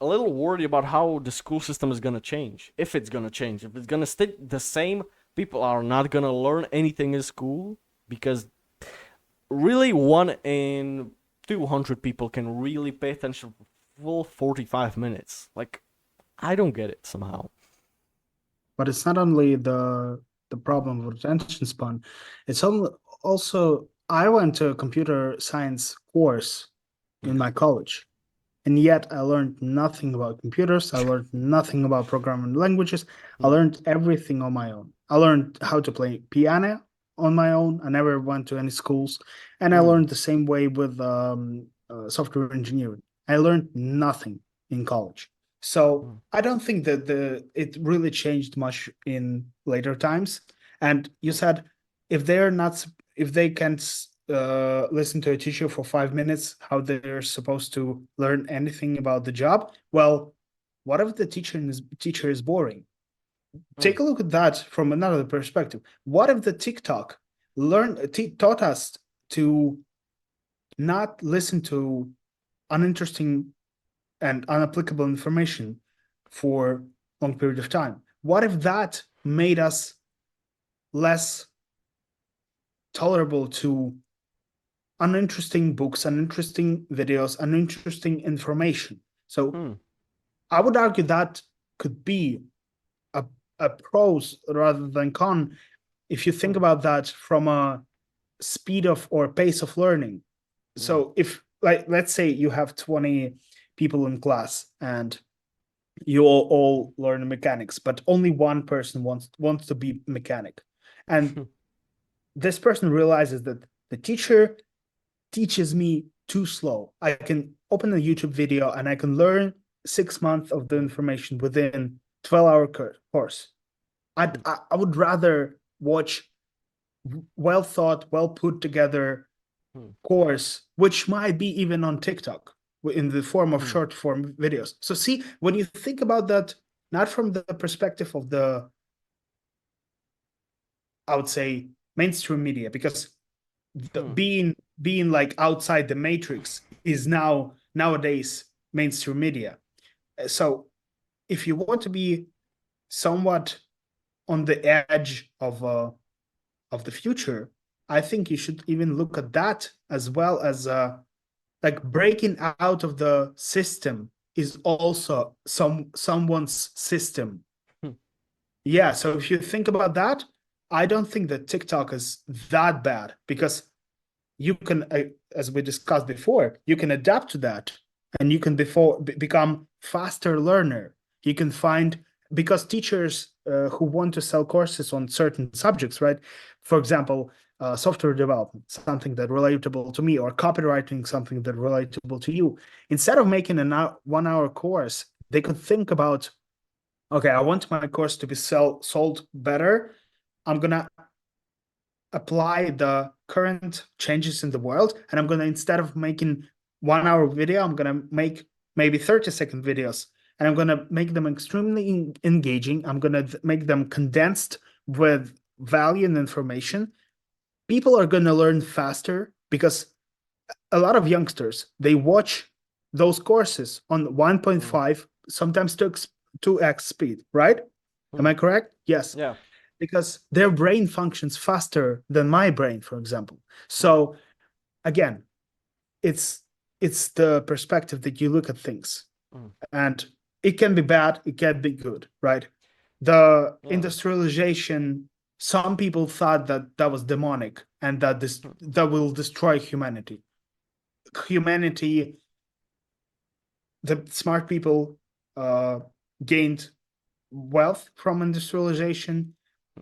a little worried about how the school system is gonna change. If it's gonna change, if it's gonna stay the same, people are not gonna learn anything in school because really 1 in 200 people can really pay attention for full 45 minutes. Like, I don't get it somehow. But it's not only the problem of attention span, it's also I went to a computer science course in my college, and yet I learned nothing about computers. I learned nothing about programming languages. I Hmm, learned everything on my own. I learned how to play piano on my own. I never went to any schools, and I hmm, learned the same way with software engineering. I learned nothing in college. So hmm, I don't think that the it really changed much in later times. And you hmm, said if they're not if they can't listen to a teacher for 5 minutes, how they're supposed to learn anything about the job? Well, what if the teacher is boring? hmm, Take a look at that from another perspective. What if the TikTok taught us to not listen to uninteresting and unapplicable information for a long period of time? What if that made us less tolerable to uninteresting books, uninteresting videos, uninteresting information? So hmm, I would argue that could be a, a pros rather than con if you think hmm, about that from a speed of or pace of learning. hmm, So if like let's say you have 20 people in class and you all learn mechanics, but only one person wants to be mechanic. And hmm, this person realizes that the teacher teaches me too slow. I can open a YouTube video and I can learn 6 months of the hmm, information within 12-hour course. hmm, I would rather watch well thought, well put together hmm, course, which might be even on TikTok in the form of hmm, short form videos. So see, when you think about that, not from the perspective of the, I would say, mainstream media, because hmm, being like outside the matrix is nowadays mainstream media. So if you want to be somewhat on the edge of the future, I think you should even look at that as well as like breaking out of the system is also someone's system. hmm, Yeah, so if you think about that, I don't think that TikTok is that bad because you can, as we discussed before, you can adapt to that and you can become faster learner. You can find because teachers who want to sell courses on certain subjects, right? For example, software development, something that relatable to me, or copywriting, something that relatable to you. Instead of making a 1 hour course, they could think about, okay, I want my course to be sold better. I'm gonna apply the current changes in the world, and I'm gonna, instead of making 1 hour video, I'm gonna make maybe 30-second videos, and I'm gonna make them extremely engaging. I'm gonna make them condensed with value and information, people are going to learn faster because a lot of youngsters, they watch those courses on Mm, 1.5, sometimes 2x speed, right? Am mm, I correct? Yes. yeah. Because their brain functions faster than my brain, for example. Mm, So again, it's it's the perspective that you look at things. mm, And it can be bad, it can be good, right? The yeah. industrialization, some people thought that that was demonic and that this Mm, that will destroy humanity. Humanity, the smart people uh, gained wealth from industrialization.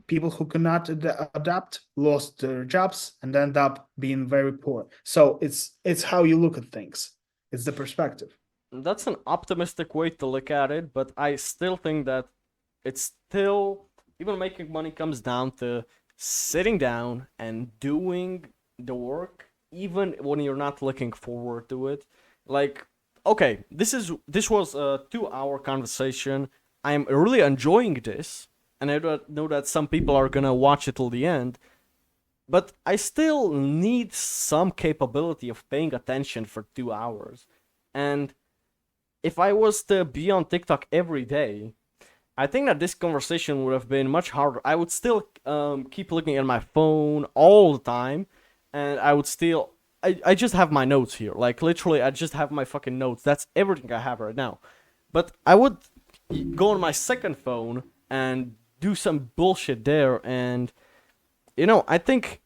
People who could not adapt lost their jobs and end up being very poor. So it's how you look at things. It's the perspective. that's an optimistic way to look at it, but I still think that it's still, even making money comes down to sitting down and doing the work even when you're not looking forward to it. Like, okay, this was a 2 hour conversation. I'm really enjoying this, and I know that some people are gonna watch it till the end, but I still need some capability of paying attention for 2 hours. And if I was to be on TikTok every day, I think that this conversation would have been much harder. I would still keep looking at my phone all the time, and I would still. I just have my notes here. Like, literally, I just have my fucking notes. That's everything I have right now. But I would go on my second phone and do some bullshit there. And, I think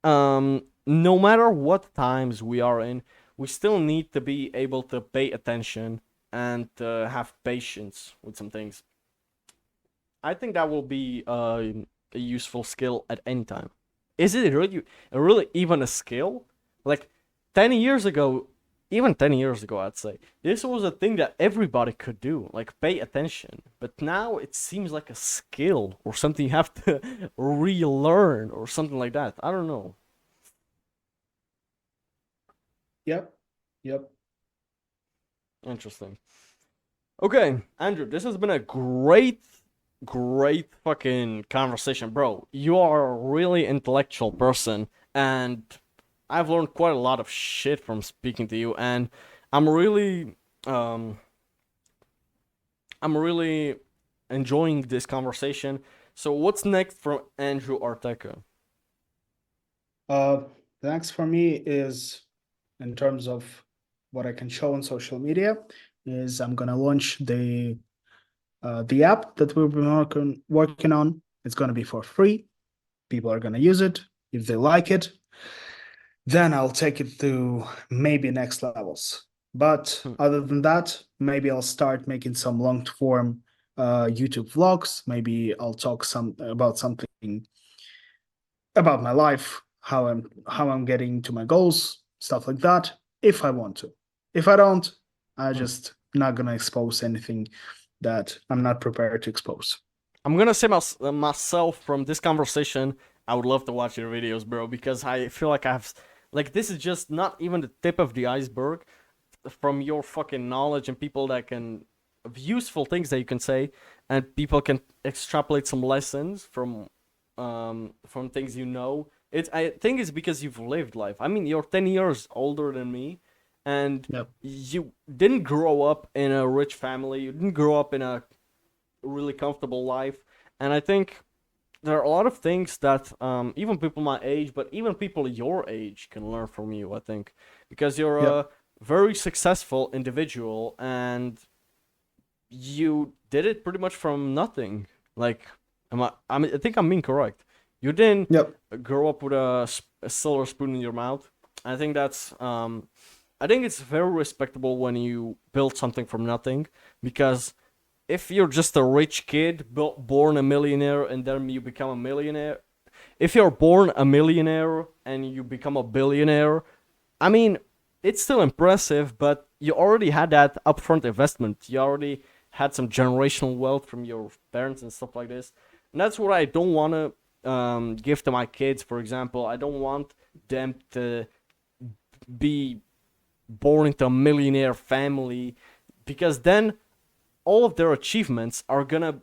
no matter what times we are in, we still need to be able to pay attention and have patience with some things. I think that will be a useful skill at any time. Is it really even a skill? Like 10 years ago, even 10 years ago, I'd say this was a thing that everybody could do, like pay attention. But now it seems like a skill or something you have to relearn or something like that. I don't know. Yep. Yep. Interesting. Okay, Andrew, this has been a great fucking conversation, bro. You are a really intellectual person, and I've learned quite a lot of shit from speaking to you, and I'm really, um, I'm really enjoying this conversation. So, what's next from Andrew Artekha? Uh, the next for me is in terms of what I can show on social media is I'm gonna launch the app that we've been working on. It's gonna be for free. People are gonna use it. If they like it, then I'll take it to maybe next levels. But Hmm, other than that, maybe I'll start making some long form YouTube vlogs. Maybe I'll talk some about something about my life, how I'm getting to my goals, stuff like that, if I want to. If I don't, I hmm. just not gonna expose anything that I'm not prepared to expose. I'm gonna say myself from this conversation. I would love to watch your videos, bro, because I feel like like this is just not even the tip of the iceberg from your fucking knowledge and people that can of useful things that you can say, and people can extrapolate some lessons from things you know. I think it's because you've lived life. I mean, you're 10 years older than me, and Yep. you didn't grow up in a rich family. You didn't grow up in a really comfortable life, and I think there are a lot of things that even people my age, but even people your age can learn from you. I think because you're Yep. a very successful individual and you did it pretty much from nothing. Like, I think I'm incorrect. You didn't Yep. grow up with a silver spoon in your mouth. I think that's I think it's very respectable when you build something from nothing because if you're just a rich kid born a millionaire and then you become a millionaire, if you're born a millionaire and you become a billionaire, I mean, it's still impressive, but you already had that upfront investment. You already had some generational wealth from your parents and stuff like this. And that's what I don't want to give to my kids, for example. I don't want them to be born into a millionaire family because then all of their achievements are gonna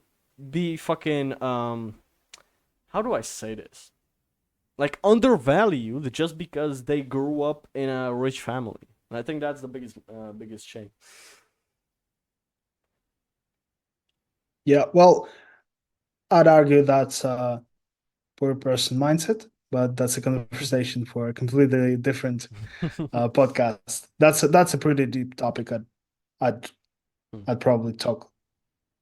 be fucking how do I say this? Like undervalued just because they grew up in a rich family. And I think that's the biggest shame. Yeah, well, I'd argue that's a poor person mindset, but that's a conversation for a completely different podcast. That's a pretty deep topic. I'd I'd probably talk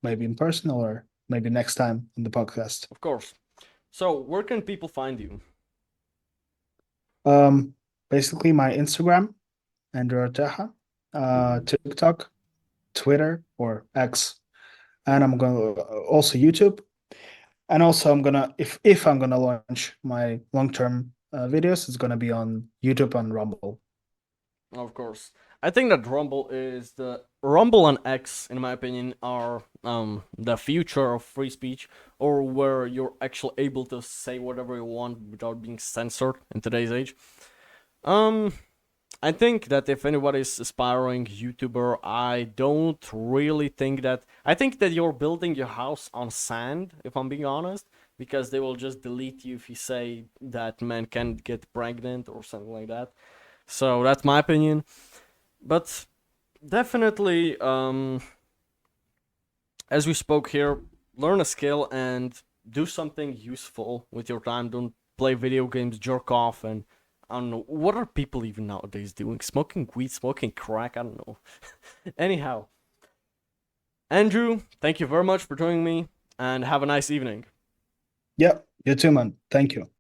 maybe in person or maybe next time on the podcast. Of course. So, where can people find you? Um, Basically my Instagram, Andrew Arteha, TikTok, Twitter or X, and I'm gonna also YouTube, and also I'm gonna if I'm gonna launch my long-term videos, it's gonna be on YouTube and Rumble. Of course. I think that Rumble and X, in my opinion, are the future of free speech, or where you're actually able to say whatever you want without being censored in today's age. Um, I think that if anybody's aspiring YouTuber, I don't really think that. I think that you're building your house on sand, if I'm being honest, because they will just delete you if you say that man can't get pregnant or something like that. So that's my opinion. But definitely, as we spoke here, learn a skill and do something useful with your time. Don't play video games, jerk off, and I don't know. What are people even nowadays doing? Smoking weed, smoking crack? I don't know. Anyhow, Andrew, thank you very much for joining me and have a nice evening. Yeah, you too, man. Thank you.